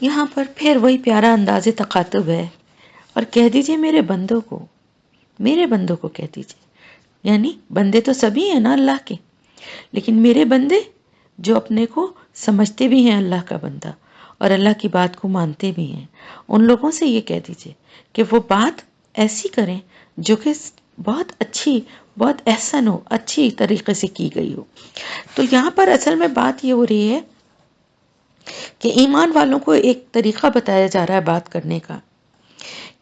یہاں پر پھر وہی پیارا انداز تخاطب ہے، اور کہہ دیجئے میرے بندوں کو کہہ دیجئے، یعنی بندے تو سبھی ہیں نا اللہ کے، لیکن میرے بندے جو اپنے کو سمجھتے بھی ہیں اللہ کا بندہ اور اللہ کی بات کو مانتے بھی ہیں، ان لوگوں سے یہ کہہ دیجئے کہ وہ بات ایسی کریں جو کہ بہت اچھی، بہت احسن ہو، اچھی طریقے سے کی گئی ہو۔ تو یہاں پر اصل میں بات یہ ہو رہی ہے کہ ایمان والوں کو ایک طریقہ بتایا جا رہا ہے بات کرنے کا،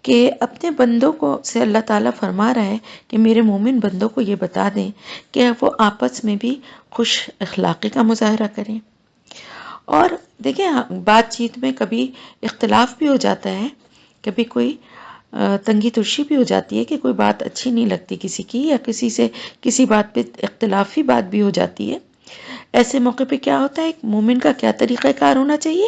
کہ اپنے بندوں کو سے اللہ تعالیٰ فرما رہا ہے کہ میرے مومن بندوں کو یہ بتا دیں کہ وہ آپس میں بھی خوش اخلاقی کا مظاہرہ کریں۔ اور دیکھیں بات چیت میں کبھی اختلاف بھی ہو جاتا ہے، کبھی کوئی تنگی ترشی بھی ہو جاتی ہے کہ کوئی بات اچھی نہیں لگتی کسی کی، یا کسی سے کسی بات پہ اختلافی بات بھی ہو جاتی ہے۔ ایسے موقع پہ کیا ہوتا ہے، ایک مومن کا کیا طریقہ کار ہونا چاہیے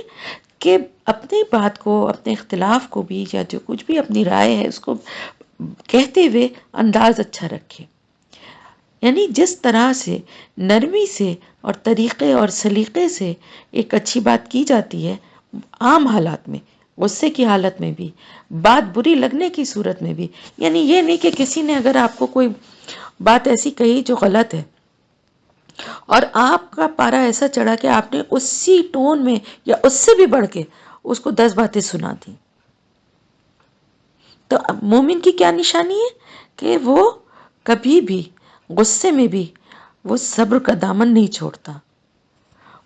کہ اپنی بات کو، اپنے اختلاف کو بھی، یا جو کچھ بھی اپنی رائے ہے اس کو کہتے ہوئے انداز اچھا رکھے، یعنی جس طرح سے نرمی سے اور طریقے اور سلیقے سے ایک اچھی بات کی جاتی ہے عام حالات میں، غصے کی حالت میں بھی، بات بری لگنے کی صورت میں بھی، یعنی یہ نہیں کہ کسی نے اگر آپ کو کوئی بات ایسی کہی جو غلط ہے اور آپ کا پارا ایسا چڑھا کہ آپ نے اسی ٹون میں یا اس سے بھی بڑھ کے اس کو 10 باتیں سنا دی، تو مومن کی کیا نشانی ہے کہ وہ کبھی بھی غصے میں بھی وہ صبر کا دامن نہیں چھوڑتا،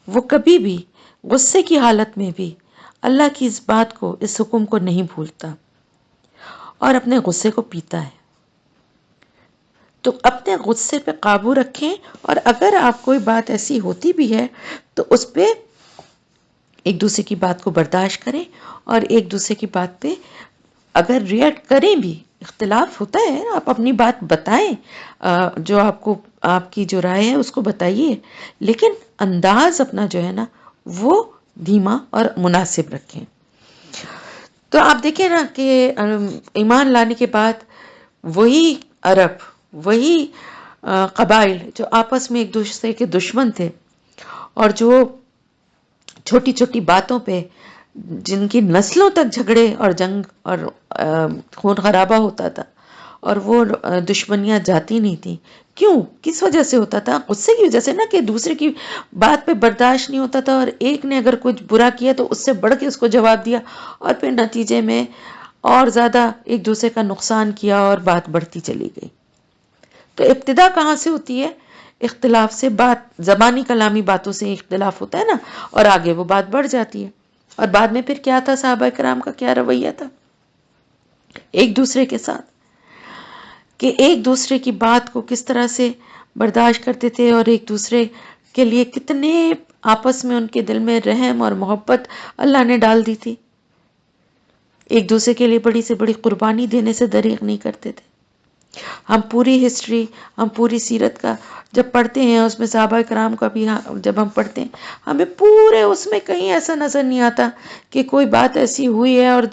وہ کبھی بھی غصے کی حالت میں بھی اللہ کی اس بات کو، اس حکم کو نہیں بھولتا اور اپنے غصے کو پیتا ہے۔ تو اپنے غصے پہ قابو رکھیں، اور اگر آپ کوئی بات ایسی ہوتی بھی ہے تو اس پہ ایک دوسرے کی بات کو برداشت کریں، اور ایک دوسرے کی بات پہ اگر ریئیکٹ کریں بھی، اختلاف ہوتا ہے، آپ اپنی بات بتائیں، جو آپ کو، آپ کی جو رائے ہے اس کو بتائیے، لیکن انداز اپنا جو ہے نا وہ دھیما اور مناسب رکھیں۔ تو آپ دیکھیں نا کہ ایمان لانے کے بعد وہی عرب، وہی قبائل جو آپس میں ایک دوسرے کے دشمن تھے، اور جو چھوٹی چھوٹی باتوں پہ جن کی نسلوں تک جھگڑے اور جنگ اور خون خرابہ ہوتا تھا، اور وہ دشمنیاں جاتی نہیں تھیں، کیوں، کس وجہ سے ہوتا تھا؟ غصے کی وجہ سے نا، کہ دوسرے کی بات پہ برداشت نہیں ہوتا تھا، اور ایک نے اگر کچھ برا کیا تو اس سے بڑھ کے اس کو جواب دیا، اور پھر نتیجے میں اور زیادہ ایک دوسرے کا نقصان کیا اور بات بڑھتی چلی گئی۔ تو ابتدا کہاں سے ہوتی ہے؟ اختلاف سے، بات زبانی کلامی باتوں سے اختلاف ہوتا ہے نا، اور آگے وہ بات بڑھ جاتی ہے، اور بعد میں پھر کیا تھا، صحابہ کرام کا کیا رویہ تھا ایک دوسرے کے ساتھ، کہ ایک دوسرے کی بات کو کس طرح سے برداشت کرتے تھے، اور ایک دوسرے کے لیے کتنے آپس میں ان کے دل میں رحم اور محبت اللہ نے ڈال دی تھی، ایک دوسرے کے لیے بڑی سے بڑی قربانی دینے سے دریغ نہیں کرتے تھے۔ ہم پوری ہسٹری، ہم پوری سیرت کا جب پڑھتے ہیں، اس میں صحابہ کرام کا بھی جب ہم پڑھتے ہیں، ہمیں پورے اس میں کہیں ایسا نظر نہیں آتا کہ کوئی بات ایسی ہوئی ہے اور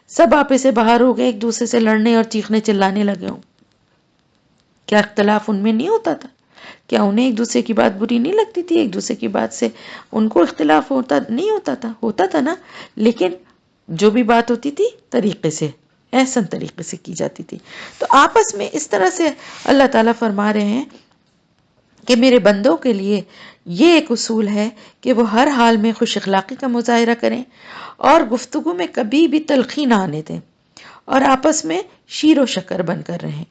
سب آپے سے باہر ہو گئے، ایک دوسرے سے لڑنے اور چیخنے چلانے لگے ہوں۔ کیا اختلاف ان میں نہیں ہوتا تھا؟ کیا انہیں ایک دوسرے کی بات بری نہیں لگتی تھی؟ ایک دوسرے کی بات سے ان کو اختلاف ہوتا نہیں ہوتا تھا؟ ہوتا تھا نا، لیکن جو بھی بات ہوتی تھی طریقے سے، احسن طریقے سے کی جاتی تھی۔ تو آپس میں اس طرح سے اللہ تعالیٰ فرما رہے ہیں کہ میرے بندوں کے لیے یہ ایک اصول ہے کہ وہ ہر حال میں خوش اخلاقی کا مظاہرہ کریں، اور گفتگو میں کبھی بھی تلخی نہ آنے دیں، اور آپس میں شیر و شکر بن کر رہیں،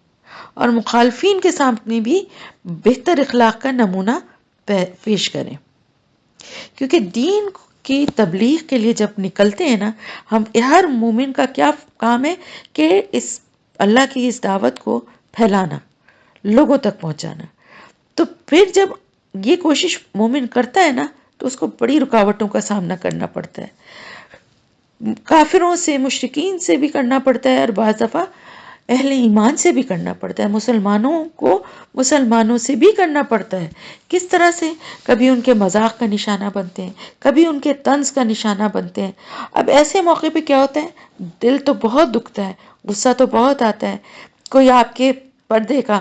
اور مخالفین کے سامنے بھی بہتر اخلاق کا نمونہ پیش کریں۔ کیونکہ دین کی تبلیغ کے لیے جب نکلتے ہیں نا، ہم ہر مومن کا کیا کام ہے کہ اس اللہ کی اس دعوت کو پھیلانا، لوگوں تک پہنچانا۔ تو پھر جب یہ کوشش مومن کرتا ہے نا، تو اس کو بڑی رکاوٹوں کا سامنا کرنا پڑتا ہے، کافروں سے، مشرکین سے بھی کرنا پڑتا ہے، اور بعض دفعہ اہل ایمان سے بھی کرنا پڑتا ہے، مسلمانوں کو مسلمانوں سے بھی کرنا پڑتا ہے۔ کس طرح سے؟ کبھی ان کے مذاق کا نشانہ بنتے ہیں، کبھی ان کے طنز کا نشانہ بنتے ہیں۔ اب ایسے موقع پہ کیا ہوتا ہے، دل تو بہت دکھتا ہے، غصہ تو بہت آتا ہے، کوئی آپ کے پردے کا،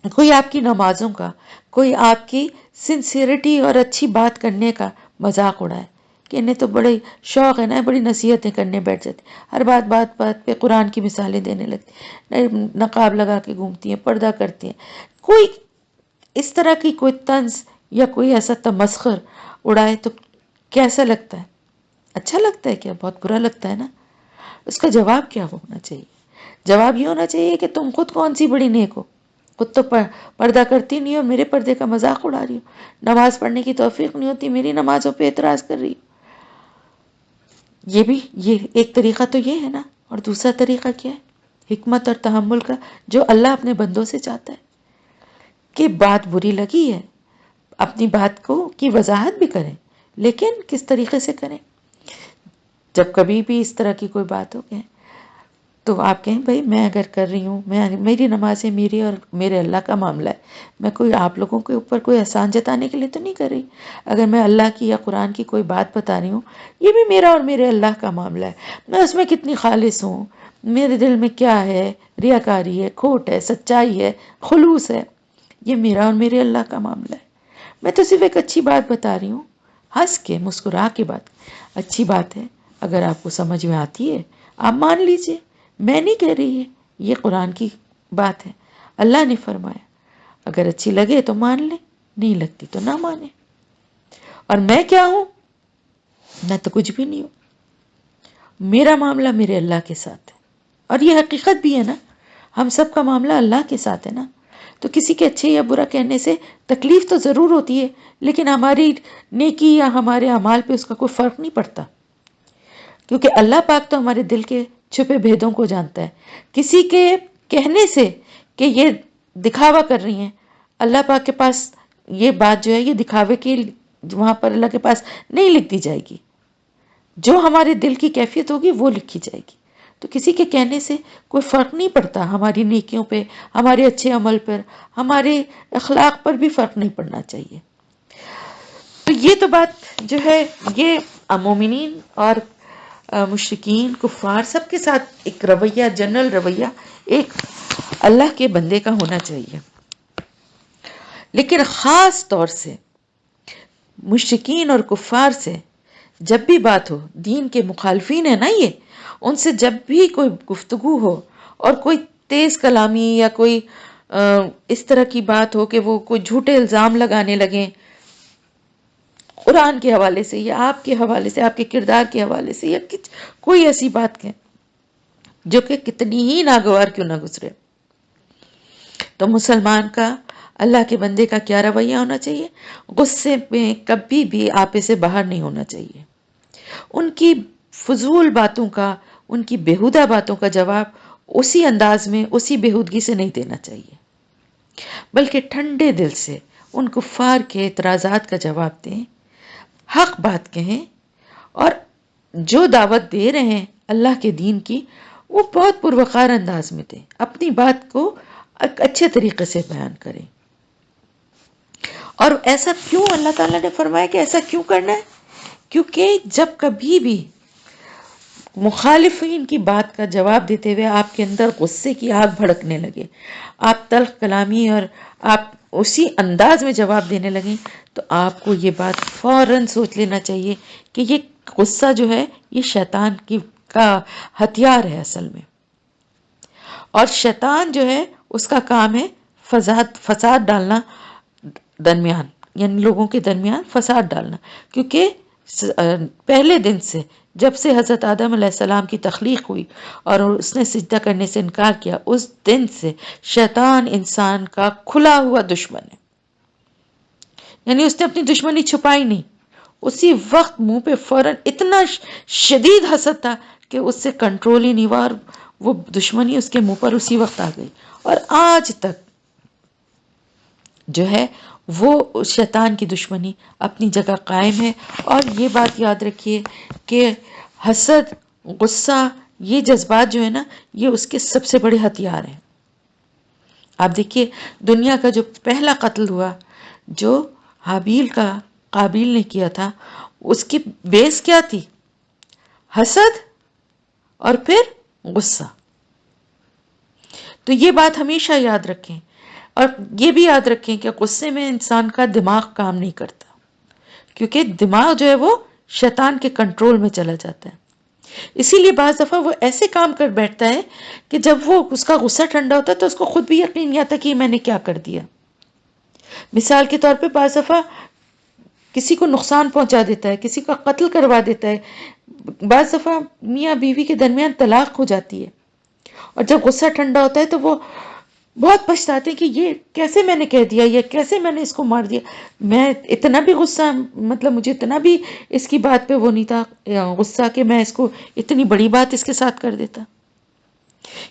کوئی آپ کی نمازوں کا، کوئی آپ کی سنسیئرٹی اور اچھی بات کرنے کا مذاق اڑائے، کہ انہیں تو بڑے شوق ہے نا، بڑی نصیحتیں کرنے بیٹھ جاتے، ہر بات بات بات پہ قرآن کی مثالیں دینے لگتی، نقاب لگا کے گھومتی ہیں، پردہ کرتی ہیں۔ کوئی اس طرح کی کوئی طنز یا کوئی ایسا تمسخر اڑائے تو کیسا لگتا ہے؟ اچھا لگتا ہے کیا؟ بہت برا لگتا ہے نا۔ اس کا جواب کیا ہونا چاہیے؟ جواب یہ ہونا چاہیے کہ تم خود کون سی بڑی نیک ہو، خود تو پردہ کرتی نہیں ہو، میرے پردے کا مذاق اڑا رہی ہو، نماز پڑھنے کی توفیق نہیں ہوتی، میری نمازوں پہ اعتراض کر رہی ہو۔ یہ ایک طریقہ تو یہ ہے نا، اور دوسرا طریقہ کیا ہے؟ حکمت اور تحمل کا، جو اللہ اپنے بندوں سے چاہتا ہے کہ بات بری لگی ہے، اپنی بات کو کی وضاحت بھی کریں، لیکن کس طریقے سے کریں؟ جب کبھی بھی اس طرح کی کوئی بات ہو گئے تو آپ کہیں بھائی میں اگر کر رہی ہوں، میری نمازیں میری اور میرے اللہ کا معاملہ ہے، میں کوئی آپ لوگوں کے اوپر کوئی احسان جتانے کے لیے تو نہیں کر رہی۔ اگر میں اللہ کی یا قرآن کی کوئی بات بتا رہی ہوں، یہ بھی میرا اور میرے اللہ کا معاملہ ہے، میں اس میں کتنی خالص ہوں، میرے دل میں کیا ہے، ریاکاری ہے، کھوٹ ہے، سچائی ہے، خلوص ہے، یہ میرا اور میرے اللہ کا معاملہ ہے۔ میں تو صرف ایک اچھی بات بتا رہی ہوں، ہنس کے مسکرا کے بات، اچھی بات ہے، اگر آپ کو سمجھ میں آتی ہے آپ مان لیجئے، میں نہیں کہہ رہی ہے، یہ قرآن کی بات ہے، اللہ نے فرمایا، اگر اچھی لگے تو مان لیں، نہیں لگتی تو نہ مانے۔ اور میں کیا ہوں؟ میں تو کچھ بھی نہیں ہوں، میرا معاملہ میرے اللہ کے ساتھ ہے، اور یہ حقیقت بھی ہے نا، ہم سب کا معاملہ اللہ کے ساتھ ہے نا۔ تو کسی کے اچھے یا برا کہنے سے تکلیف تو ضرور ہوتی ہے، لیکن ہماری نیکی یا ہمارے اعمال پہ اس کا کوئی فرق نہیں پڑتا، کیونکہ اللہ پاک تو ہمارے دل کے چھپے بھیدوں کو جانتا ہے۔ کسی کے کہنے سے کہ یہ دکھاوا کر رہی ہیں، اللہ پاک کے پاس یہ بات جو ہے یہ دکھاوے کی وہاں پر اللہ کے پاس نہیں لکھ دی جائے گی، جو ہمارے دل کی کیفیت ہوگی وہ لکھی جائے گی۔ تو کسی کے کہنے سے کوئی فرق نہیں پڑتا، ہماری نیکیوں پہ، ہمارے اچھے عمل پر، ہمارے اخلاق پر بھی فرق نہیں پڑنا چاہیے۔ تو یہ تو بات جو ہے یہ مومنین اور مشرکین کفار سب کے ساتھ ایک رویہ، جنرل رویہ ایک اللہ کے بندے کا ہونا چاہیے، لیکن خاص طور سے مشرکین اور کفار سے جب بھی بات ہو، دین کے مخالفین ہیں نا یہ، ان سے جب بھی کوئی گفتگو ہو اور کوئی تیز کلامی یا کوئی اس طرح کی بات ہو کہ وہ کوئی جھوٹے الزام لگانے لگیں قرآن کے حوالے سے یا آپ کے حوالے سے، آپ کے کردار کے حوالے سے، یا کوئی ایسی بات کہیں جو کہ کتنی ہی ناگوار کیوں نہ گزرے، تو مسلمان کا، اللہ کے بندے کا کیا رویہ ہونا چاہیے؟ غصے میں کبھی بھی آپے سے باہر نہیں ہونا چاہیے، ان کی فضول باتوں کا، ان کی بیہودہ باتوں کا جواب اسی انداز میں، اسی بیہودگی سے نہیں دینا چاہیے، بلکہ ٹھنڈے دل سے ان کفار کے اعتراضات کا جواب دیں، حق بات کہیں، اور جو دعوت دے رہے ہیں اللہ کے دین کی وہ بہت پروقار انداز میں دیں، اپنی بات کو اچھے طریقے سے بیان کریں۔ اور ایسا کیوں اللہ تعالیٰ نے فرمایا کہ ایسا کیوں کرنا ہے؟ کیونکہ جب کبھی بھی مخالفین کی بات کا جواب دیتے ہوئے آپ کے اندر غصے کی آگ بھڑکنے لگے، آپ تلخ کلامی اور آپ اسی انداز میں جواب دینے لگیں، تو آپ کو یہ بات فوراً سوچ لینا چاہیے کہ یہ غصہ جو ہے یہ شیطان کا ہتھیار ہے اصل میں، اور شیطان جو ہے اس کا کام ہے فساد ڈالنا درمیان، یعنی لوگوں کے درمیان فساد ڈالنا، کیونکہ پہلے دن سے جب سے حضرت آدم علیہ السلام کی تخلیق ہوئی اور اس نے سجدہ کرنے سے انکار کیا، اس دن سے شیطان انسان کا کھلا ہوا دشمن ہے، یعنی اس نے اپنی دشمنی چھپائی نہیں، اسی وقت منہ پہ فوراً اتنا شدید حسد تھا کہ اس سے کنٹرول ہی نہیں ہوا، اور وہ دشمنی اس کے منہ پر اسی وقت آ گئی، اور آج تک جو ہے وہ شیطان کی دشمنی اپنی جگہ قائم ہے۔ اور یہ بات یاد رکھیے کہ حسد، غصہ، یہ جذبات جو ہے نا یہ اس کے سب سے بڑے ہتھیار ہیں۔ آپ دیکھیے دنیا کا جو پہلا قتل ہوا جو حابیل کا قابیل نے کیا تھا، اس کی بیس کیا تھی؟ حسد اور پھر غصہ۔ تو یہ بات ہمیشہ یاد رکھیں، اور یہ بھی یاد رکھیں کہ غصے میں انسان کا دماغ کام نہیں کرتا، کیونکہ دماغ جو ہے وہ شیطان کے کنٹرول میں چلا جاتا ہے. اسی لیے بعض دفعہ وہ ایسے کام کر بیٹھتا ہے کہ جب وہ اس کا غصہ ٹھنڈا ہوتا ہے تو اس کو خود بھی یقین نہیں آتا کہ میں نے کیا کر دیا. مثال کے طور پہ بعض دفعہ کسی کو نقصان پہنچا دیتا ہے، کسی کا قتل کروا دیتا ہے. بعض دفعہ میاں بیوی کے درمیان طلاق ہو جاتی ہے، اور جب غصہ ٹھنڈا ہوتا ہے تو وہ بہت پچھتاتے ہیں کہ یہ کیسے میں نے کہہ دیا، یا کیسے میں نے اس کو مار دیا. میں اتنا بھی غصہ، مطلب مجھے اتنا بھی اس کی بات پہ وہ نہیں تھا غصہ کہ میں اس کو اتنی بڑی بات اس کے ساتھ کر دیتا.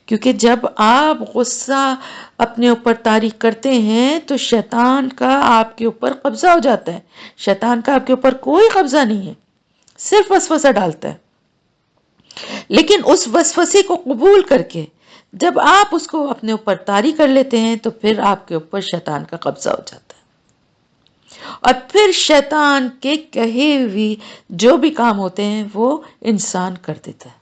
کیونکہ جب آپ غصہ اپنے اوپر طاری کرتے ہیں تو شیطان کا آپ کے اوپر قبضہ ہو جاتا ہے. شیطان کا آپ کے اوپر کوئی قبضہ نہیں ہے، صرف وسوسہ ڈالتا ہے. لیکن اس وسوسے کو قبول کر کے جب آپ اس کو اپنے اوپر طاری کر لیتے ہیں تو پھر آپ کے اوپر شیطان کا قبضہ ہو جاتا ہے، اور پھر شیطان کے کہے ہوئے جو بھی کام ہوتے ہیں وہ انسان کر دیتا ہے.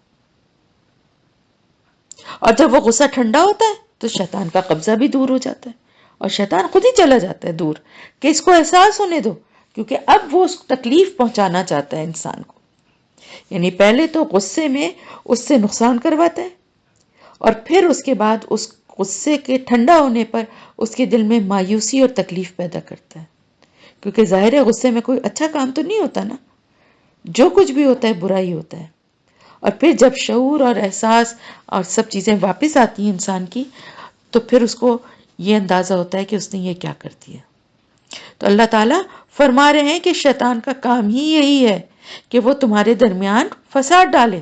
اور جب وہ غصہ ٹھنڈا ہوتا ہے تو شیطان کا قبضہ بھی دور ہو جاتا ہے، اور شیطان خود ہی چلا جاتا ہے دور کہ اس کو احساس ہونے دو، کیونکہ اب وہ اس تکلیف پہنچانا چاہتا ہے انسان کو. یعنی پہلے تو غصے میں اس سے نقصان کرواتا ہے، اور پھر اس کے بعد اس غصے کے ٹھنڈا ہونے پر اس کے دل میں مایوسی اور تکلیف پیدا کرتا ہے. کیونکہ ظاہر ہے غصے میں کوئی اچھا کام تو نہیں ہوتا نا، جو کچھ بھی ہوتا ہے برا ہی ہوتا ہے. اور پھر جب شعور اور احساس اور سب چیزیں واپس آتی ہیں انسان کی تو پھر اس کو یہ اندازہ ہوتا ہے کہ اس نے یہ کیا کر دیا. تو اللہ تعالیٰ فرما رہے ہیں کہ شیطان کا کام ہی یہی ہے کہ وہ تمہارے درمیان فساد ڈالے.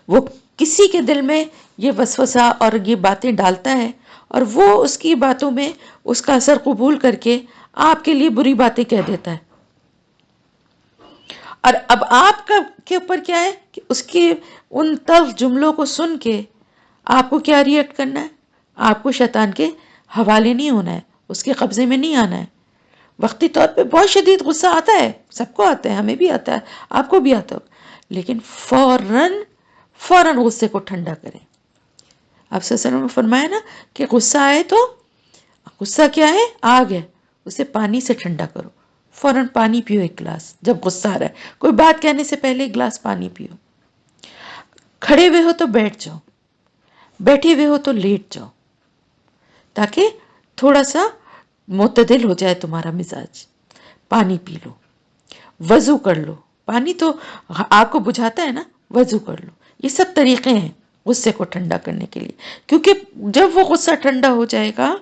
وہ کسی کے دل میں یہ وسوسہ اور یہ باتیں ڈالتا ہے، اور وہ اس کی باتوں میں اس کا اثر قبول کر کے آپ کے لیے بری باتیں کہہ دیتا ہے. اور اب آپ کا کے اوپر کیا ہے کہ اس کے ان تلخ جملوں کو سن کے آپ کو کیا ریئیکٹ کرنا ہے. آپ کو شیطان کے حوالے نہیں ہونا ہے، اس کے قبضے میں نہیں آنا ہے. وقتی طور پہ بہت شدید غصہ آتا ہے، سب کو آتا ہے، ہمیں بھی آتا ہے، آپ کو بھی آتا ہو، لیکن فوراً غصے کو ٹھنڈا کریں. آپ صلی اللہ علیہ وسلم نے فرمایا نا کہ غصہ آئے تو، غصہ کیا ہے؟ آگ ہے، اسے پانی سے ٹھنڈا کرو. فوراً پانی پیو ایک گلاس. جب غصہ آ رہا ہے کوئی بات کہنے سے پہلے ایک گلاس پانی پیو. کھڑے ہوئے ہو تو بیٹھ جاؤ، بیٹھے ہوئے ہو تو لیٹ جاؤ، تاکہ تھوڑا سا معتدل ہو جائے تمہارا مزاج. پانی پی لو، وضو کر لو. پانی تو آگ کو بجھاتا ہے نا، وضو کر لو. یہ سب طریقے ہیں غصے کو ٹھنڈا کرنے کے لیے، کیونکہ جب وہ غصہ ٹھنڈا ہو جائے گا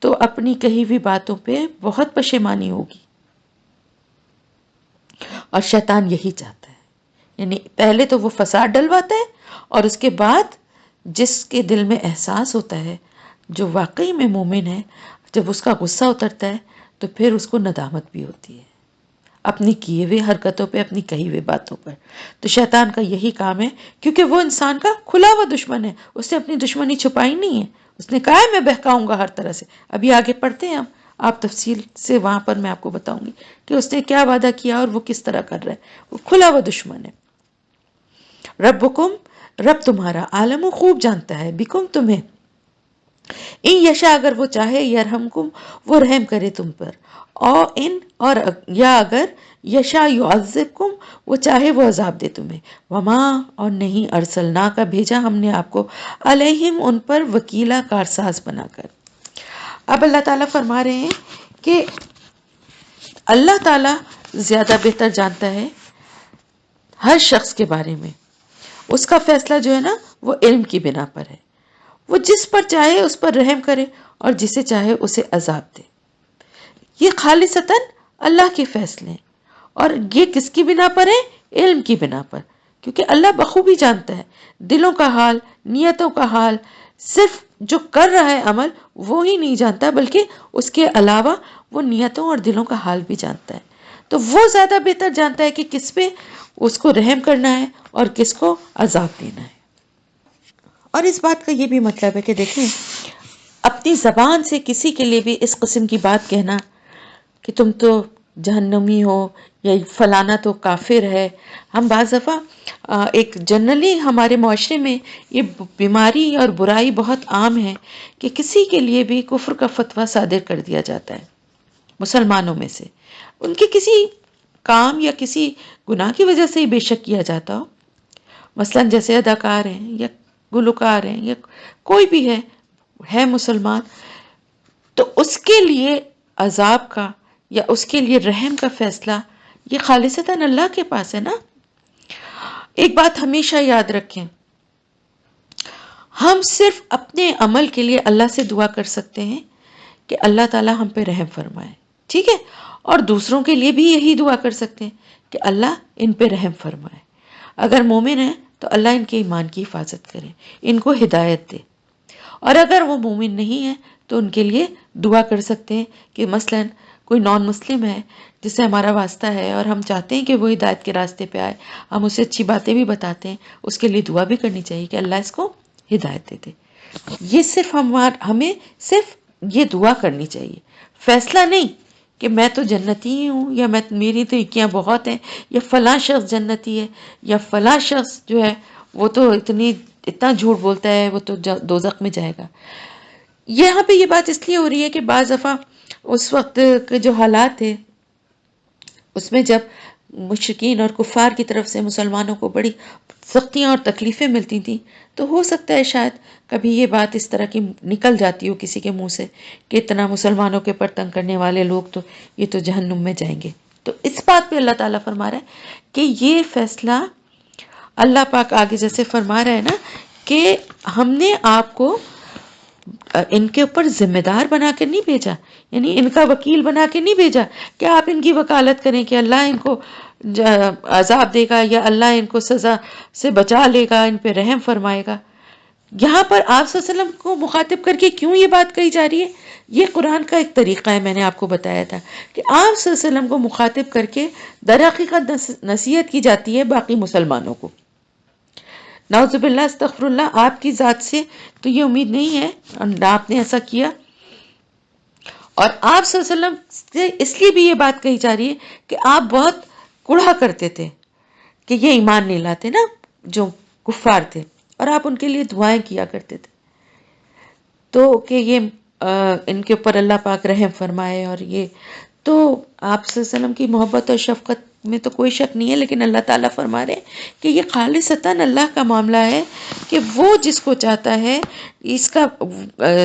تو اپنی کہی ہوئی باتوں پہ بہت پشیمانی ہوگی. اور شیطان یہی چاہتا ہے، یعنی پہلے تو وہ فساد ڈلواتا ہے، اور اس کے بعد جس کے دل میں احساس ہوتا ہے، جو واقعی میں مومن ہے، جب اس کا غصہ اترتا ہے تو پھر اس کو ندامت بھی ہوتی ہے اپنی کیے ہوئے حرکتوں پہ، اپنی کہی ہوئی باتوں پر. تو شیطان کا یہی کام ہے، کیونکہ وہ انسان کا کھلا ہوا دشمن ہے. اس نے اپنی دشمنی چھپائی نہیں ہے، اس نے کہا ہے میں بہکاؤں گا ہر طرح سے. ابھی آگے پڑھتے ہیں ہم، آپ تفصیل سے وہاں پر میں آپ کو بتاؤں گی کہ اس نے کیا وعدہ کیا اور وہ کس طرح کر رہا ہے. وہ کھلا ہوا دشمن ہے. ربکم، رب تمہارا، عالم خوب جانتا ہے، بکم تمہیں، ان یشا اگر وہ چاہے، یرحمکم وہ رحم کرے تم پر، اور یا اگر یشا یعذبکم وہ چاہے وہ عذاب دے تمہیں. وما اور نہیں ارسلنا کا بھیجا ہم نے آپ کو، علیہم ان پر، وکیلا کارساز بنا کر. اب اللہ تعالیٰ فرما رہے ہیں کہ اللہ تعالیٰ زیادہ بہتر جانتا ہے ہر شخص کے بارے میں. اس کا فیصلہ جو ہے نا وہ علم کی بنا پر ہے. وہ جس پر چاہے اس پر رحم کرے اور جسے چاہے اسے عذاب دے. یہ خالصتاً اللہ کے فیصلے ہیں، اور یہ کس کی بنا پر ہے؟ علم کی بنا پر. کیونکہ اللہ بخوبی جانتا ہے دلوں کا حال، نیتوں کا حال. صرف جو کر رہا ہے عمل وہ ہی نہیں جانتا، بلکہ اس کے علاوہ وہ نیتوں اور دلوں کا حال بھی جانتا ہے. تو وہ زیادہ بہتر جانتا ہے کہ کس پہ اس کو رحم کرنا ہے اور کس کو عذاب دینا ہے. اور اس بات کا یہ بھی مطلب ہے کہ دیکھیں، اپنی زبان سے کسی کے لیے بھی اس قسم کی بات کہنا کہ تم تو جہنمی ہو یا فلانا تو کافر ہے. ہم بعض دفعہ ایک جنرلی ہمارے معاشرے میں یہ بیماری اور برائی بہت عام ہے کہ کسی کے لیے بھی کفر کا فتویٰ صادر کر دیا جاتا ہے مسلمانوں میں سے، ان کے کسی کام یا کسی گناہ کی وجہ سے ہی بے شک کیا جاتا ہو، مثلاً جیسے اداکار ہیں یا گلوکار ہیں یا کوئی بھی ہے مسلمان، تو اس کے لیے عذاب کا یا اس کے لیے رحم کا فیصلہ یہ خالصتاً اللہ کے پاس ہے نا۔ ایک بات ہمیشہ یاد رکھیں، ہم صرف اپنے عمل کے لیے اللہ سے دعا کر سکتے ہیں کہ اللہ تعالیٰ ہم پہ رحم فرمائے، ٹھیک ہے، اور دوسروں کے لیے بھی یہی دعا کر سکتے ہیں کہ اللہ ان پہ رحم فرمائے۔ اگر مومن ہیں تو اللہ ان کے ایمان کی حفاظت کرے، ان کو ہدایت دے، اور اگر وہ مومن نہیں ہے تو ان کے لیے دعا کر سکتے ہیں کہ مثلاً کوئی نان مسلم ہے جس سے ہمارا واسطہ ہے اور ہم چاہتے ہیں کہ وہ ہدایت کے راستے پہ آئے، ہم اسے اچھی باتیں بھی بتاتے ہیں، اس کے لیے دعا بھی کرنی چاہیے کہ اللہ اس کو ہدایت دے دے۔ یہ صرف ہمیں صرف یہ دعا کرنی چاہیے، فیصلہ نہیں کہ میں تو جنتی ہوں یا میری تو نیکیاں بہت ہیں یا فلاں شخص جنتی ہے یا فلاں شخص جو ہے وہ تو اتنا جھوٹ بولتا ہے وہ تو دوزخ میں جائے گا۔ یہاں پہ یہ بات اس لیے ہو رہی ہے کہ بعض دفعہ اس وقت کے جو حالات تھے اس میں جب مشرکین اور کفار کی طرف سے مسلمانوں کو بڑی سختیاں اور تکلیفیں ملتی تھیں، تو ہو سکتا ہے شاید کبھی یہ بات اس طرح کی نکل جاتی ہو کسی کے منہ سے کہ اتنا مسلمانوں کے پر تنگ کرنے والے لوگ تو یہ تو جہنم میں جائیں گے۔ تو اس بات پہ اللہ تعالیٰ فرما رہا ہے کہ یہ فیصلہ اللہ پاک آگے جیسے فرما رہا ہے نا کہ ہم نے آپ کو ان کے اوپر ذمہ دار بنا کر نہیں بھیجا، یعنی ان کا وکیل بنا کے نہیں بھیجا کہ آپ ان کی وکالت کریں کہ اللہ ان کو عذاب دے گا یا اللہ ان کو سزا سے بچا لے گا، ان پہ رحم فرمائے گا۔ یہاں پر آپ صلی اللہ علیہ وسلم کو مخاطب کر کے کیوں یہ بات کہی جا رہی ہے؟ یہ قرآن کا ایک طریقہ ہے، میں نے آپ کو بتایا تھا کہ آپ صلی اللہ علیہ وسلم کو مخاطب کر کے در حقیقت نصیحت کی جاتی ہے باقی مسلمانوں کو۔ نعوذ باللہ استغفر اللہ، آپ کی ذات سے تو یہ امید نہیں ہے آپ نے ایسا کیا، اور آپ صلی اللہ علیہ وسلم سے اس لیے بھی یہ بات کہی جا رہی ہے کہ آپ بہت کڑھا کرتے تھے کہ یہ ایمان نہیں لاتے نا جو کفار تھے، اور آپ ان کے لیے دعائیں کیا کرتے تھے تو کہ یہ ان کے اوپر اللہ پاک رحم فرمائے، اور یہ تو آپ صلی اللہ علیہ وسلم کی محبت اور شفقت میں تو کوئی شک نہیں ہے، لیکن اللہ تعالیٰ فرما رہے ہیں کہ یہ خالصتاً اللہ کا معاملہ ہے کہ وہ جس کو چاہتا ہے اس کا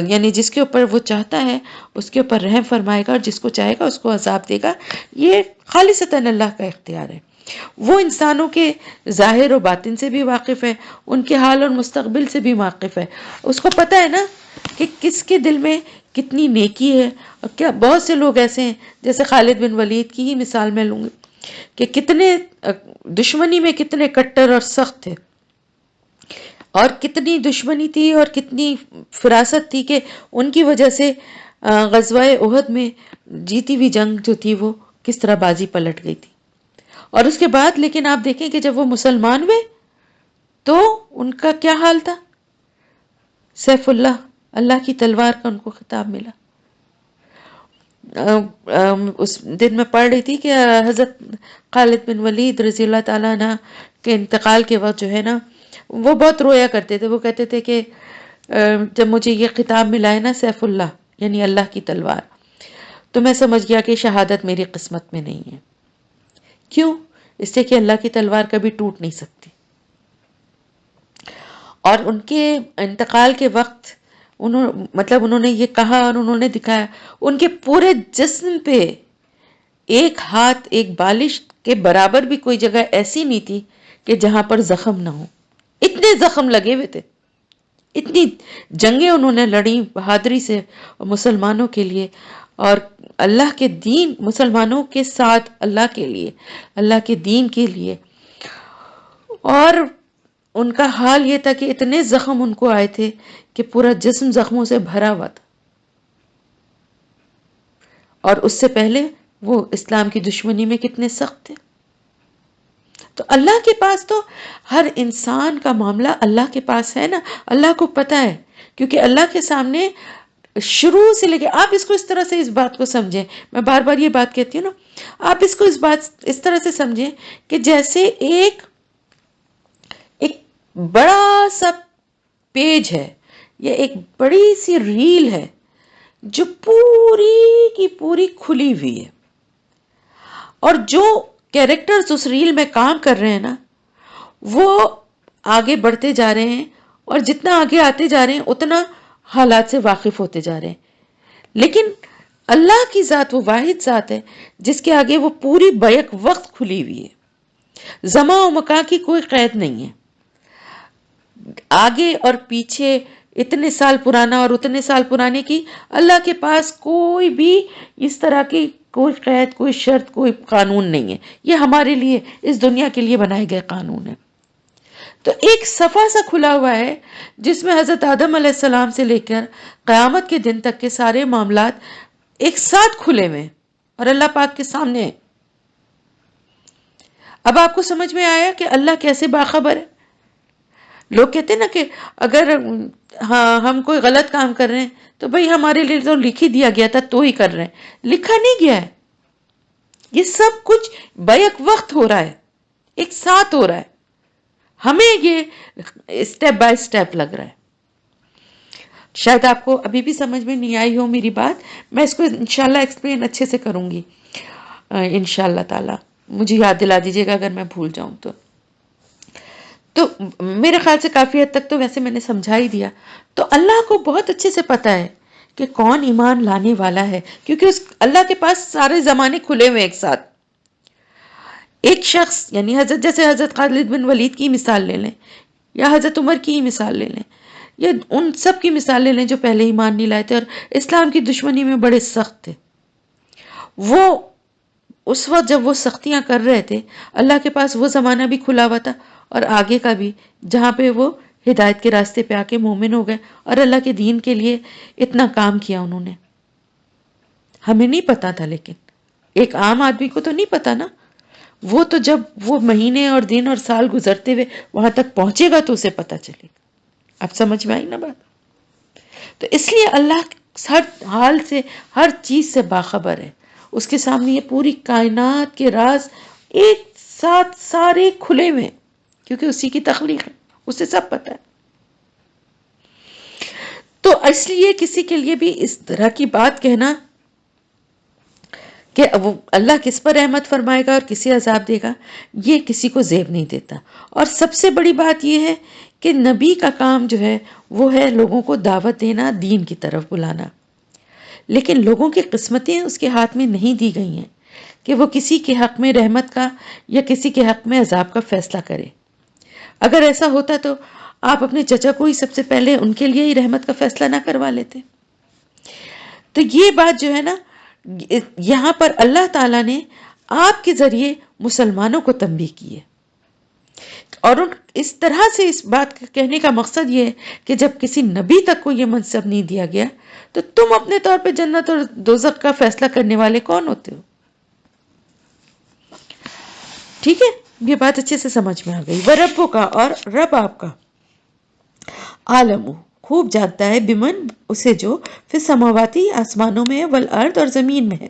یعنی جس کے اوپر وہ چاہتا ہے اس کے اوپر رحم فرمائے گا، اور جس کو چاہے گا اس کو عذاب دے گا۔ یہ خالصتاً اللہ کا اختیار ہے۔ وہ انسانوں کے ظاہر و باطن سے بھی واقف ہے، ان کے حال اور مستقبل سے بھی واقف ہے، اس کو پتہ ہے نا کہ کس کے دل میں کتنی نیکی ہے۔ اور کیا بہت سے لوگ ایسے ہیں، جیسے خالد بن ولید کی ہی مثال میں لوں گی کہ کتنے دشمنی میں کتنے کٹر اور سخت تھے، اور کتنی دشمنی تھی اور کتنی فراست تھی کہ ان کی وجہ سے غزوہ احد میں جیتی ہوئی جنگ جو تھی وہ کس طرح بازی پلٹ گئی تھی۔ اور اس کے بعد لیکن آپ دیکھیں کہ جب وہ مسلمان ہوئے تو ان کا کیا حال تھا، سیف اللہ، اللہ کی تلوار کا ان کو خطاب ملا۔ اس دن میں پڑھ رہی تھی کہ حضرت خالد بن ولید رضی اللہ تعالیٰ عنہ کے انتقال کے وقت جو ہے نا وہ بہت رویا کرتے تھے، وہ کہتے تھے کہ جب مجھے یہ خطاب ملا ہے نا سیف اللہ یعنی اللہ کی تلوار، تو میں سمجھ گیا کہ شہادت میری قسمت میں نہیں ہے۔ کیوں؟ اس لیے کہ اللہ کی تلوار کبھی ٹوٹ نہیں سکتی۔ اور ان کے انتقال کے وقت انہوں نے یہ کہا اور انہوں نے دکھایا، ان کے پورے جسم پہ ایک ہاتھ ایک بالش کے برابر بھی کوئی جگہ ایسی نہیں تھی کہ جہاں پر زخم نہ ہو، اتنے زخم لگے ہوئے تھے، اتنی جنگیں انہوں نے لڑی بہادری سے مسلمانوں کے لیے اور اللہ کے دین، مسلمانوں کے ساتھ اللہ کے لیے، اللہ کے دین کے لیے۔ اور ان کا حال یہ تھا کہ اتنے زخم ان کو آئے تھے کہ پورا جسم زخموں سے بھرا ہوا تھا، اور اس سے پہلے وہ اسلام کی دشمنی میں کتنے سخت تھے۔ تو اللہ کے پاس تو ہر انسان کا معاملہ اللہ کے پاس ہے نا، اللہ کو پتہ ہے، کیونکہ اللہ کے سامنے شروع سے لے کے آپ اس کو اس طرح سے اس بات کو سمجھیں، میں بار بار یہ بات کہتی ہوں نا، آپ اس کو اس طرح سے سمجھیں کہ جیسے ایک بڑا سا پیج ہے یا ایک بڑی سی ریل ہے جو پوری کی پوری کھلی ہوئی ہے، اور جو کیریکٹرز اس ریل میں کام کر رہے ہیں نا، وہ آگے بڑھتے جا رہے ہیں، اور جتنا آگے آتے جا رہے ہیں اتنا حالات سے واقف ہوتے جا رہے ہیں۔ لیکن اللہ کی ذات وہ واحد ذات ہے جس کے آگے وہ پوری بیک وقت کھلی ہوئی ہے، زمان و مکان کی کوئی قید نہیں ہے۔ آگے اور پیچھے، اتنے سال پرانا اور اتنے سال پرانے کی اللہ کے پاس کوئی بھی اس طرح کی کوئی قید، کوئی شرط، کوئی قانون نہیں ہے۔ یہ ہمارے لیے، اس دنیا کے لیے بنائے گئے قانون ہے۔ تو ایک صفحہ سا کھلا ہوا ہے جس میں حضرت آدم علیہ السلام سے لے کر قیامت کے دن تک کے سارے معاملات ایک ساتھ کھلے ہوئے ہیں اور اللہ پاک کے سامنے ہیں۔ اب آپ کو سمجھ میں آیا کہ اللہ کیسے باخبر ہے؟ لوگ کہتے ہیں نا کہ اگر ہم کوئی غلط کام کر رہے ہیں تو بھئی ہمارے لیے تو لکھ ہی دیا گیا تھا، تو ہی کر رہے ہیں۔ لکھا نہیں گیا ہے، یہ سب کچھ بیک وقت ہو رہا ہے، ایک ساتھ ہو رہا ہے، ہمیں یہ اسٹیپ بائی اسٹیپ لگ رہا ہے۔ شاید آپ کو ابھی بھی سمجھ میں نہیں آئی ہو میری بات، میں اس کو انشاءاللہ ایکسپلین اچھے سے کروں گی انشاءاللہ تعالی۔ مجھے یاد دلا دیجیے گا اگر میں بھول جاؤں تو میرے خیال سے کافی حد تک تو ویسے میں نے سمجھا ہی دیا۔ تو اللہ کو بہت اچھے سے پتا ہے کہ کون ایمان لانے والا ہے، کیونکہ اللہ کے پاس سارے زمانے کھلے ہوئے ایک ساتھ۔ ایک شخص یعنی جیسے حضرت خالد بن ولید کی مثال لے لیں، یا حضرت عمر کی مثال لے لیں، یا ان سب کی مثال لے لیں جو پہلے ایمان نہیں لائے تھے اور اسلام کی دشمنی میں بڑے سخت تھے۔ وہ اس وقت جب وہ سختیاں کر رہے تھے، اللہ کے پاس وہ زمانہ بھی کھلا ہوا تھا اور آگے کا بھی، جہاں پہ وہ ہدایت کے راستے پہ آ کے مومن ہو گئے اور اللہ کے دین کے لیے اتنا کام کیا انہوں نے۔ ہمیں نہیں پتا تھا، لیکن ایک عام آدمی کو تو نہیں پتا نا، وہ تو جب وہ مہینے اور دن اور سال گزرتے ہوئے وہاں تک پہنچے گا تو اسے پتا چلے گا۔ اب سمجھ میں آئی نا بات؟ تو اس لیے اللہ ہر حال سے، ہر چیز سے باخبر ہے، اس کے سامنے یہ پوری کائنات کے راز ایک ساتھ سارے کھلے ہوئے، کیونکہ اسی کی تخلیق ہے، اسے سب پتا ہے۔ تو اس لیے کسی کے لیے بھی اس طرح کی بات کہنا کہ وہ اللہ کس پر رحمت فرمائے گا اور کسی عذاب دے گا، یہ کسی کو زیب نہیں دیتا۔ اور سب سے بڑی بات یہ ہے کہ نبی کا کام جو ہے وہ ہے لوگوں کو دعوت دینا، دین کی طرف بلانا، لیکن لوگوں کی قسمتیں اس کے ہاتھ میں نہیں دی گئی ہیں کہ وہ کسی کے حق میں رحمت کا یا کسی کے حق میں عذاب کا فیصلہ کرے۔ اگر ایسا ہوتا تو آپ اپنے چچا کو ہی سب سے پہلے ان کے لیے ہی رحمت کا فیصلہ نہ کروا لیتے۔ تو یہ بات جو ہے نا، یہاں پر اللہ تعالیٰ نے آپ کے ذریعے مسلمانوں کو تنبیہ کی ہے، اور اس طرح سے اس بات کہنے کا مقصد یہ ہے کہ جب کسی نبی تک کو یہ منصب نہیں دیا گیا تو تم اپنے طور پہ جنت اور دوزخ کا فیصلہ کرنے والے کون ہوتے ہو؟ ٹھیک ہے، یہ بات اچھے سے سمجھ میں آ گئی۔ وَرَبُّ کا، اور رب آپ کا، عالم خوب جانتا ہے، بمن اسے جو فی السماواتی آسمانوں میں ہے، والارض اور زمین میں ہے،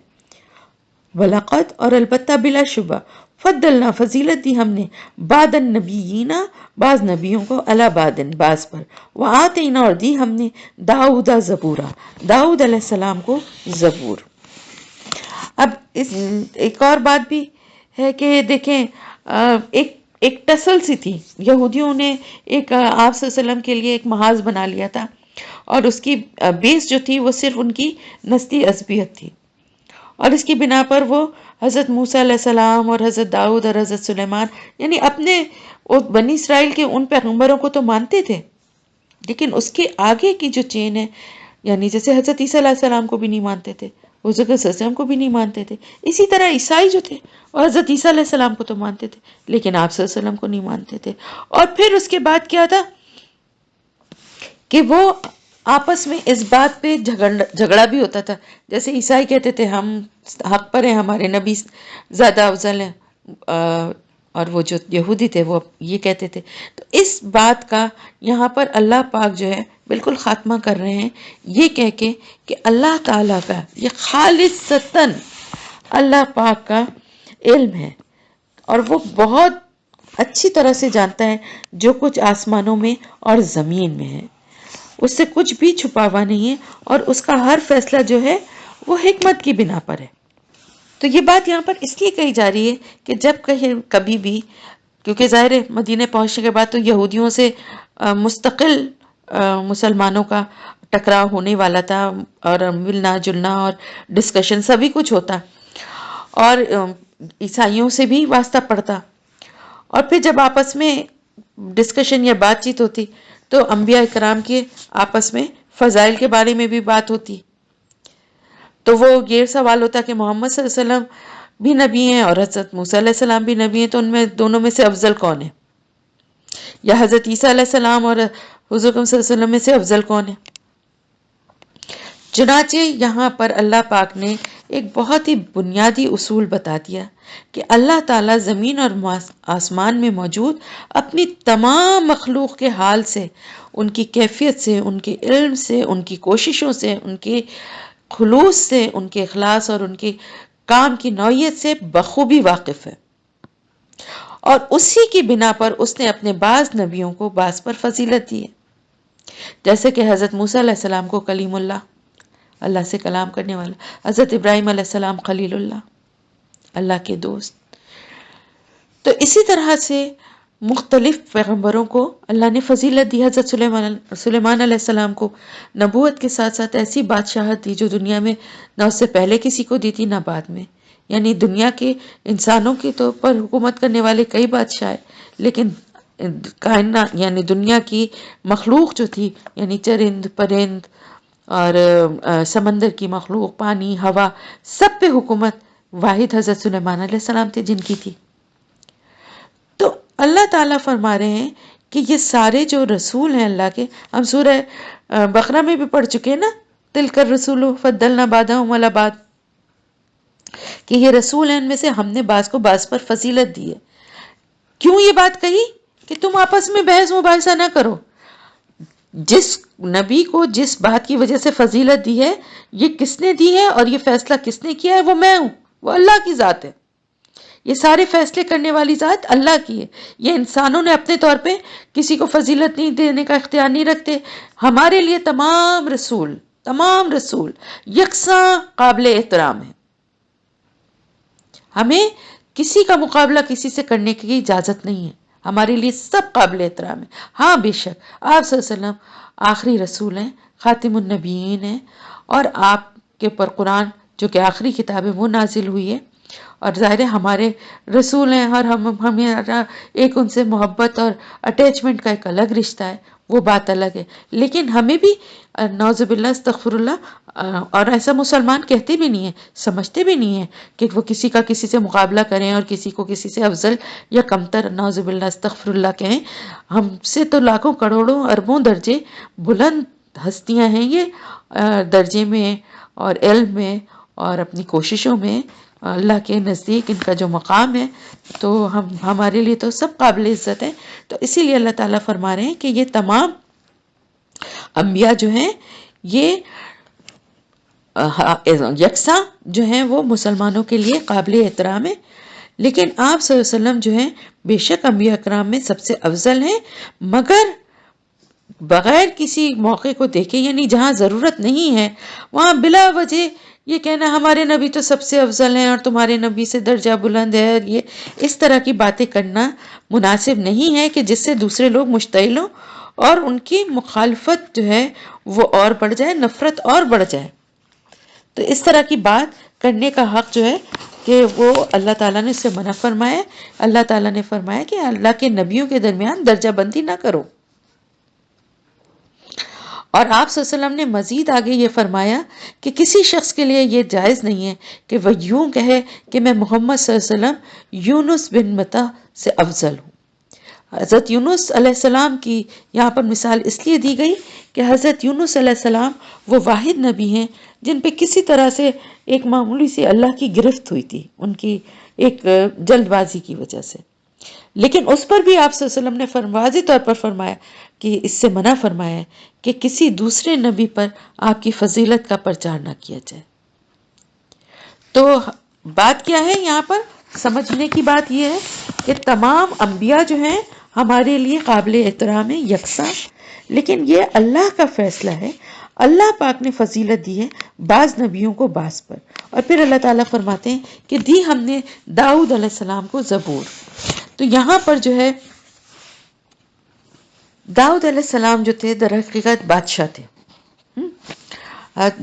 وَلَقَدْ اور البتہ بلا شبہ، فضلنا فضیلت دی ہم نے، بعد النبیین بعض نبیوں کو، علی بعض بعض پر، وآتینا اور دی ہم نے داؤد زبورا داؤد علیہ السلام کو زبور۔ اب اس ایک اور بات بھی ہے کہ دیکھیں، ایک ٹسل سی تھی، یہودیوں نے ایک آپ صلی اللہ علیہ وسلم کے لیے ایک محاذ بنا لیا تھا، اور اس کی بیس جو تھی وہ صرف ان کی نسلی عصبیت تھی، اور اس کی بنا پر وہ حضرت موسیٰ علیہ السلام اور حضرت داؤد اور حضرت سلیمان یعنی اپنے بنی اسرائیل کے ان پیغمبروں کو تو مانتے تھے، لیکن اس کے آگے کی جو چین ہے، یعنی جیسے حضرت عیسیٰ علیہ السلام کو بھی نہیں مانتے تھے، حضرت صلی اللہ علیہ وسلم کو بھی نہیں مانتے تھے، اسی طرح عیسائی جو تھے اور حضرت عیسیٰ علیہ السلام کو تو مانتے تھے لیکن آپ صلی اللہ علیہ وسلم کو نہیں مانتے تھے۔ اور پھر اس کے بعد کیا تھا کہ وہ آپس میں اس بات پہ جھگڑا بھی ہوتا تھا، جیسے عیسائی کہتے تھے ہم حق پر ہیں، ہمارے نبی زیادہ افضل ہیں، اور وہ جو یہودی تھے وہ یہ کہتے تھے۔ تو اس بات کا یہاں پر اللہ پاک جو ہے بالکل خاتمہ کر رہے ہیں، یہ کہہ کے کہ اللہ تعالیٰ کا یہ خالصتاً اللہ پاک کا علم ہے، اور وہ بہت اچھی طرح سے جانتا ہے جو کچھ آسمانوں میں اور زمین میں ہے، اس سے کچھ بھی چھپا ہوا نہیں ہے، اور اس کا ہر فیصلہ جو ہے وہ حکمت کی بنا پر ہے۔ تو یہ بات یہاں پر اس لیے کہی جا رہی ہے کہ جب کبھی بھی، کیونکہ ظاہر ہے مدینے پہنچنے کے بعد تو یہودیوں سے مستقل مسلمانوں کا ٹکراؤ ہونے والا تھا، اور ملنا جلنا اور ڈسکشن سبھی کچھ ہوتا، اور عیسائیوں سے بھی واسطہ پڑتا، اور پھر جب آپس میں ڈسکشن یا بات چیت ہوتی تو انبیاء کرام کے آپس میں فضائل کے بارے میں بھی بات ہوتی. تو وہ یہ سوال ہوتا کہ محمد صلی اللہ علیہ وسلم بھی نبی ہیں اور حضرت موسیٰ علیہ السلام بھی نبی ہیں، تو ان میں دونوں میں سے افضل کون ہے؟ یا حضرت عیسیٰ علیہ السلام اور حضور صلی اللہ علیہ وسلم میں سے افضل کون ہے؟ چنانچہ یہاں پر اللہ پاک نے ایک بہت ہی بنیادی اصول بتا دیا کہ اللہ تعالیٰ زمین اور آسمان میں موجود اپنی تمام مخلوق کے حال سے، ان کی کیفیت سے، ان کے علم سے، ان کی کوششوں سے، ان کے خلوص سے، ان کے اخلاص اور ان کے کام کی نوعیت سے بخوبی واقف ہے، اور اسی کی بنا پر اس نے اپنے بعض نبیوں کو بعض پر فضیلت دی ہے. جیسے کہ حضرت موسیٰ علیہ السلام کو کلیم اللہ، اللہ سے کلام کرنے والا، حضرت ابراہیم علیہ السلام خلیل اللہ، اللہ کے دوست. تو اسی طرح سے مختلف پیغمبروں کو اللہ نے فضیلت دی. حضرت سلیمان علیہ السلام کو نبوت کے ساتھ ساتھ ایسی بادشاہت دی جو دنیا میں نہ اس سے پہلے کسی کو دی تھی نہ بعد میں. یعنی دنیا کے انسانوں کے طور پر حکومت کرنے والے کئی بادشاہ، لیکن کائنات یعنی دنیا کی مخلوق جو تھی، یعنی چرند پرند اور سمندر کی مخلوق، پانی، ہوا، سب پہ حکومت واحد حضرت سلیمان علیہ السلام تھے جن کی تھی. تو اللہ تعالیٰ فرما رہے ہیں کہ یہ سارے جو رسول ہیں اللہ کے، ہم سورہ بقرہ میں بھی پڑھ چکے نا، تلک الرسول فضلنا بعضهم علی بعض، کہ یہ رسول ہیں، ان میں سے ہم نے بعض کو بعض پر فضیلت دی ہے. کیوں یہ بات کہی؟ کہ تم آپس میں بحث مباحثہ نہ کرو. جس نبی کو جس بات کی وجہ سے فضیلت دی ہے، یہ کس نے دی ہے اور یہ فیصلہ کس نے کیا ہے؟ وہ میں ہوں، وہ اللہ کی ذات ہے. یہ سارے فیصلے کرنے والی ذات اللہ کی ہے. یہ انسانوں نے اپنے طور پہ کسی کو فضیلت نہیں دینے کا اختیار نہیں رکھتے. ہمارے لیے تمام رسول یکساں قابل احترام ہیں. ہمیں کسی کا مقابلہ کسی سے کرنے کی اجازت نہیں ہے، ہمارے لیے سب قابل احترام ہے. ہاں بے شک آپ صلی اللہ علیہ وسلم آخری رسول ہیں، خاتم النبیین ہیں، اور آپ کے پر قرآن جو کہ آخری کتاب ہے وہ نازل ہوئی ہے، اور ظاہر ہے ہمارے رسول ہیں، اور ہمیں ایک ان سے محبت اور اٹیچمنٹ کا ایک الگ رشتہ ہے، وہ بات الگ ہے. لیکن ہمیں بھی نعوذ باللہ استغفر اللہ، اور ایسا مسلمان کہتے بھی نہیں ہیں، سمجھتے بھی نہیں ہیں کہ وہ کسی کا کسی سے مقابلہ کریں اور کسی کو کسی سے افضل یا کمتر نعوذ باللہ استغفر اللہ کہیں. ہم سے تو لاکھوں کروڑوں اربوں درجے بلند ہستیاں ہیں یہ، درجے میں اور علم میں اور اپنی کوششوں میں اللہ کے نزدیک ان کا جو مقام ہے، تو ہمارے لیے تو سب قابل عزت ہے. تو اسی لیے اللہ تعالیٰ فرما رہے ہیں کہ یہ تمام انبیاء جو ہیں یہ یکساں جو ہیں وہ مسلمانوں کے لیے قابل احترام ہے. لیکن آپ صلی اللہ علیہ وسلم جو ہیں بے شک انبیاء کرام میں سب سے افضل ہیں، مگر بغیر کسی موقع کو دیکھے، یعنی جہاں ضرورت نہیں ہے وہاں بلا وجہ یہ کہنا ہمارے نبی تو سب سے افضل ہیں اور تمہارے نبی سے درجہ بلند ہے، اور یہ اس طرح کی باتیں کرنا مناسب نہیں ہے کہ جس سے دوسرے لوگ مشتعل ہوں اور ان کی مخالفت جو ہے وہ اور بڑھ جائے، نفرت اور بڑھ جائے. تو اس طرح کی بات کرنے کا حق جو ہے کہ وہ اللہ تعالیٰ نے اس سے منع فرمایا. اللہ تعالیٰ نے فرمایا کہ اللہ کے نبیوں کے درمیان درجہ بندی نہ کرو. اور آپ صلی اللہ علیہ وسلم نے مزید آگے یہ فرمایا کہ کسی شخص کے لیے یہ جائز نہیں ہے کہ وہ یوں کہے کہ میں محمد صلی اللہ علیہ وسلم یونس بن متی سے افضل ہوں. حضرت یونس علیہ السلام کی یہاں پر مثال اس لیے دی گئی کہ حضرت یونس علیہ السلام وہ واحد نبی ہیں جن پہ کسی طرح سے ایک معمولی سی اللہ کی گرفت ہوئی تھی، ان کی ایک جلد بازی کی وجہ سے. لیکن اس پر بھی آپ صلی اللہ علیہ وسلم نے واضح طور پر فرمایا کہ اس سے منع فرمایا ہے کہ کسی دوسرے نبی پر آپ کی فضیلت کا پرچار نہ کیا جائے. تو بات کیا ہے یہاں پر؟ سمجھنے کی بات یہ ہے کہ تمام انبیاء جو ہیں ہمارے لیے قابل احترام ہیں، یکساں، لیکن یہ اللہ کا فیصلہ ہے. اللہ پاک نے فضیلت دی ہے بعض نبیوں کو بعض پر. اور پھر اللہ تعالیٰ فرماتے ہیں کہ دی ہم نے داؤد علیہ السلام کو زبور. تو یہاں پر جو ہے داؤد علیہ السلام جو تھے در حقیقت بادشاہ تھے.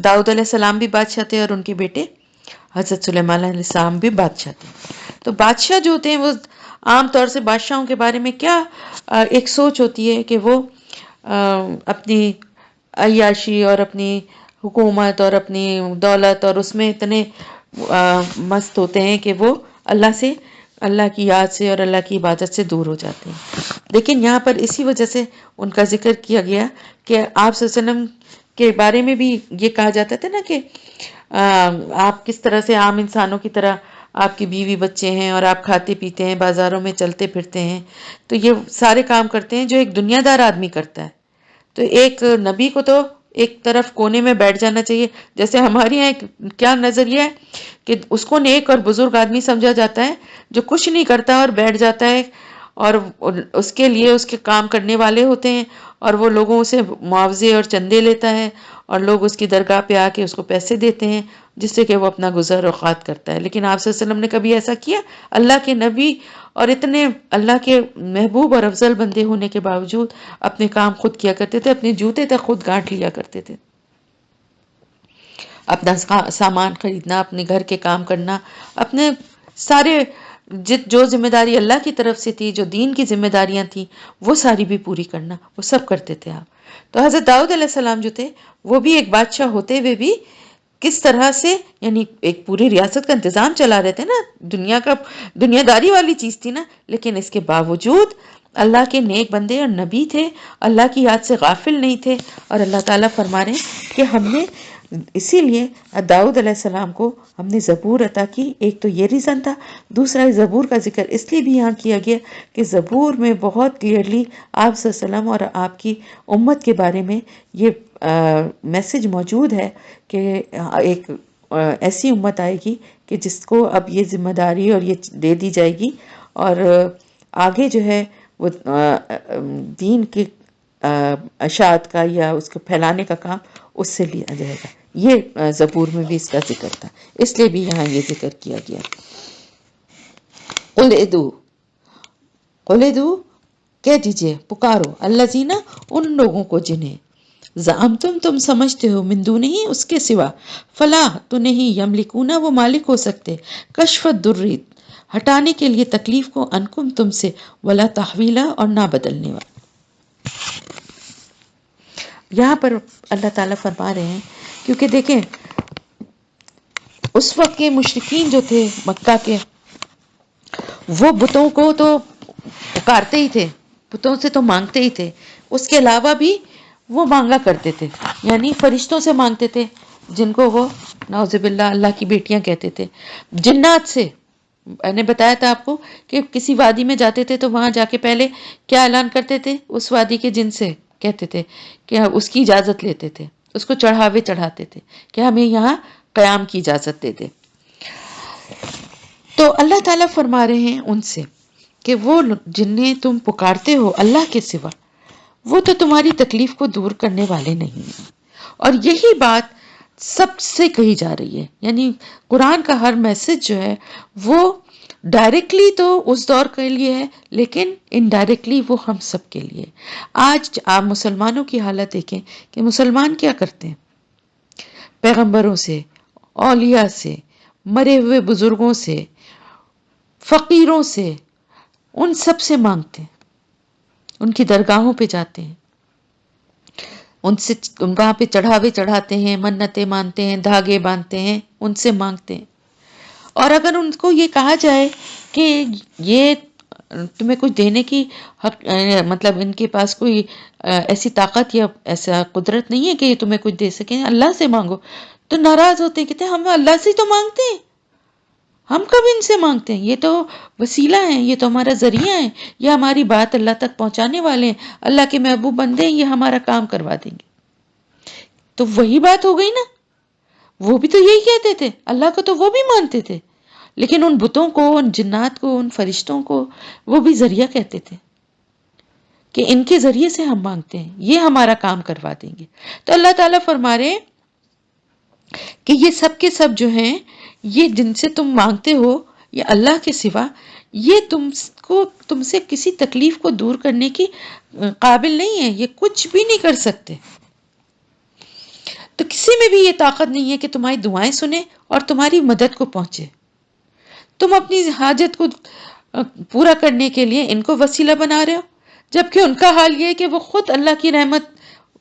داؤد علیہ السلام بھی بادشاہ تھے اور ان کے بیٹے حضرت سلیمان علیہ السلام بھی بادشاہ تھے. تو بادشاہ جو ہوتے ہیں وہ عام طور سے بادشاہوں کے بارے میں کیا ایک سوچ ہوتی ہے کہ وہ اپنی عیاشی اور اپنی حکومت اور اپنی دولت اور اس میں اتنے مست ہوتے ہیں کہ وہ اللہ کی یاد سے اور اللہ کی عبادت سے دور ہو جاتے ہیں. لیکن یہاں پر اسی وجہ سے ان کا ذکر کیا گیا کہ آپ صلی اللہ علیہ وسلم کے بارے میں بھی یہ کہا جاتا تھا نا کہ آپ کس طرح سے عام انسانوں کی طرح آپ کی بیوی بچے ہیں اور آپ کھاتے پیتے ہیں، بازاروں میں چلتے پھرتے ہیں، تو یہ سارے کام کرتے ہیں جو ایک دنیا دار آدمی کرتا ہے. تو ایک نبی کو تو ایک طرف کونے میں بیٹھ جانا چاہیے. جیسے ہمارے یہاں کیا نظریہ ہے کہ اس کو نیک اور بزرگ آدمی سمجھا جاتا ہے جو کچھ نہیں کرتا اور بیٹھ جاتا ہے اور اس کے لیے اس کے کام کرنے والے ہوتے ہیں اور وہ لوگوں سے معاوضے اور چندے لیتا ہے اور لوگ اس کی درگاہ پہ آ کے اس کو پیسے دیتے ہیں جس سے کہ وہ اپنا گزر اوقات کرتا ہے. لیکن آپ صلی اللہ علیہ وسلم نے کبھی ایسا کیا؟ اللہ کے نبی اور اتنے اللہ کے محبوب اور افضل بندے ہونے کے باوجود اپنے کام خود کیا کرتے تھے، اپنے جوتے تک خود گانٹھ لیا کرتے تھے، اپنا سامان خریدنا، اپنے گھر کے کام کرنا، اپنے سارے جو ذمہ داری اللہ کی طرف سے تھی، جو دین کی ذمہ داریاں تھیں، وہ ساری بھی پوری کرنا، وہ سب کرتے تھے آپ. تو حضرت داؤد علیہ السلام جو تھے وہ بھی ایک بادشاہ ہوتے ہوئے بھی کس طرح سے یعنی ایک پوری ریاست کا انتظام چلا رہے تھے نا، دنیا داری والی چیز تھی نا، لیکن اس کے باوجود اللہ کے نیک بندے اور نبی تھے، اللہ کی یاد سے غافل نہیں تھے. اور اللہ تعالیٰ فرما رہے ہیں کہ ہم نے اسی لیے داؤد علیہ السلام کو ہم نے زبور عطا کی. ایک تو یہ ریزن تھا، دوسرا زبور کا ذکر اس لیے بھی یہاں کیا گیا کہ زبور میں بہت کلیئرلی آپ صلی اللہ علیہ وسلم اور آپ کی امت کے بارے میں یہ میسج موجود ہے کہ ایک ایسی امت آئے گی کہ جس کو اب یہ ذمہ داری اور یہ دے دی جائے گی اور آگے جو ہے وہ دین کے اشاعت کا یا اس کو پھیلانے کا کام اس سے لیا جائے گا. یہ زبور میں بھی اس کا ذکر تھا، اس لیے بھی یہاں یہ ذکر کیا گیا. قل ادعوا کہہ دیجئے پکارو الذین ان لوگوں کو جنہیں زعمتم تم سمجھتے ہو من دونہ اس کے سوا فلا تو نہیں یملکون وہ مالک ہو سکتے کشف الضر ہٹانے کے لیے تکلیف کو انکم تم سے ولا تحویلا اور نہ بدلنے والا. یہاں پر اللہ تعالیٰ فرما رہے ہیں کیونکہ دیکھیں اس وقت کے مشرکین جو تھے مکہ کے وہ بتوں کو تو پکارتے ہی تھے، بتوں سے تو مانگتے ہی تھے، اس کے علاوہ بھی وہ مانگا کرتے تھے، یعنی فرشتوں سے مانگتے تھے جن کو وہ نعوذ باللہ اللہ کی بیٹیاں کہتے تھے، جنات سے. میں نے بتایا تھا آپ کو کہ کسی وادی میں جاتے تھے تو وہاں جا کے پہلے کیا اعلان کرتے تھے؟ اس وادی کے جن سے کہتے تھے کہ اس کی اجازت لیتے تھے، اس کو چڑھاوے چڑھاتے تھے کہ ہمیں یہاں قیام کی اجازت دے دے. تو اللہ تعالیٰ فرما رہے ہیں ان سے کہ وہ جنہیں تم پکارتے ہو اللہ کے سوا وہ تو تمہاری تکلیف کو دور کرنے والے نہیں ہیں. اور یہی بات سب سے کہی جا رہی ہے، یعنی قرآن کا ہر میسج جو ہے وہ ڈائریکٹلی تو اس دور کے لیے ہے لیکن انڈائریکٹلی وہ ہم سب کے لیے. آج آپ مسلمانوں کی حالت دیکھیں کہ مسلمان کیا کرتے ہیں، پیغمبروں سے، اولیاء سے، مرے ہوئے بزرگوں سے، فقیروں سے، ان سب سے مانگتے ہیں، ان کی درگاہوں پہ جاتے ہیں، ان سے وہاں پہ چڑھاوے چڑھاتے ہیں، منتیں مانتے ہیں، دھاگے باندھتے ہیں، ان سے مانگتے ہیں. اور اگر ان کو یہ کہا جائے کہ یہ تمہیں کچھ دینے کی مطلب ان کے پاس کوئی ایسی طاقت یا ایسا قدرت نہیں ہے کہ یہ تمہیں کچھ دے سکیں، اللہ سے مانگو، تو ناراض ہوتے ہیں، کہتے ہیں ہم اللہ سے تو مانگتے ہیں، ہم کب ان سے مانگتے ہیں، یہ تو وسیلہ ہیں، یہ تو ہمارا ذریعہ ہے، یہ ہماری بات اللہ تک پہنچانے والے ہیں، اللہ کے محبوب بندے ہیں، یہ ہمارا کام کروا دیں گے. تو وہی بات ہو گئی نا، وہ بھی تو یہی کہتے تھے، اللہ کو تو وہ بھی مانتے تھے لیکن ان بتوں کو، ان جنات کو، ان فرشتوں کو وہ بھی ذریعہ کہتے تھے. کہ ان کے ذریعے سے ہم مانگتے ہیں، یہ ہمارا کام کروا دیں گے۔ تو اللہ تعالیٰ فرما رہے ہیں کہ یہ سب کے سب جو ہیں، یہ جن سے تم مانگتے ہو یہ اللہ کے سوا، یہ تم سے کسی تکلیف کو دور کرنے کی قابل نہیں ہے، یہ کچھ بھی نہیں کر سکتے۔ تو کسی میں بھی یہ طاقت نہیں ہے کہ تمہاری دعائیں سنے اور تمہاری مدد کو پہنچے۔ تم اپنی حاجت کو پورا کرنے کے لیے ان کو وسیلہ بنا رہے ہو، جبکہ ان کا حال یہ ہے کہ وہ خود اللہ کی رحمت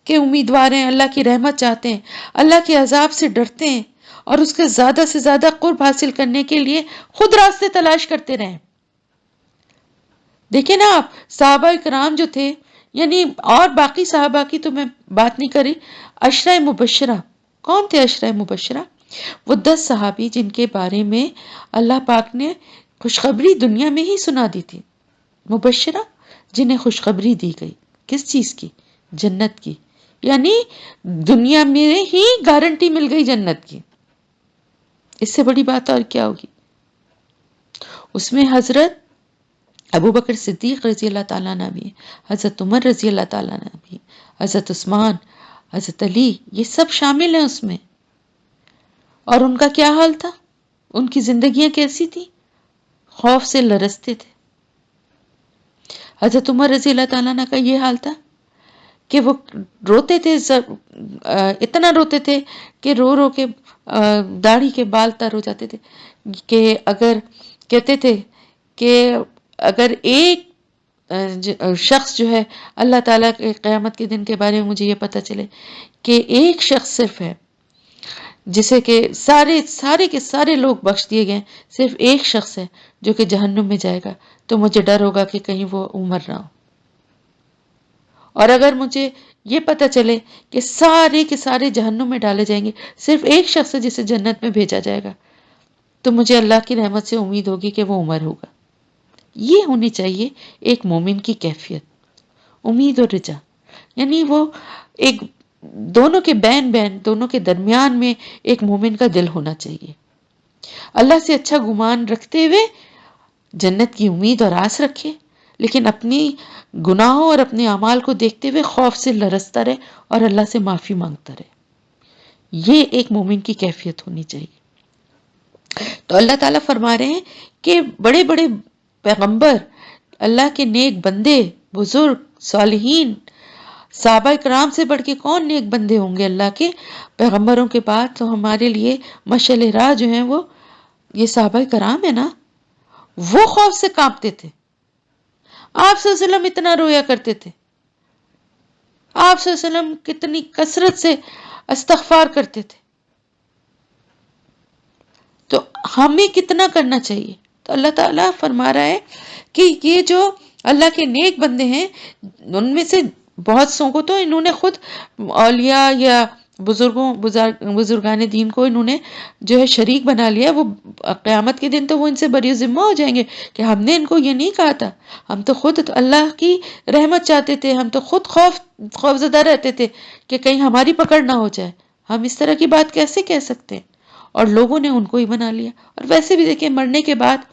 کے امیدوار ہیں، اللہ کی رحمت چاہتے ہیں، اللہ کے عذاب سے ڈرتے ہیں، اور اس کے زیادہ سے زیادہ قرب حاصل کرنے کے لیے خود راستے تلاش کرتے رہیں۔ دیکھیں نا آپ، صحابہ کرام جو تھے، یعنی اور باقی صحابہ کی تو میں بات نہیں کری، عشرہ مبشرہ، کون تھے عشرہ مبشرہ؟ وہ 10 صحابی جن کے بارے میں اللہ پاک نے خوشخبری دنیا میں ہی سنا دی تھی، مبشرہ جنہیں خوشخبری دی گئی، کس چیز کی؟ جنت کی، یعنی دنیا میں ہی گارنٹی مل گئی جنت کی، اس سے بڑی بات اور کیا ہوگی؟ اس میں حضرت ابو بکر صدیق رضی اللہ تعالیٰ عنہ بھی، حضرت عمر رضی اللہ تعالیٰ عنہ بھی، حضرت عثمان، حضرت علی، یہ سب شامل ہیں اس میں۔ اور ان کا کیا حال تھا؟ ان کی زندگیاں کیسی تھی؟ خوف سے لرزتے تھے۔ حضرت عمر رضی اللہ تعالیٰ عنہ کا یہ حال تھا کہ وہ روتے تھے، اتنا روتے تھے کہ رو رو کے داڑھی کے بال تر ہو جاتے تھے، کہ اگر کہتے تھے کہ اگر ایک شخص جو ہے، اللہ تعالیٰ کے قیامت کے دن کے بارے میں مجھے یہ پتہ چلے کہ ایک شخص صرف ہے جسے کہ سارے کے سارے لوگ بخش دیے گئے، صرف ایک شخص ہے جو کہ جہنم میں جائے گا، تو مجھے ڈر ہوگا کہ کہیں وہ عمر نہ ہو۔ اور اگر مجھے یہ پتہ چلے کہ سارے کے سارے جہنم میں ڈالے جائیں گے، صرف ایک شخص ہے جسے جنت میں بھیجا جائے گا، تو مجھے اللہ کی رحمت سے امید ہوگی کہ وہ عمر ہوگا۔ یہ ہونی چاہیے ایک مومن کی کیفیت، امید اور رجا، یعنی وہ ایک دونوں کے دونوں کے درمیان میں ایک مومن کا دل ہونا چاہیے، اللہ سے اچھا گمان رکھتے ہوئے جنت کی امید اور آس رکھے، لیکن اپنی گناہوں اور اپنے اعمال کو دیکھتے ہوئے خوف سے لرزتا رہے اور اللہ سے معافی مانگتا رہے۔ یہ ایک مومن کی کیفیت ہونی چاہیے۔ تو اللہ تعالیٰ فرما رہے ہیں کہ بڑے بڑے پیغمبر، اللہ کے نیک بندے، بزرگ، صالحین، صحابہ کرام سے بڑھ کے کون نیک بندے ہوں گے اللہ کے پیغمبروں کے بعد؟ تو ہمارے لیے مشعل راہ جو ہیں وہ یہ صحابہ کرام ہے نا، وہ خوف سے کانپتے تھے۔ آپ صلی اللہ علیہ وسلم اتنا رویا کرتے تھے، آپ صلی اللہ علیہ وسلم کتنی کثرت سے استغفار کرتے تھے، تو ہمیں کتنا کرنا چاہیے؟ تو اللہ تعالیٰ فرما رہا ہے کہ یہ جو اللہ کے نیک بندے ہیں، ان میں سے بہت سو کو تو انہوں نے خود اولیاء یا بزرگان دین کو انہوں نے جو ہے شریک بنا لیا، وہ قیامت کے دن تو وہ ان سے بری ذمہ ہو جائیں گے کہ ہم نے ان کو یہ نہیں کہا تھا، ہم تو خود اللہ کی رحمت چاہتے تھے، ہم تو خود خوف زدہ رہتے تھے کہ کہیں ہماری پکڑ نہ ہو جائے، ہم اس طرح کی بات کیسے کہہ سکتے ہیں؟ اور لوگوں نے ان کو ہی بنا لیا۔ اور ویسے بھی دیکھیں، مرنے کے بعد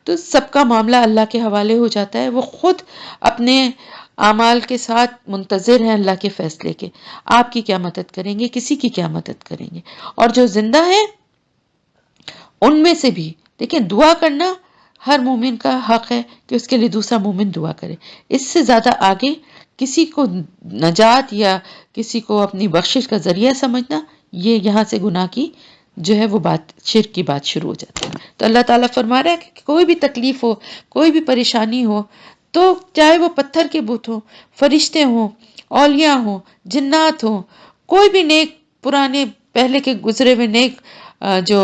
تو سب کا معاملہ اللہ کے حوالے ہو جاتا ہے، وہ خود اپنے اعمال کے ساتھ منتظر ہیں اللہ کے فیصلے کے، آپ کی کیا مدد کریں گے، کسی کی کیا مدد کریں گے۔ اور جو زندہ ہیں ان میں سے بھی دیکھیں، دعا کرنا ہر مومن کا حق ہے کہ اس کے لیے دوسرا مومن دعا کرے، اس سے زیادہ آگے کسی کو نجات یا کسی کو اپنی بخشش کا ذریعہ سمجھنا، یہ یہاں سے گناہ کی جو ہے وہ بات، شرک کی بات شروع ہو جاتی ہے۔ تو اللہ تعالیٰ فرما رہا ہے کہ کوئی بھی تکلیف ہو، کوئی بھی پریشانی ہو، تو چاہے وہ پتھر کے بت ہوں، فرشتے ہوں، اولیاء ہوں، جنات ہوں، کوئی بھی نیک پرانے پہلے کے گزرے ہوئے نیک جو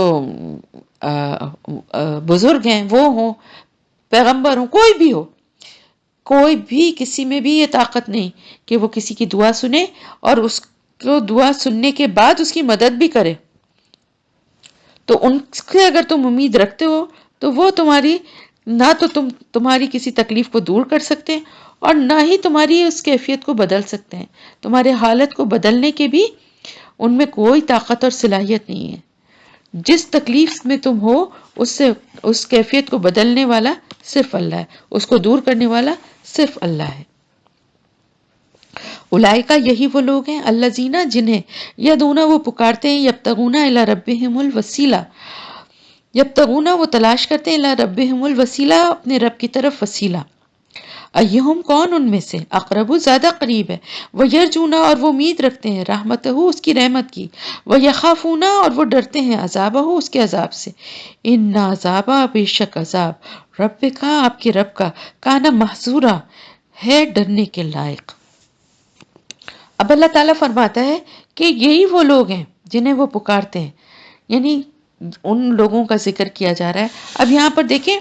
بزرگ ہیں وہ ہوں، پیغمبر ہوں، کوئی بھی ہو، کوئی بھی کسی میں بھی یہ طاقت نہیں کہ وہ کسی کی دعا سنے اور اس کو دعا سننے کے بعد اس کی مدد بھی کرے۔ تو ان سے اگر تم امید رکھتے ہو تو وہ تمہاری نہ تو تمہاری کسی تکلیف کو دور کر سکتے ہیں اور نہ ہی تمہاری اس کیفیت کو بدل سکتے ہیں، تمہارے حالت کو بدلنے کے بھی ان میں کوئی طاقت اور صلاحیت نہیں ہے۔ جس تکلیف میں تم ہو اس کیفیت کو بدلنے والا صرف اللہ ہے، اس کو دور کرنے والا صرف اللہ ہے۔ اولئک یہی وہ لوگ ہیں الذین جنہیں یدعون وہ پکارتے ہیں یبتغون الی ربہم الوسیلہ، یبتغون وہ تلاش کرتے ہیں الی ربہم الوسیلہ اپنے رب کی طرف وسیلہ، ایہم کون ان میں سے اقرب زیادہ قریب ہے، وہ یرجونا اور وہ امید رکھتے ہیں رحمتہ اس کی رحمت کی، وہ یخافونا اور وہ ڈرتے ہیں عذابہ اس کے عذاب سے، ان عذابہ بے شک عذاب رب کا آپ کے رب کا کانا محذورا ہے ڈرنے کے لائق۔ اب اللہ تعالیٰ فرماتا ہے کہ یہی وہ لوگ ہیں جنہیں وہ پکارتے ہیں، یعنی ان لوگوں کا ذکر کیا جا رہا ہے۔ اب یہاں پر دیکھیں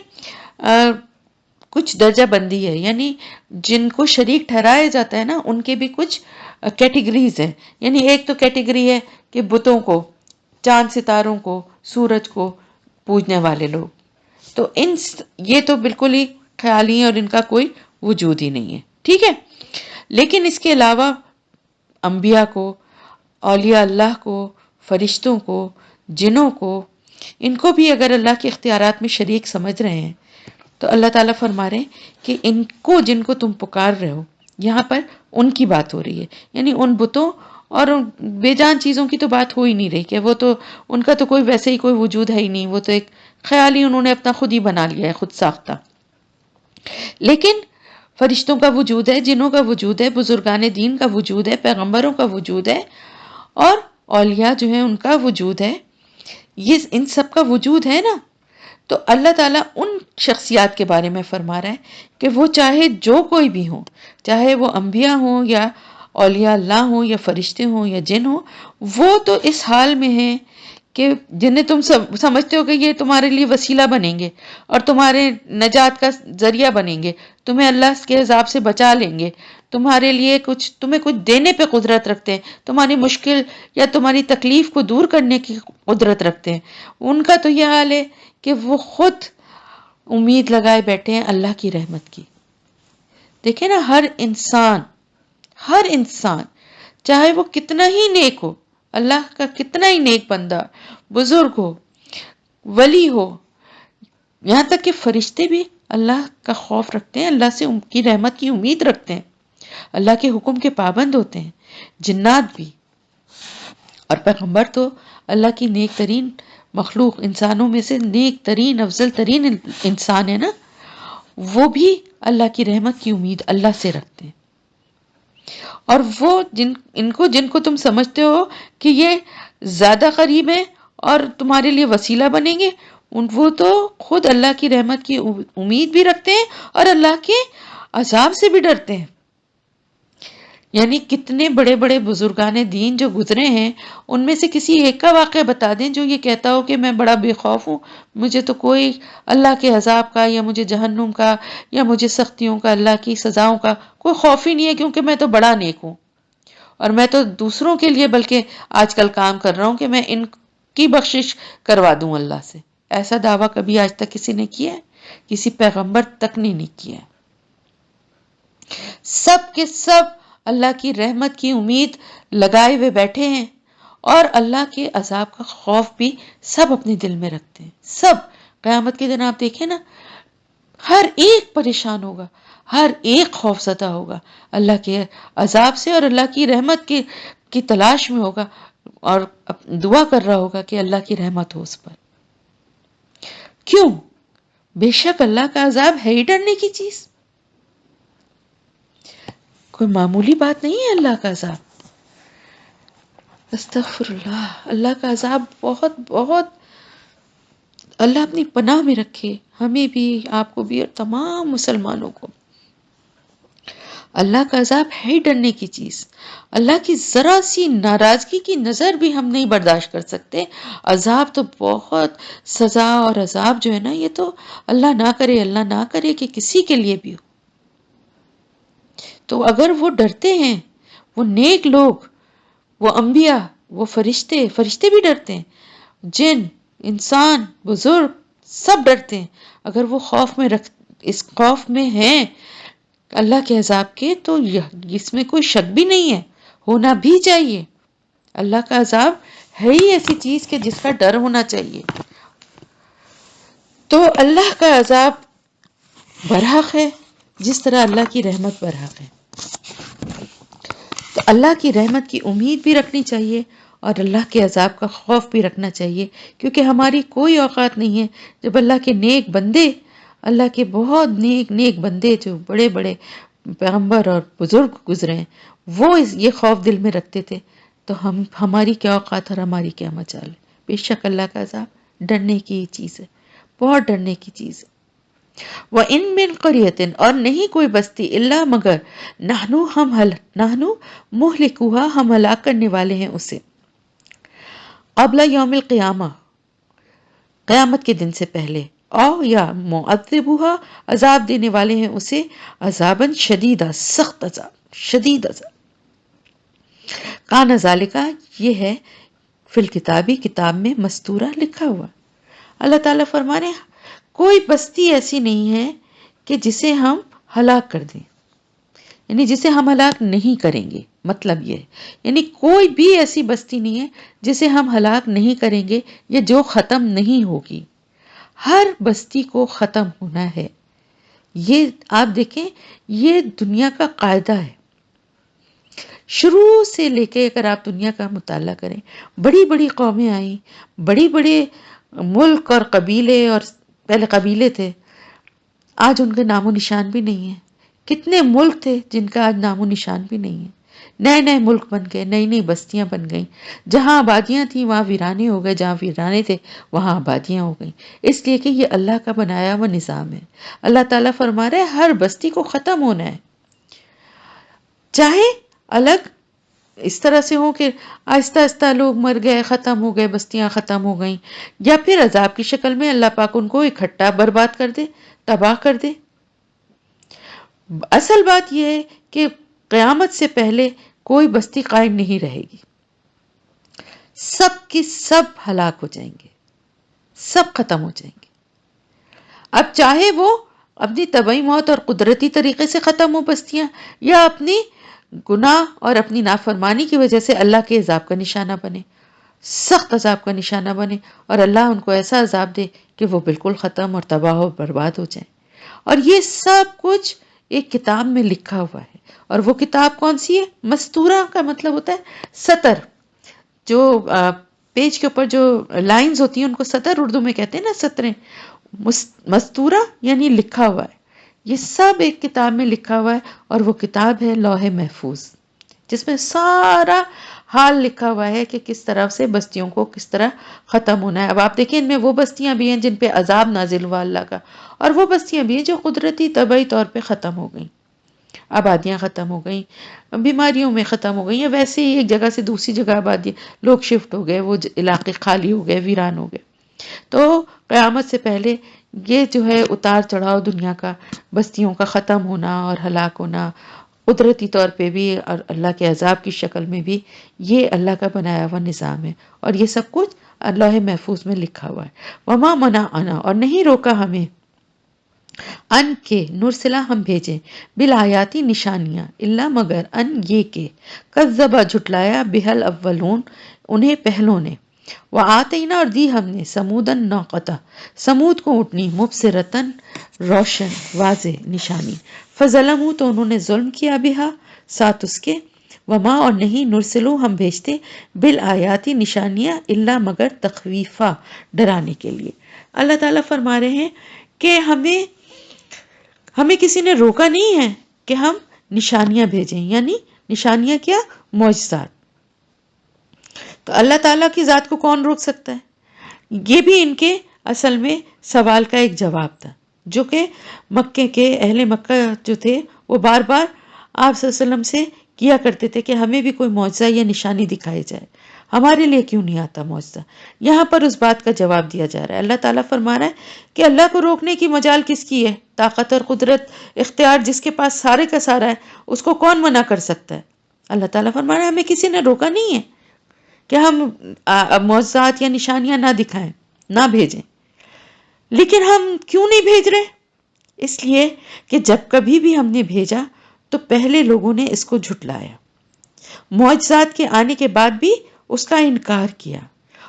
کچھ درجہ بندی ہے، یعنی جن کو شریک ٹھہرایا جاتا ہے نا ان کے بھی کچھ کیٹیگریز ہیں، یعنی ایک تو کیٹیگری ہے کہ بتوں کو، چاند ستاروں کو، سورج کو پوجنے والے لوگ، تو یہ تو بالکل ہی خیالی ہیں اور ان کا کوئی وجود ہی نہیں ہے، ٹھیک ہے۔ لیکن اس کے علاوہ انبیاء کو، اولیاء اللہ کو، فرشتوں کو، جنوں کو، ان کو بھی اگر اللہ کے اختیارات میں شریک سمجھ رہے ہیں تو اللہ تعالیٰ فرما رہے ہیں کہ ان کو جن کو تم پکار رہے ہو، یہاں پر ان کی بات ہو رہی ہے، یعنی ان بتوں اور ان بے جان چیزوں کی تو بات ہو ہی نہیں رہی کہ وہ تو ان کا تو کوئی ویسے ہی کوئی وجود ہے ہی نہیں، وہ تو ایک خیال ہی انہوں نے اپنا خود ہی بنا لیا ہے، خود ساختہ۔ لیکن فرشتوں کا وجود ہے، جنوں کا وجود ہے، بزرگان دین کا وجود ہے، پیغمبروں کا وجود ہے، اور اولیاء جو ہیں ان کا وجود ہے، یہ ان سب کا وجود ہے نا۔ تو اللہ تعالیٰ ان شخصیات کے بارے میں فرما رہا ہے کہ وہ چاہے جو کوئی بھی ہوں، چاہے وہ انبیاء ہوں یا اولیاء اللہ ہوں یا فرشتے ہوں یا جن ہوں، وہ تو اس حال میں ہیں کہ جنہیں تم سمجھتے ہو کہ یہ تمہارے لیے وسیلہ بنیں گے اور تمہارے نجات کا ذریعہ بنیں گے، تمہیں اللہ کے عذاب سے بچا لیں گے، تمہارے لیے تمہیں کچھ دینے پہ قدرت رکھتے ہیں، تمہاری مشکل یا تمہاری تکلیف کو دور کرنے کی قدرت رکھتے ہیں، ان کا تو یہ حال ہے کہ وہ خود امید لگائے بیٹھے ہیں اللہ کی رحمت کی۔ دیکھیں نا، ہر انسان چاہے وہ کتنا ہی نیک ہو، اللہ کا کتنا ہی نیک بندہ، بزرگ ہو، ولی ہو، یہاں تک کہ فرشتے بھی اللہ کا خوف رکھتے ہیں، اللہ سے ان کی رحمت کی امید رکھتے ہیں، اللہ کے حکم کے پابند ہوتے ہیں، جنات بھی، اور پیغمبر تو اللہ کی نیک ترین مخلوق، انسانوں میں سے نیک ترین افضل ترین انسان ہے نا، وہ بھی اللہ کی رحمت کی امید اللہ سے رکھتے ہیں۔ اور وہ جن کو تم سمجھتے ہو کہ یہ زیادہ قریب ہیں اور تمہارے لیے وسیلہ بنیں گے، وہ تو خود اللہ کی رحمت کی امید بھی رکھتے ہیں اور اللہ کے عذاب سے بھی ڈرتے ہیں۔ یعنی کتنے بڑے بڑے بزرگان دین جو گزرے ہیں، ان میں سے کسی ایک کا واقعہ بتا دیں جو یہ کہتا ہو کہ میں بڑا بے خوف ہوں، مجھے تو کوئی اللہ کے عذاب کا یا مجھے جہنم کا یا مجھے سختیوں کا، اللہ کی سزاؤں کا کوئی خوف ہی نہیں ہے، کیونکہ میں تو بڑا نیک ہوں اور میں تو دوسروں کے لیے بلکہ آج کل کام کر رہا ہوں کہ میں ان کی بخشش کروا دوں اللہ سے۔ ایسا دعویٰ کبھی آج تک کسی نے کیا ہے؟ کسی پیغمبر تک نے نہیں کیا ہے۔ سب کے سب اللہ کی رحمت کی امید لگائے ہوئے بیٹھے ہیں اور اللہ کے عذاب کا خوف بھی سب اپنے دل میں رکھتے ہیں۔ سب قیامت کے دن آپ دیکھیں نا، ہر ایک پریشان ہوگا، ہر ایک خوف زدہ ہوگا اللہ کے عذاب سے، اور اللہ کی رحمت کی تلاش میں ہوگا اور دعا کر رہا ہوگا کہ اللہ کی رحمت ہو اس پر۔ کیوں؟ بے شک اللہ کا عذاب ہے ہی ڈرنے کی چیز، کوئی معمولی بات نہیں ہے اللہ کا عذاب۔ استغفر اللہ، اللہ کا عذاب بہت بہت، اللہ اپنی پناہ میں رکھے ہمیں بھی، آپ کو بھی، اور تمام مسلمانوں کو۔ اللہ کا عذاب ہے ہی ڈرنے کی چیز۔ اللہ کی ذرا سی ناراضگی کی نظر بھی ہم نہیں برداشت کر سکتے، عذاب تو بہت، سزا اور عذاب جو ہے نا، یہ تو اللہ نہ کرے کہ کسی کے لیے بھی ہو۔ تو اگر وہ ڈرتے ہیں، وہ نیک لوگ، وہ انبیاء، وہ فرشتے بھی ڈرتے ہیں، جن، انسان، بزرگ، سب ڈرتے ہیں، اگر وہ اس خوف میں ہیں اللہ کے عذاب کے، تو اس میں کوئی شک بھی نہیں ہے، ہونا بھی چاہیے۔ اللہ کا عذاب ہے ہی ایسی چیز کہ جس کا ڈر ہونا چاہیے۔ تو اللہ کا عذاب برحق ہے جس طرح اللہ کی رحمت برحق ہے۔ اللہ کی رحمت کی امید بھی رکھنی چاہیے اور اللہ کے عذاب کا خوف بھی رکھنا چاہیے، کیونکہ ہماری کوئی اوقات نہیں ہے جب اللہ کے نیک بندے، اللہ کے بہت نیک نیک بندے جو بڑے بڑے پیغمبر اور بزرگ گزرے ہیں، وہ یہ خوف دل میں رکھتے تھے، تو ہماری کیا اوقات اور ہماری کیا مجال ہے۔ بے شک اللہ کا عذاب ڈرنے کی چیز ہے، بہت ڈرنے کی چیز ہے۔ وَإِن مِّن قَرْيَةٍ، اور نہیں کوئی بستی، الا مگر نحنو مہلکوها، ہم ہلاک کرنے والے ہیں اسے، قبل یوم القیامہ، قیامت کے دن سے پہلے، او یا معذبوها، عذاب دینے والے ہیں اسے، عذاباً شدیدا، سخت عذاب، شدید عذاب۔ کان ذالکا، یہ ہے فی الکتابی، کتاب میں، مستورہ، لکھا ہوا۔ اللہ تعالیٰ فرما رہے ہیں کوئی بستی ایسی نہیں ہے کہ جسے ہم ہلاک کر دیں، یعنی جسے ہم ہلاک نہیں کریں گے، مطلب یہ ہے یعنی کوئی بھی ایسی بستی نہیں ہے جسے ہم ہلاک نہیں کریں گے یا جو ختم نہیں ہوگی، ہر بستی کو ختم ہونا ہے۔ یہ آپ دیکھیں، یہ دنیا کا قاعدہ ہے، شروع سے لے کے اگر آپ دنیا کا مطالعہ کریں، بڑی بڑی قومیں آئیں، بڑی بڑے ملک اور قبیلے، اور پہلے قبیلے تھے، آج ان کے نام و نشان بھی نہیں ہے۔ کتنے ملک تھے جن کا آج نام و نشان بھی نہیں ہے، نئے نئے ملک بن گئے، نئی نئی بستیاں بن گئیں، جہاں آبادیاں تھیں وہاں ویرانے ہو گئے، جہاں ویرانے تھے وہاں آبادیاں ہو گئیں، اس لیے کہ یہ اللہ کا بنایا ہوا نظام ہے۔ اللہ تعالیٰ فرما رہے ہر بستی کو ختم ہونا ہے، چاہے الگ اس طرح سے ہو کہ آہستہ آہستہ لوگ مر گئے، ختم ہو گئے، بستیاں ختم ہو گئیں، یا پھر عذاب کی شکل میں اللہ پاک ان کو اکٹھا برباد کر دے، تباہ کر دے۔ اصل بات یہ ہے کہ قیامت سے پہلے کوئی بستی قائم نہیں رہے گی، سب کی سب ہلاک ہو جائیں گے، سب ختم ہو جائیں گے۔ اب چاہے وہ اپنی طبعی موت اور قدرتی طریقے سے ختم ہو بستیاں، یا اپنی گناہ اور اپنی نافرمانی کی وجہ سے اللہ کے عذاب کا نشانہ بنے، سخت عذاب کا نشانہ بنے، اور اللہ ان کو ایسا عذاب دے کہ وہ بالکل ختم اور تباہ و برباد ہو جائیں۔ اور یہ سب کچھ ایک کتاب میں لکھا ہوا ہے، اور وہ کتاب کون سی ہے؟ مستورہ کا مطلب ہوتا ہے سطر، جو پیج کے اوپر جو لائنز ہوتی ہیں ان کو سطر اردو میں کہتے ہیں نا، سطریں۔ مستورہ یعنی لکھا ہوا ہے، یہ سب ایک کتاب میں لکھا ہوا ہے، اور وہ کتاب ہے لوح محفوظ، جس میں سارا حال لکھا ہوا ہے کہ کس طرح سے بستیوں کو کس طرح ختم ہونا ہے۔ اب آپ دیکھیں ان میں وہ بستیاں بھی ہیں جن پہ عذاب نازل ہوا اللہ کا، اور وہ بستیاں بھی ہیں جو قدرتی طبعی طور پہ ختم ہو گئیں، آبادیاں ختم ہو گئیں، بیماریوں میں ختم ہو گئیں، یا ویسے ہی ایک جگہ سے دوسری جگہ آبادی لوگ شفٹ ہو گئے، وہ علاقے خالی ہو گئے، ویران ہو گئے۔ تو قیامت سے پہلے یہ جو ہے اتار چڑھاؤ دنیا کا، بستیوں کا ختم ہونا اور ہلاک ہونا، قدرتی طور پہ بھی اور اللہ کے عذاب کی شکل میں بھی، یہ اللہ کا بنایا ہوا نظام ہے، اور یہ سب کچھ لوح محفوظ میں لکھا ہوا ہے۔ وما منعنا، اور نہیں روکا ہمیں، ان کے نرسلا، ہم بھیجیں، بالآیاتی نشانیاں، الا مگر ان یہ کہ کذبا جھٹلایا بہل اولون، انہیں پہلوں نے، وآتینا، اور دی ہم نے، سمودن ناقتا، سمود کو اونٹنی، مبصرتن، روشن واضح نشانی، فظلموا، تو انہوں نے ظلم کیا، بہا، ساتھ اس کے، وما، اور نہیں، نرسلو، ہم بھیجتے، بالآیاتی نشانیاں، الا مگر تخویفا، ڈرانے کے لیے۔ اللہ تعالیٰ فرما رہے ہیں کہ ہمیں کسی نے روکا نہیں ہے کہ ہم نشانیاں بھیجیں، یعنی نشانیاں کیا؟ معجزات۔ تو اللہ تعالیٰ کی ذات کو کون روک سکتا ہے؟ یہ بھی ان کے اصل میں سوال کا ایک جواب تھا، جو کہ مکے کے اہل مکہ جو تھے وہ بار بار آپ صلی اللہ علیہ وسلم سے کیا کرتے تھے کہ ہمیں بھی کوئی معجزہ یا نشانی دکھائی جائے، ہمارے لیے کیوں نہیں آتا معجزہ؟ یہاں پر اس بات کا جواب دیا جا رہا ہے۔ اللہ تعالیٰ فرما رہا ہے کہ اللہ کو روکنے کی مجال کس کی ہے؟ طاقت اور قدرت اختیار جس کے پاس سارے کا سارا ہے، اس کو کون منع کر سکتا ہے؟ اللہ تعالیٰ فرما رہا ہے ہمیں کسی نے روکا نہیں ہے کہ ہم معجزات یا نشانیاں نہ دکھائیں، نہ بھیجیں۔ لیکن ہم کیوں نہیں بھیج رہے؟ اس لیے کہ جب کبھی بھی ہم نے بھیجا تو پہلے لوگوں نے اس کو جھٹلایا، معجزات کے آنے کے بعد بھی اس کا انکار کیا،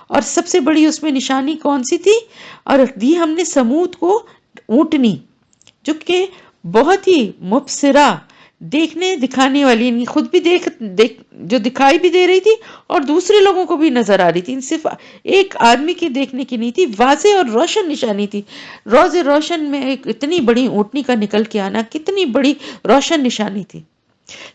اور سب سے بڑی اس میں نشانی کون سی تھی؟ اور دی ہم نے سمود کو اونٹنی، جو کہ بہت ہی مبصرہ، دیکھنے دکھانے والی نہیں، خود بھی دیکھ جو دکھائی بھی دے رہی تھی اور دوسرے لوگوں کو بھی نظر آ رہی تھی، صرف ایک آدمی کی دیکھنے کی نہیں تھی، واضح اور روشن نشانی تھی۔ روز روشن میں ایک اتنی بڑی اونٹنی کا نکل کے آنا کتنی بڑی روشن نشانی تھی،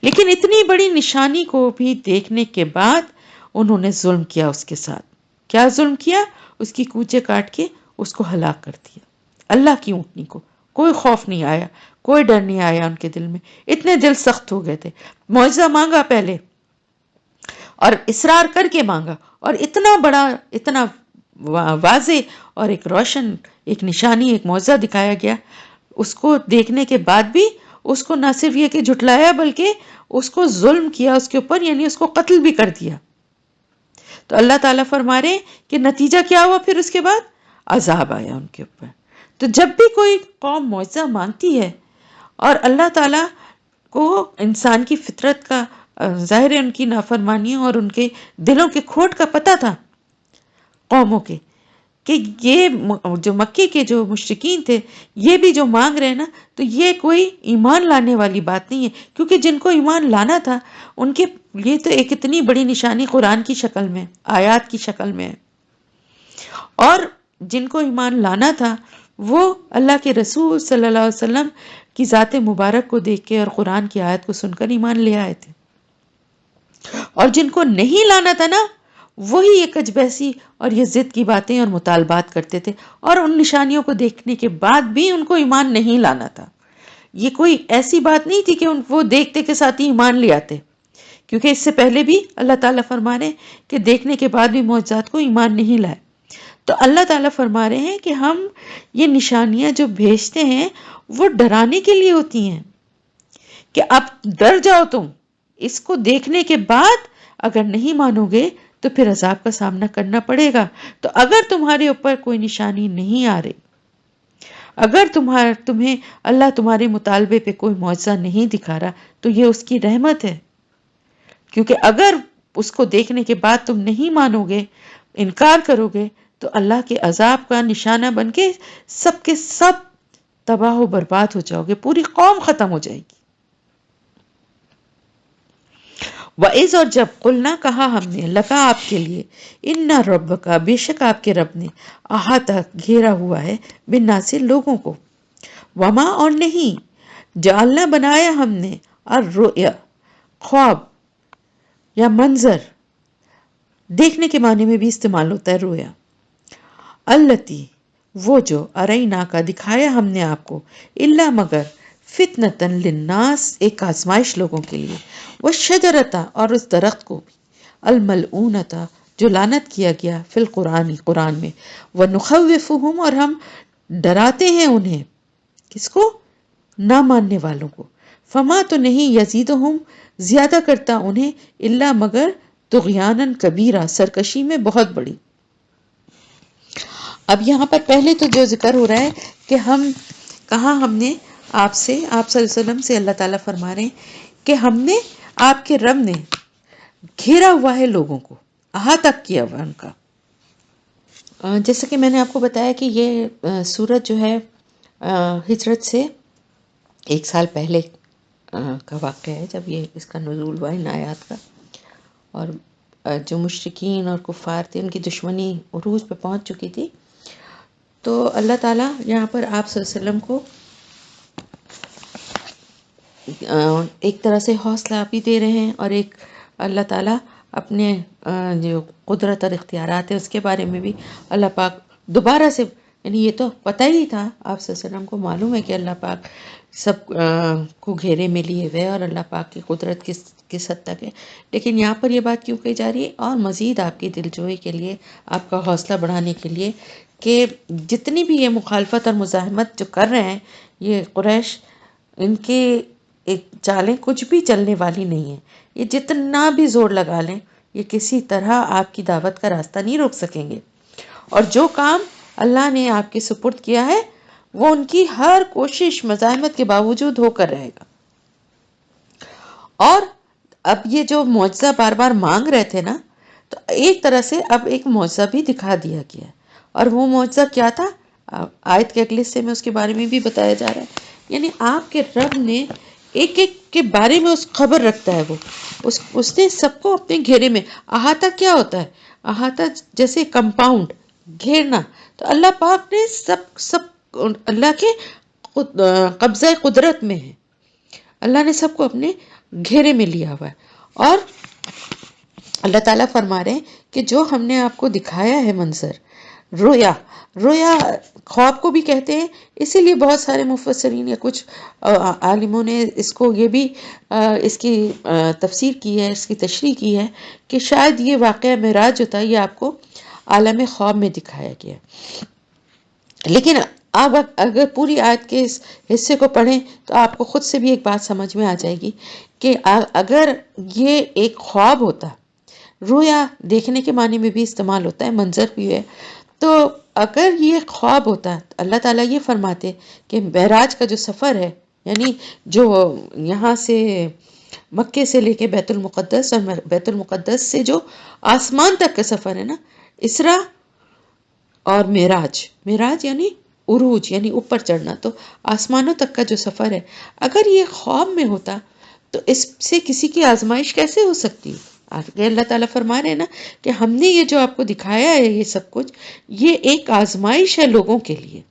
لیکن اتنی بڑی نشانی کو بھی دیکھنے کے بعد انہوں نے ظلم کیا اس کے ساتھ۔ کیا ظلم کیا؟ اس کی کوچے کاٹ کے اس کو ہلاک کر دیا۔ اللہ کی اونٹنی کو کوئی خوف نہیں آیا، کوئی ڈر نہیں آیا ان کے دل میں، اتنے دل سخت ہو گئے تھے۔ معجزہ مانگا پہلے اور اصرار کر کے مانگا، اور اتنا بڑا، اتنا واضح اور ایک روشن ایک نشانی، ایک معجزہ دکھایا گیا، اس کو دیکھنے کے بعد بھی اس کو نہ صرف یہ کہ جھٹلایا بلکہ اس کو ظلم کیا اس کے اوپر، یعنی اس کو قتل بھی کر دیا۔ تو اللہ تعالیٰ فرما رہے ہیں کہ نتیجہ کیا ہوا پھر اس کے بعد؟ عذاب آیا ان کے اوپر۔ تو جب بھی کوئی قوم معجزہ مانگتی ہے اور اللہ تعالیٰ کو انسان کی فطرت کا ظاہر ہے، ان کی نافرمانی اور ان کے دلوں کے کھوٹ کا پتہ تھا قوموں کے، کہ یہ جو مکے کے جو مشرکین تھے یہ بھی جو مانگ رہے ہیں نا، تو یہ کوئی ایمان لانے والی بات نہیں ہے، کیونکہ جن کو ایمان لانا تھا ان کے لیے تو ایک اتنی بڑی نشانی قرآن کی شکل میں، آیات کی شکل میں ہے، اور جن کو ایمان لانا تھا وہ اللہ کے رسول صلی اللہ علیہ وسلم کی ذات مبارک کو دیکھ کے اور قرآن کی آیت کو سن کر ایمان لے آئے تھے، اور جن کو نہیں لانا تھا نا وہی یہ کج بحثی اور یہ ضد کی باتیں اور مطالبات کرتے تھے، اور ان نشانیوں کو دیکھنے کے بعد بھی ان کو ایمان نہیں لانا تھا۔ یہ کوئی ایسی بات نہیں تھی کہ وہ دیکھتے کے ساتھ ہی ایمان لے آتے، کیونکہ اس سے پہلے بھی اللہ تعالیٰ فرما رہے ہیں کہ دیکھنے کے بعد بھی معجزات کو ایمان نہیں لائے۔ تو اللہ تعالیٰ فرما رہے ہیں کہ ہم یہ نشانیاں جو بھیجتے ہیں وہ ڈرانے کے لیے ہوتی ہیں، کہ اب ڈر جاؤ تم، اس کو دیکھنے کے بعد اگر نہیں مانو گے تو پھر عذاب کا سامنا کرنا پڑے گا۔ تو اگر تمہارے اوپر کوئی نشانی نہیں آ رہی، اگر تمہیں اللہ تمہارے مطالبے پہ کوئی معجزہ نہیں دکھا رہا، تو یہ اس کی رحمت ہے، کیونکہ اگر اس کو دیکھنے کے بعد تم نہیں مانو گے، انکار کرو گے، تو اللہ کے عذاب کا نشانہ بن کے سب کے سب تباہ و برباد ہو جاؤ گے، پوری قوم ختم ہو جائے گی۔ وَإِذْ، اور جب قلنا کہا ہم نے، لکا آپ کے لیے، اِنَّ رَبَّکَ بے شک آپ کے رب نے، احاطہ گھیرا ہوا ہے، بالناس لوگوں کو، وما اور نہیں، جعلنا بنایا ہم نے، الرؤیا خواب یا منظر، دیکھنے کے معنی میں بھی استعمال ہوتا ہے رؤیا، التی وہ جو، ارینا کا دکھایا ہم نے آپ کو، الا مگر، فتنتن للناس ایک آزمائش لوگوں کے لیے، والشجرتا اور اس درخت کو بھی، الملعونتا جو لعنت کیا گیا، فی القرآن قرآن میں، ونخوفہم اور ہم ڈراتے ہیں انہیں، کس کو؟ نہ ماننے والوں کو، فما تو نہیں، یزیدہم زیادہ کرتا انہیں، الا مگر، طغیانن کبیرہ سرکشی میں بہت بڑی۔ اب یہاں پر پہلے تو جو ذکر ہو رہا ہے کہ ہم نے آپ سے، آپ صلی اللہ علیہ وسلم سے اللہ تعالیٰ فرما رہے ہیں کہ ہم نے، آپ کے رب نے گھیرا ہوا ہے لوگوں کو، احاطہ کیا ہوا ان کا۔ جیسا کہ میں نے آپ کو بتایا کہ یہ سورت جو ہے ہجرت سے 1 سال پہلے کا واقعہ ہے، جب یہ اس کا نزول ہوا ان آیات کا، اور جو مشرکین اور کفار تھے ان کی دشمنی عروج پہ پہنچ چکی تھی۔ تو اللہ تعالیٰ یہاں پر آپ صلی اللہ علیہ وسلم کو ایک طرح سے حوصلہ بھی دے رہے ہیں، اور ایک اللہ تعالیٰ اپنے جو قدرت اور اختیارات ہے اس کے بارے میں بھی اللہ پاک دوبارہ سے، یعنی یہ تو پتہ ہی تھا، آپ صلی اللہ علیہ وسلم کو معلوم ہے کہ اللہ پاک سب کو گھیرے میں لیے ہوئے اور اللہ پاک کی قدرت کس حد تک ہے، لیکن یہاں پر یہ بات کیوں کہی جا رہی ہے؟ اور مزید آپ کی دلجوئی کے لیے، آپ کا حوصلہ بڑھانے کے لیے، کہ جتنی بھی یہ مخالفت اور مزاحمت جو کر رہے ہیں یہ قریش، ان کے ایک چالیں کچھ بھی چلنے والی نہیں ہیں، یہ جتنا بھی زور لگا لیں یہ کسی طرح آپ کی دعوت کا راستہ نہیں روک سکیں گے، اور جو کام اللہ نے آپ کے سپرد کیا ہے وہ ان کی ہر کوشش مزاحمت کے باوجود ہو کر رہے گا۔ اور اب یہ جو معجزہ بار بار مانگ رہے تھے نا، تو ایک طرح سے اب ایک معجزہ بھی دکھا دیا گیا ہے، اور وہ معجزہ کیا تھا؟ آیت کے اگلے حصے میں اس کے بارے میں بھی بتایا جا رہا ہے، یعنی آپ کے رب نے ایک ایک کے بارے میں اس خبر رکھتا ہے. وہ اس نے سب کو اپنے گھیرے میں. احاطہ کیا ہوتا ہے؟ احاطہ جیسے کمپاؤنڈ، گھیرنا. تو اللہ پاک نے سب اللہ کے قبضہ قدرت میں ہے. اللہ نے سب کو اپنے گھیرے میں لیا ہوا ہے. اور اللہ تعالیٰ فرما رہے ہیں کہ جو ہم نے آپ کو دکھایا ہے منظر، رویا خواب کو بھی کہتے ہیں. اسی لیے بہت سارے مفسرین یا کچھ عالموں نے اس کو یہ بھی اس کی تفسیر کی ہے، اس کی تشریح کی ہے کہ شاید یہ واقعہ معراج جو تھا یہ آپ کو عالم خواب میں دکھایا گیا. لیکن آپ اگر پوری آیت کے اس حصے کو پڑھیں تو آپ کو خود سے بھی ایک بات سمجھ میں آ جائے گی کہ اگر یہ ایک خواب ہوتا، رویا دیکھنے کے معنی میں بھی استعمال ہوتا ہے، منظر بھی ہے، تو اگر یہ خواب ہوتا تو اللہ تعالیٰ یہ فرماتے کہ معراج کا جو سفر ہے، یعنی جو یہاں سے مکے سے لے کے بیت المقدس اور بیت المقدس سے جو آسمان تک کا سفر ہے نا، اسرا اور معراج یعنی عروج، یعنی اوپر چڑھنا، تو آسمانوں تک کا جو سفر ہے، اگر یہ خواب میں ہوتا تو اس سے کسی کی آزمائش کیسے ہو سکتی؟ آگے اللہ تعالیٰ فرما رہے ہیں نا کہ ہم نے یہ جو آپ کو دکھایا ہے یہ سب کچھ، یہ ایک آزمائش ہے لوگوں کے لیے.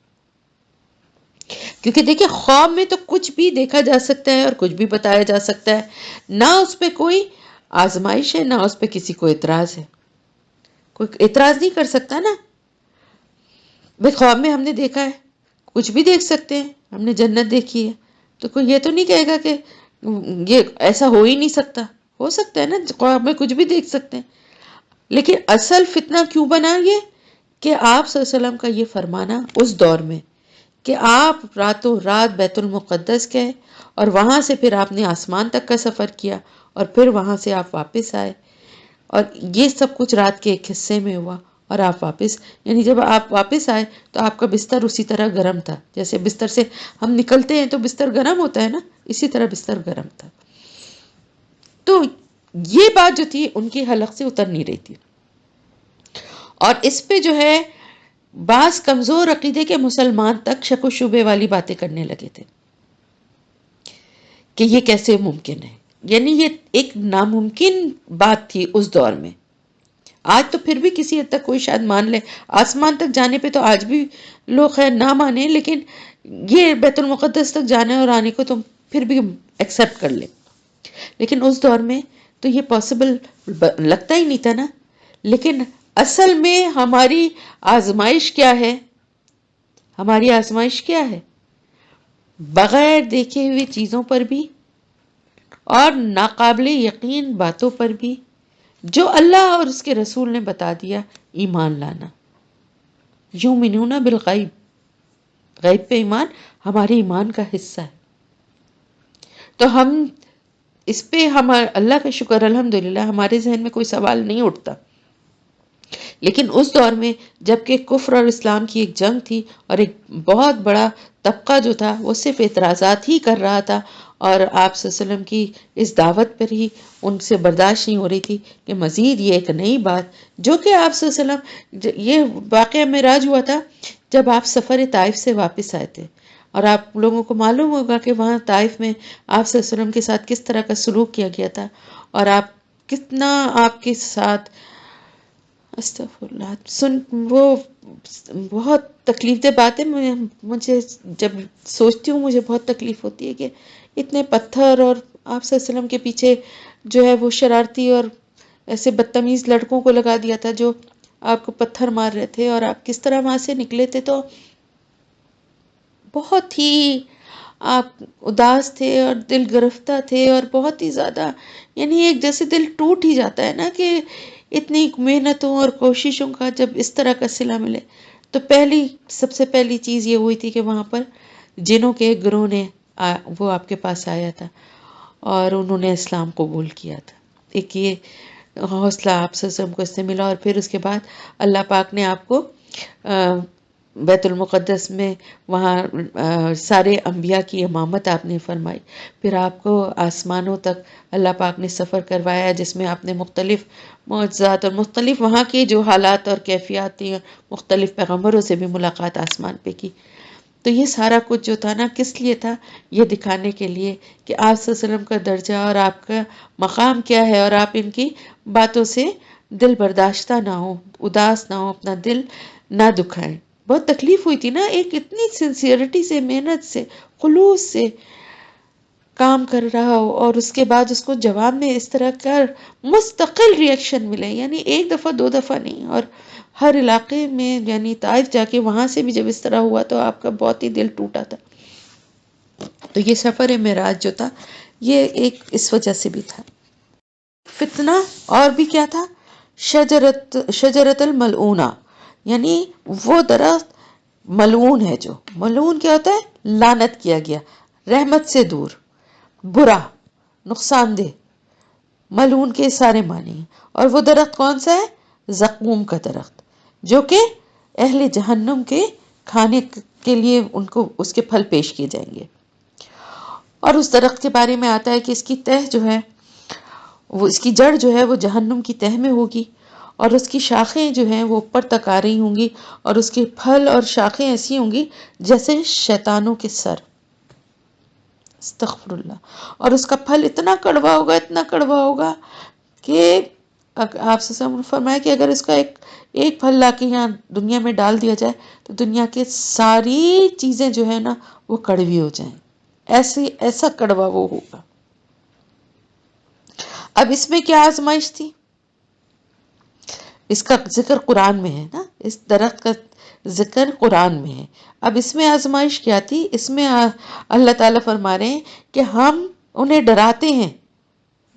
کیونکہ دیکھیں خواب میں تو کچھ بھی دیکھا جا سکتا ہے اور کچھ بھی بتایا جا سکتا ہے، نہ اس پہ کوئی آزمائش ہے، نہ اس پہ کسی کو اعتراض ہے. کوئی اعتراض نہیں کر سکتا نا. بھئی خواب میں ہم نے دیکھا ہے، کچھ بھی دیکھ سکتے ہیں، ہم نے جنت دیکھی ہے، تو کوئی یہ تو نہیں کہے گا کہ یہ ایسا ہو ہی نہیں سکتا. ہو سکتا ہے نا، خواب میں کچھ بھی دیکھ سکتے ہیں. لیکن اصل فتنہ کیوں بنا یہ کہ آپ صلی اللہ علیہ وسلم کا یہ فرمانا اس دور میں کہ آپ راتوں رات بیت المقدس گئے اور وہاں سے پھر آپ نے آسمان تک کا سفر کیا اور پھر وہاں سے آپ واپس آئے، اور یہ سب کچھ رات کے ایک حصے میں ہوا. اور آپ واپس، یعنی جب آپ واپس آئے تو آپ کا بستر اسی طرح گرم تھا. جیسے بستر سے ہم نکلتے ہیں تو بستر گرم ہوتا ہے نا، اسی طرح بستر گرم تھا. تو یہ بات جو تھی ان کی حلق سے اتر نہیں رہی تھی. اور اس پہ جو ہے بعض کمزور عقیدے کے مسلمان تک شک و شبے والی باتیں کرنے لگے تھے کہ یہ کیسے ممکن ہے. یعنی یہ ایک ناممکن بات تھی اس دور میں. آج تو پھر بھی کسی حد تک کوئی شاید مان لے، آسمان تک جانے پہ تو آج بھی لوگ خیر نہ مانیں، لیکن یہ بیت المقدس تک جانے اور آنے کو تو پھر بھی ایکسیپٹ کر لیں. لیکن اس دور میں تو یہ پاسبل لگتا ہی نہیں تھا نا. لیکن اصل میں ہماری آزمائش کیا ہے؟ ہماری آزمائش کیا ہے؟ بغیر دیکھے ہوئے چیزوں پر بھی اور ناقابل یقین باتوں پر بھی جو اللہ اور اس کے رسول نے بتا دیا ایمان لانا. یؤمنون بالغیب، غیب پہ ایمان ہمارے ایمان کا حصہ ہے. تو ہم اس پہ اللہ کا شکر الحمدللہ ہمارے ذہن میں کوئی سوال نہیں اٹھتا. لیکن اس دور میں جبکہ کفر اور اسلام کی ایک جنگ تھی اور ایک بہت بڑا طبقہ جو تھا وہ صرف اعتراضات ہی کر رہا تھا، اور آپ صلی اللہ علیہ وسلم کی اس دعوت پر ہی ان سے برداشت نہیں ہو رہی تھی کہ مزید یہ ایک نئی بات، جو کہ آپ صلی اللہ علیہ وسلم، یہ واقعہ معراج ہوا تھا جب آپ سفر طائف سے واپس آئے تھے. اور آپ لوگوں کو معلوم ہوگا کہ وہاں طائف میں آپ صلی اللہ علیہ وسلم کے ساتھ کس طرح کا سلوک کیا گیا تھا، اور آپ کتنا آپ کے ساتھ استغفر اللہ وہ بہت تکلیف دہ بات ہے. مجھے جب سوچتی ہوں مجھے بہت تکلیف ہوتی ہے کہ اتنے پتھر، اور آپ صلی اللہ علیہ وسلم کے پیچھے جو ہے وہ شرارتی اور ایسے بدتمیز لڑکوں کو لگا دیا تھا جو آپ کو پتھر مار رہے تھے، اور آپ کس طرح وہاں سے نکلے تھے. تو بہت ہی آپ اداس تھے اور دل گرفتہ تھے، اور بہت ہی زیادہ، یعنی ایک جیسے دل ٹوٹ ہی جاتا ہے نا کہ اتنی محنتوں اور کوششوں کا جب اس طرح کا صلہ ملے. تو سب سے پہلی چیز یہ ہوئی تھی کہ وہاں پر جنوں کے ایک گروہ نے وہ آپ کے پاس آیا تھا اور انہوں نے اسلام قبول کیا تھا. ایک یہ حوصلہ آپ سے سب کو اس سے ملا. اور پھر اس کے بعد اللہ پاک نے آپ کو بیت المقدس میں وہاں سارے انبیاء کی امامت آپ نے فرمائی. پھر آپ کو آسمانوں تک اللہ پاک نے سفر کروایا جس میں آپ نے مختلف معجزات اور مختلف وہاں کے جو حالات اور کیفیات تھیں، مختلف پیغمبروں سے بھی ملاقات آسمان پہ کی. تو یہ سارا کچھ جو تھا نا کس لیے تھا؟ یہ دکھانے کے لیے کہ آپ صلی اللہ علیہ وسلم کا درجہ اور آپ کا مقام کیا ہے، اور آپ ان کی باتوں سے دل برداشتہ نہ ہو، اداس نہ ہو، اپنا دل نہ دکھائیں۔ بہت تکلیف ہوئی تھی نا، ایک اتنی سنسیئرٹی سے، محنت سے، خلوص سے کام کر رہا ہو، اور اس کے بعد اس کو جواب میں اس طرح کا مستقل ریئیکشن ملے، یعنی ایک دفعہ دو دفعہ نہیں، اور ہر علاقے میں، یعنی طائف جا کے وہاں سے بھی جب اس طرح ہوا تو آپ کا بہت ہی دل ٹوٹا تھا۔ تو یہ سفر معراج جو تھا یہ ایک اس وجہ سے بھی تھا۔ فتنہ اور بھی کیا تھا؟ شجرت الملعونہ، یعنی وہ درخت ملعون ہے، جو ملعون کیا ہوتا ہے؟ لعنت کیا گیا، رحمت سے دور، برا، نقصان دہ، ملعون کے سارے معنی ہیں۔ اور وہ درخت کون سا ہے؟ زقوم کا درخت، جو کہ اہل جہنم کے کھانے کے لیے ان کو اس کے پھل پیش کیے جائیں گے۔ اور اس درخت کے بارے میں آتا ہے کہ اس کی تہ جو ہے، وہ اس کی جڑ جو ہے وہ جہنم کی تہ میں ہوگی، اور اس کی شاخیں جو ہیں وہ اوپر تک آ رہی ہوں گی، اور اس کے پھل اور شاخیں ایسی ہوں گی جیسے شیطانوں کے سر، استغفر اللہ۔ اور اس کا پھل اتنا کڑوا ہوگا، اتنا کڑوا ہوگا کہ آپ سے فرمایا کہ اگر اس کا ایک پھل لا کے یہاں دنیا میں ڈال دیا جائے تو دنیا کے ساری چیزیں جو ہے نا وہ کڑوی ہو جائیں، ایسا کڑوا وہ ہوگا۔ اب اس میں کیا آزمائش تھی؟ اس کا ذکر قرآن میں ہے نا، اس درخت کا ذکر قرآن میں ہے۔ اب اس میں آزمائش کیا تھی؟ اس میں اللہ تعالیٰ فرما رہے ہیں کہ ہم انہیں ڈراتے ہیں،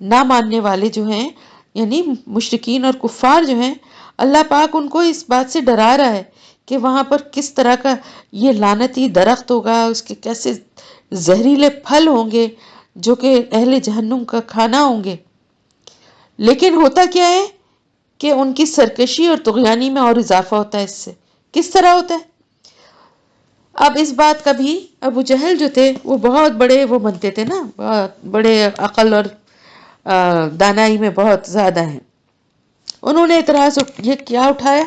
نہ ماننے والے جو ہیں، یعنی مشرکین اور کفار جو ہیں، اللہ پاک ان کو اس بات سے ڈرا رہا ہے کہ وہاں پر کس طرح کا یہ لعنتی درخت ہوگا، اس کے کیسے زہریلے پھل ہوں گے جو کہ اہل جہنم کا کھانا ہوں گے۔ لیکن ہوتا کیا ہے کہ ان کی سرکشی اور طغیانی میں اور اضافہ ہوتا ہے۔ اس سے کس طرح ہوتا ہے؟ اب اس بات کا بھی ابو جہل جو تھے وہ بہت بڑے وہ بنتے تھے نا، بہت بڑے عقل اور دانائی میں بہت زیادہ ہیں۔ انہوں نے اعتراض یہ کیا اٹھایا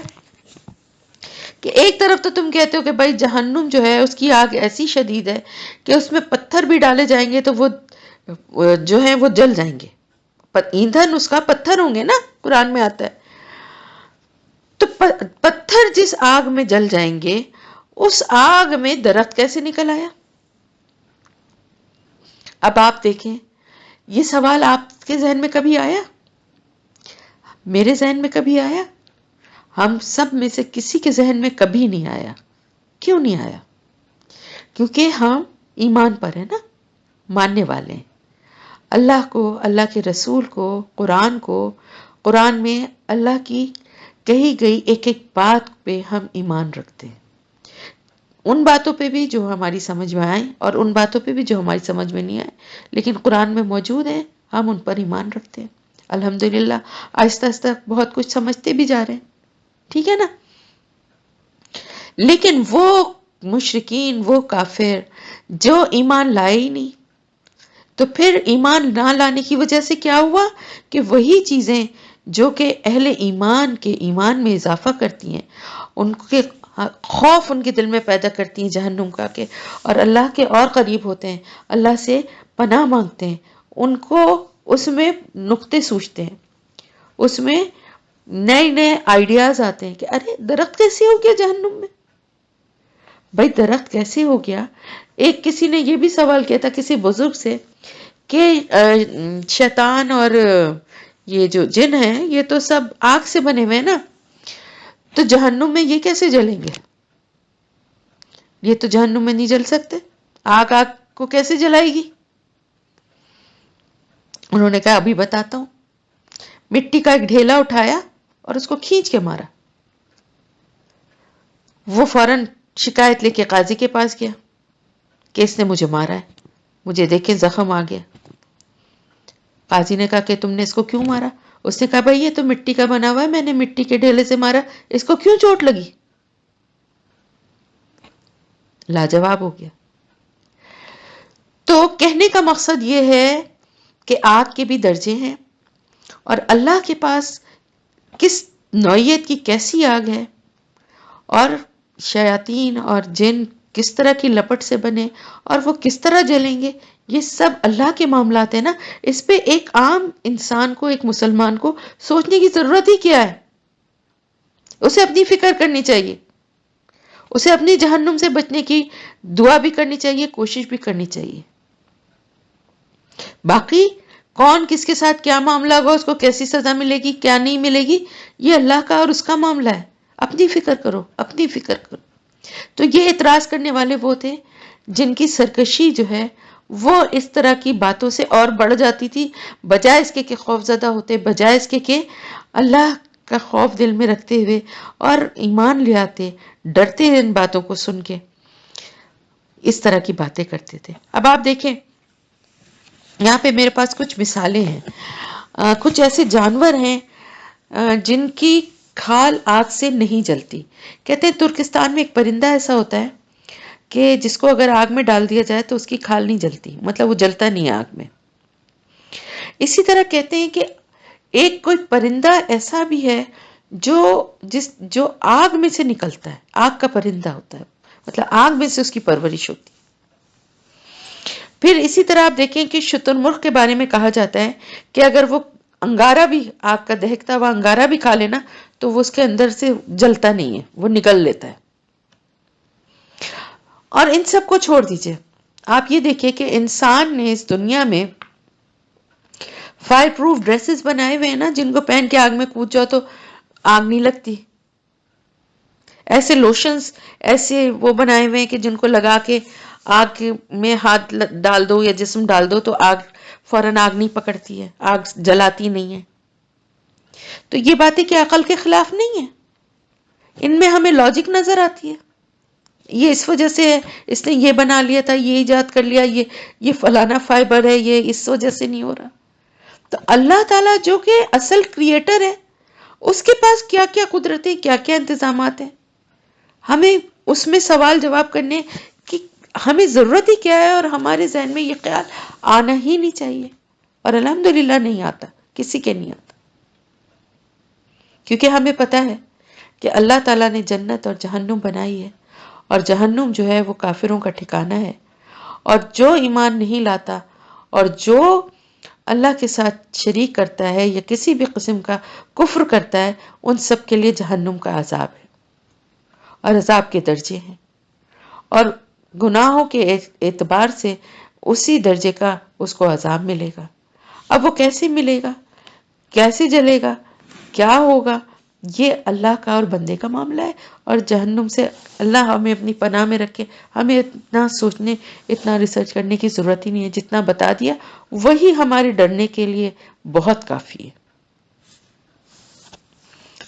کہ ایک طرف تو تم کہتے ہو کہ بھائی جہنم جو ہے اس کی آگ ایسی شدید ہے کہ اس میں پتھر بھی ڈالے جائیں گے تو وہ جو ہیں وہ جل جائیں گے، ایندھن اس کا پتھر ہوں گے نا، قرآن میں آتا ہے۔ تو پتھر جس آگ میں جل جائیں گے، اس آگ میں درخت کیسے نکل آیا؟ اب آپ دیکھیں، یہ سوال آپ کے ذہن میں کبھی آیا؟ میرے ذہن میں کبھی آیا؟ ہم سب میں سے کسی کے ذہن میں کبھی نہیں آیا۔ کیوں نہیں آیا؟ کیونکہ ہم ایمان پر ہیں نا، ماننے والے ہیں اللہ کو، اللہ کے رسول کو، قرآن کو۔ قرآن میں اللہ کی کہی گئی ایک ایک بات پہ ہم ایمان رکھتے ہیں، ان باتوں پہ بھی جو ہماری سمجھ میں آئیں اور ان باتوں پہ بھی جو ہماری سمجھ میں نہیں آئے، لیکن قرآن میں موجود ہیں، ہم ان پر ایمان رکھتے ہیں۔ الحمدللہ آہستہ آہستہ بہت کچھ سمجھتے بھی جا رہے ہیں، ٹھیک ہے نا؟ لیکن وہ مشرکین، وہ کافر جو ایمان لائے ہی نہیں، تو پھر ایمان نہ لانے کی وجہ سے کیا ہوا کہ وہی چیزیں جو کہ اہل ایمان کے ایمان میں اضافہ کرتی ہیں، ان کے خوف ان کے دل میں پیدا کرتی ہیں جہنم کا، کے اور اللہ کے اور قریب ہوتے ہیں، اللہ سے پناہ مانگتے ہیں، ان کو اس میں نقطے سوچتے ہیں، اس میں نئے نئے آئیڈیاز آتے ہیں کہ ارے درخت کیسے ہو گیا جہنم میں؟ بھائی درخت کیسے ہو گیا؟ ایک کسی نے یہ بھی سوال کیا تھا کسی بزرگ سے کہ شیطان اور یہ جو جن ہیں یہ تو سب آگ سے بنے ہوئے ہیں نا، تو جہنم میں یہ کیسے جلیں گے؟ یہ تو جہنم میں نہیں جل سکتے، آگ کو کیسے جلائے گی؟ انہوں نے کہا ابھی بتاتا ہوں۔ مٹی کا ایک ڈھیلا اٹھایا اور اس کو کھینچ کے مارا، وہ فوراً شکایت لے کے قاضی کے پاس گیا کہ اس نے مجھے مارا ہے، مجھے دیکھیں زخم آ گیا۔ قاضی نے کہا کہ تم نے اس کو کیوں مارا؟ اس نے کہا بھائی یہ تو مٹی کا بنا ہوا ہے، میں نے مٹی کے ڈھیلے سے مارا، اس کو کیوں چوٹ لگی؟ لاجواب ہو گیا۔ تو کہنے کا مقصد یہ ہے کہ آگ کے بھی درجے ہیں، اور اللہ کے پاس کس نوعیت کی کیسی آگ ہے، اور شیاطین اور جن کس طرح کی لپٹ سے بنے اور وہ کس طرح جلیں گے، یہ سب اللہ کے معاملات ہیں نا. اس پہ ایک عام انسان کو، ایک مسلمان کو سوچنے کی ضرورت ہی کیا ہے؟ اسے اپنی فکر کرنی چاہیے، اسے اپنی جہنم سے بچنے کی دعا بھی کرنی چاہیے، کوشش بھی کرنی چاہیے. باقی کون کس کے ساتھ کیا معاملہ ہوگا، اس کو کیسی سزا ملے گی، کیا نہیں ملے گی، یہ اللہ کا اور اس کا معاملہ ہے. اپنی فکر کرو، اپنی فکر کرو. تو یہ اعتراض کرنے والے وہ تھے جن کی سرکشی جو ہے وہ اس طرح کی باتوں سے اور بڑھ جاتی تھی، بجائے اس کے کہ خوف زدہ ہوتے، بجائے اس کے کہ اللہ کا خوف دل میں رکھتے ہوئے اور ایمان لے آتے، ڈرتے ان باتوں کو سن کے اس طرح کی باتیں کرتے تھے. اب آپ دیکھیں یہاں پہ میرے پاس کچھ مثالیں ہیں. کچھ ایسے جانور ہیں جن کی کھال آگ سے نہیں جلتی. کہتے ہیں ترکستان میں ایک پرندہ ایسا ہوتا ہے کہ جس کو اگر آگ میں ڈال دیا جائے تو اس کی کھال نہیں جلتی، مطلب وہ جلتا نہیں ہے آگ میں. اسی طرح کہتے ہیں کہ ایک کوئی پرندہ ایسا بھی ہے جو آگ میں سے نکلتا ہے، آگ کا پرندہ ہوتا ہے، مطلب آگ میں سے اس کی پرورش ہوتی. پھر اسی طرح آپ دیکھیں کہ شتر مرغ کے بارے میں کہا جاتا ہے کہ اگر وہ انگارہ بھی، آگ کا دہکتا ہوا انگارہ بھی کھا لینا تو وہ اس کے اندر سے جلتا نہیں ہے، وہ نکل لیتا ہے. اور ان سب کو چھوڑ دیجئے، آپ یہ دیکھیں کہ انسان نے اس دنیا میں فائر پروف ڈریسز بنائے ہوئے ہیں نا، جن کو پہن کے آگ میں کود جاؤ تو آگ نہیں لگتی. ایسے لوشنز، ایسے وہ بنائے ہوئے ہیں کہ جن کو لگا کے آگ میں ہاتھ ڈال دو یا جسم ڈال دو تو آگ فوراً آگ نہیں پکڑتی ہے، آگ جلاتی نہیں ہے. تو یہ باتیں کہ عقل کے خلاف نہیں ہیں، ان میں ہمیں لاجک نظر آتی ہے. یہ اس وجہ سے ہے، اس نے یہ بنا لیا تھا، یہ ایجاد کر لیا، یہ فلانا فائبر ہے، یہ اس وجہ سے نہیں ہو رہا. تو اللہ تعالیٰ جو کہ اصل کریٹر ہے، اس کے پاس کیا کیا قدرتیں، کیا کیا انتظامات ہیں، ہمیں اس میں سوال جواب کرنے کی ہمیں ضرورت ہی کیا ہے. اور ہمارے ذہن میں یہ خیال آنا ہی نہیں چاہیے، اور الحمدللہ نہیں آتا، کسی کے نہیں آتا. کیونکہ ہمیں پتا ہے کہ اللہ تعالیٰ نے جنت اور جہنم بنائی ہے، اور جہنم جو ہے وہ کافروں کا ٹھکانہ ہے. اور جو ایمان نہیں لاتا اور جو اللہ کے ساتھ شریک کرتا ہے یا کسی بھی قسم کا کفر کرتا ہے، ان سب کے لیے جہنم کا عذاب ہے، اور عذاب کے درجے ہیں، اور گناہوں کے اعتبار سے اسی درجے کا اس کو عذاب ملے گا. اب وہ کیسے ملے گا، کیسے جلے گا، کیا ہوگا، یہ اللہ کا اور بندے کا معاملہ ہے. اور جہنم سے اللہ ہمیں اپنی پناہ میں رکھے. ہمیں اتنا سوچنے، اتنا ریسرچ کرنے کی ضرورت ہی نہیں ہے، جتنا بتا دیا وہی ہمارے ڈرنے کے لیے بہت کافی ہے.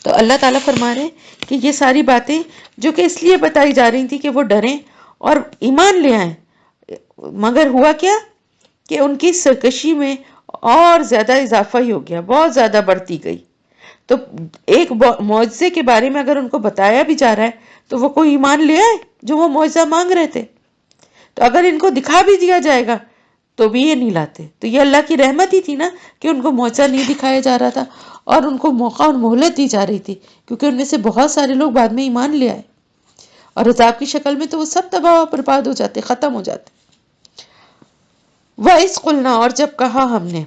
تو اللہ تعالیٰ فرما رہے ہیں کہ یہ ساری باتیں جو کہ اس لیے بتائی جا رہی تھی کہ وہ ڈریں اور ایمان لے آئیں، مگر ہوا کیا کہ ان کی سرکشی میں اور زیادہ اضافہ ہی ہو گیا، بہت زیادہ بڑھتی گئی. تو ایک معجزے کے بارے میں اگر ان کو بتایا بھی جا رہا ہے تو وہ کوئی ایمان لے آئے جو وہ معجزہ مانگ رہے تھے. تو اگر ان کو دکھا بھی دیا جائے گا تو بھی یہ نہیں لاتے. تو یہ اللہ کی رحمت ہی تھی نا کہ ان کو معجزہ نہیں دکھایا جا رہا تھا اور ان کو موقع اور مہلت دی جا رہی تھی، کیونکہ ان میں سے بہت سارے لوگ بعد میں ایمان لے آئے، اور عذاب کی شکل میں تو وہ سب تباہ و برباد ہو جاتے، ختم ہو جاتے. وَإِذْ قُلْنَا، اور جب کہا ہم نے،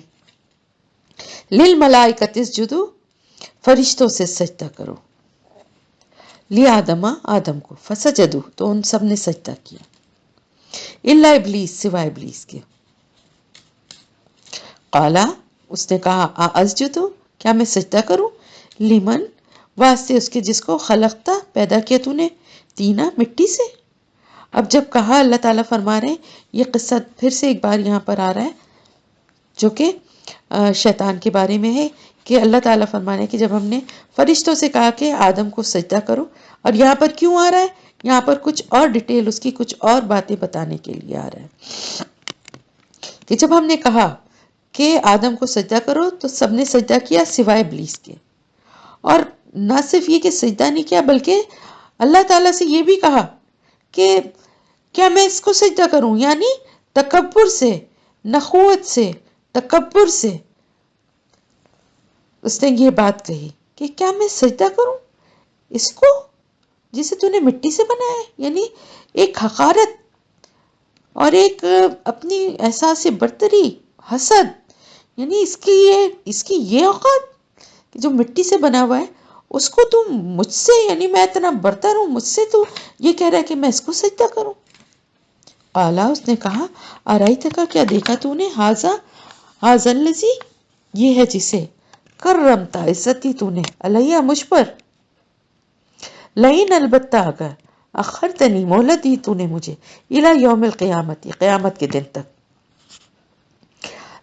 لِلْمَلَائِكَةِ اسْجُدُوا، فرشتوں سے سجدہ کرو، لِآدَمَ، آدم کو، فَسَجَدُوا، تو ان سب نے سجدہ کیا، إِلَّا إِبْلِيسَ، سوائے ابلیس کے. قالا، اس نے کہا، اسجدو، کیا میں سجدہ کروں، لمن، واسطے اس کے جس کو خلقتا، پیدا کیا تو نے، تینا، مٹی سے. اب جب کہا، اللہ تعالیٰ فرما رہے ہیں، یہ قصہ پھر سے ایک بار یہاں پر آ رہا ہے جو کہ شیطان کے بارے میں ہے، کہ اللہ تعالیٰ فرما رہے ہیں کہ جب ہم نے فرشتوں سے کہا کہ آدم کو سجدہ کرو، اور یہاں پر کیوں آ رہا ہے، یہاں پر کچھ اور ڈیٹیل، اس کی کچھ اور باتیں بتانے کے لیے آ رہا ہے کہ جب ہم نے کہا کہ آدم کو سجدہ کرو تو سب نے سجدہ کیا سوائے ابلیس کے. اور نہ صرف یہ کہ سجدہ نہیں کیا، بلکہ اللہ تعالیٰ سے یہ بھی کہا کہ کیا میں اس کو سجدہ کروں، یعنی تکبر سے، نخوت سے، تکبر سے اس نے یہ بات کہی کہ کیا میں سجدہ کروں اس کو. جسے تو نے مٹی سے بنایا ہے، یعنی ایک حقارت اور ایک اپنی احساس برتری، حسد، یعنی اس کی یہ اوقات کہ جو مٹی سے بنا ہوا ہے اس کو تم مجھ سے، یعنی میں اتنا برتر ہوں، مجھ سے تو یہ کہہ رہا ہے کہ میں اس کو سجدہ کروں. قالا، اس نے کہا، ارائیتک، کیا دیکھا تو نے، ہاذا الذی، یہ ہے جسے کرمتا، عزت دی تو نے، علیہ، مجھ پر، لئن، البتہ اگر، اخرتنی، مہلت دی تو نے مجھے، الی یوم القیامت، قیامت کے دن تک،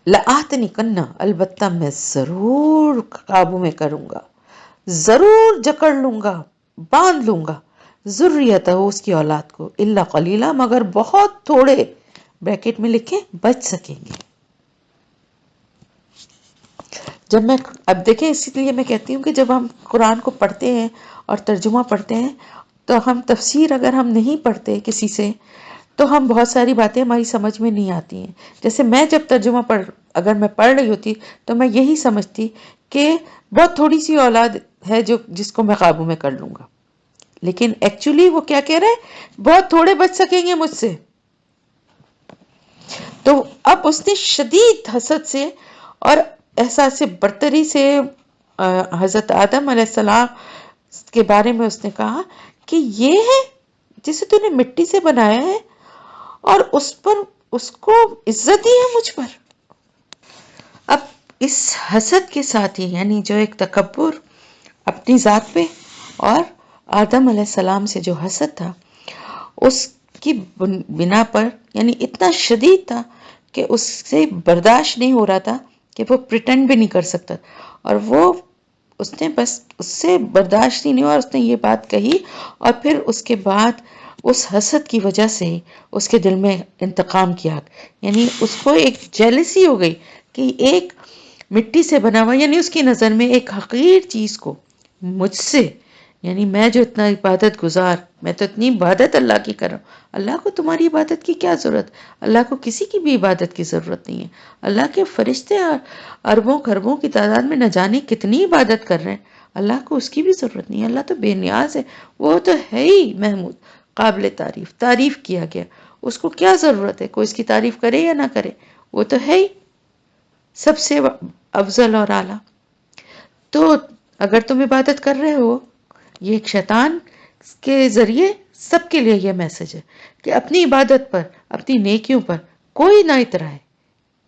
لآتنی کنہ، البتہ میں ضرور قابو میں کروں گا، ضرور جکڑ لوں گا، باندھ لوں گا، ذریتہ، اس کی اولاد کو، الا قلیلہ، مگر بہت تھوڑے، بریکٹ میں لکھیں بچ سکیں گے. جب میں، اب دیکھیں، اسی لیے میں کہتی ہوں کہ جب ہم قرآن کو پڑھتے ہیں اور ترجمہ پڑھتے ہیں تو ہم تفسیر اگر ہم نہیں پڑھتے کسی سے تو ہم بہت ساری باتیں ہماری سمجھ میں نہیں آتی ہیں. جیسے میں جب ترجمہ اگر میں پڑھ رہی ہوتی تو میں یہی سمجھتی کہ بہت تھوڑی سی اولاد ہے جس کو میں قابو میں کر لوں گا، لیکن ایکچولی وہ کیا کہہ رہے ہیں، بہت تھوڑے بچ سکیں گے مجھ سے. تو اب اس نے شدید حسد سے اور احساس برتری سے حضرت آدم علیہ السلام کے بارے میں اس نے کہا کہ یہ ہے جسے تو نے مٹی سے بنایا ہے اور اس کو عزت دی ہے مجھ پر. اب اس حسد کے ساتھ ہی، یعنی جو ایک تکبر اپنی ذات پہ اور آدم علیہ السلام سے جو حسد تھا اس کی بنا پر، یعنی اتنا شدید تھا کہ اس سے برداشت نہیں ہو رہا تھا کہ وہ پریٹنڈ بھی نہیں کر سکتا، اور اس نے بس اس سے برداشت ہی نہیں ہوا، اس نے یہ بات کہی، اور پھر اس کے بعد اس حسد کی وجہ سے اس کے دل میں انتقام کیا. یعنی اس کو ایک جیلسی ہو گئی کہ ایک مٹی سے بنا ہوا، یعنی اس کی نظر میں ایک حقیر چیز کو مجھ سے، یعنی میں جو اتنا عبادت گزار، میں تو اتنی عبادت اللہ کی کر رہا ہوں، اللہ کو تمہاری عبادت کی کیا ضرورت؟ اللہ کو کسی کی بھی عبادت کی ضرورت نہیں ہے. اللہ کے فرشتے اربوں خربوں کی تعداد میں نہ جانے کتنی عبادت کر رہے ہیں، اللہ کو اس کی بھی ضرورت نہیں ہے. اللہ تو بے نیاز ہے، وہ تو ہے ہی محمود، قابل تعریف کیا گیا. اس کو کیا ضرورت ہے کوئی اس کی تعریف کرے یا نہ کرے، وہ تو ہے ہی سب سے افضل اور اعلیٰ. تو اگر تم عبادت کر رہے ہو، یہ ایک شیطان کے ذریعے سب کے لیے یہ میسج ہے کہ اپنی عبادت پر، اپنی نیکیوں پر کوئی نہ اترائے،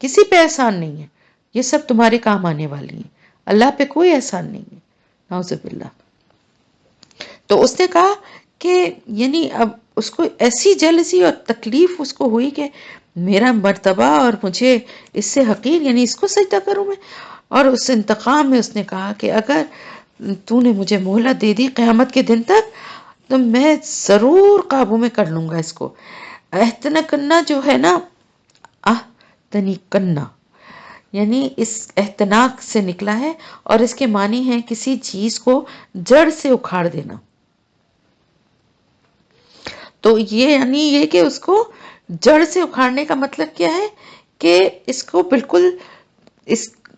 کسی پہ احسان نہیں ہے، یہ سب تمہارے کام آنے والی ہیں، اللہ پہ کوئی احسان نہیں ہے. نعوذ باللہ. تو اس نے کہا کہ یعنی اب اس کو ایسی جیلسی اور تکلیف اس کو ہوئی کہ میرا مرتبہ اور مجھے اس سے حقیر، یعنی اس کو سجدہ کروں میں. اور اس انتقام میں اس نے کہا کہ اگر تو نے مجھے مہلت دے دی قیامت کے دن تک تو میں ضرور قابو میں کر لوں گا اس کو. احتنا کرنا جو ہے نا، تنی کرنا، یعنی اس احتناق سے نکلا ہے اور اس کے معنی ہے کسی چیز کو جڑ سے اکھاڑ دینا. تو یہ یعنی یہ کہ اس کو جڑ سے اکھاڑنے کا مطلب کیا ہے کہ اس کو بالکل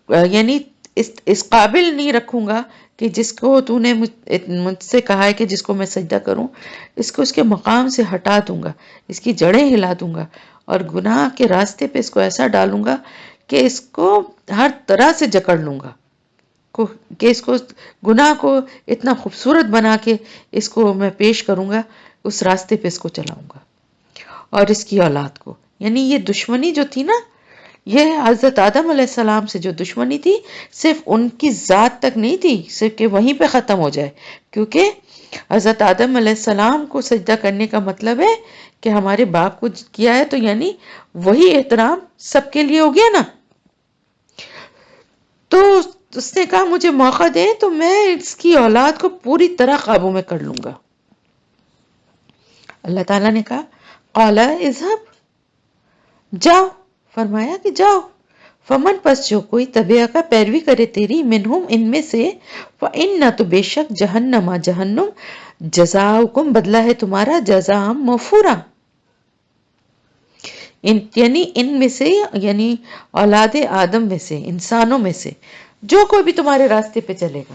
یعنی اس قابل نہیں رکھوں گا کہ جس کو تو نے مجھ سے کہا ہے کہ جس کو میں سجدہ کروں، اس کو اس کے مقام سے ہٹا دوں گا، اس کی جڑیں ہلا دوں گا، اور گناہ کے راستے پہ اس کو ایسا ڈالوں گا کہ اس کو ہر طرح سے جکڑ لوں گا، کہ اس کو گناہ کو اتنا خوبصورت بنا کے اس کو میں پیش کروں گا، اس راستے پہ اس کو چلاؤں گا. اور اس کی اولاد کو، یعنی یہ دشمنی جو تھی نا، یہ حضرت آدم علیہ السلام سے جو دشمنی تھی صرف ان کی ذات تک نہیں تھی، صرف کہ وہیں پہ ختم ہو جائے، کیونکہ حضرت آدم علیہ السلام کو سجدہ کرنے کا مطلب ہے کہ ہمارے باپ کو کیا ہے، تو یعنی وہی احترام سب کے لیے ہو گیا نا. تو اس نے کہا مجھے موقع دے تو میں اس کی اولاد کو پوری طرح قابو میں کر لوں گا. اللہ تعالیٰ نے کہا قال اذهب، جاؤ، فرمایا کہ جاؤ، فمن، پس جو کوئی تبعہ کا پیروی کرے تیری، منہم، ان میں سے، فإن، تو بے شک، جہنم، جہنم، جزاؤکم، بدلہ ہے تمہارا، جزاء موفورا، یعنی ان میں سے، یعنی اولاد آدم میں سے، انسانوں میں سے جو کوئی بھی تمہارے راستے پہ چلے گا،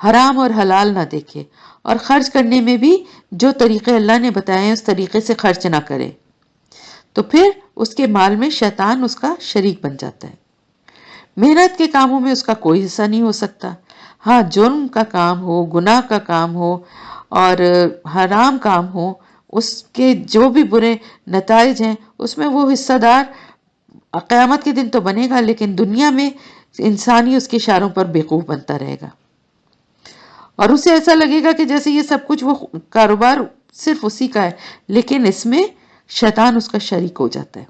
حرام اور حلال نہ دیکھے، اور خرچ کرنے میں بھی جو طریقے اللہ نے بتائے ہیں اس طریقے سے خرچ نہ کرے، تو پھر اس کے مال میں شیطان اس کا شریک بن جاتا ہے۔ محنت کے کاموں میں اس کا کوئی حصہ نہیں ہو سکتا۔ ہاں، جرم کا کام ہو، گناہ کا کام ہو اور حرام کام ہو، اس کے جو بھی برے نتائج ہیں اس میں وہ حصہ دار قیامت کے دن تو بنے گا، لیکن دنیا میں انسان ہی اس کے اشاروں پر بیوقوف بنتا رہے گا، اور اسے ایسا لگے گا کہ جیسے یہ سب کچھ وہ کاروبار صرف اسی کا ہے، لیکن اس میں شیطان اس کا شریک ہو جاتا ہے۔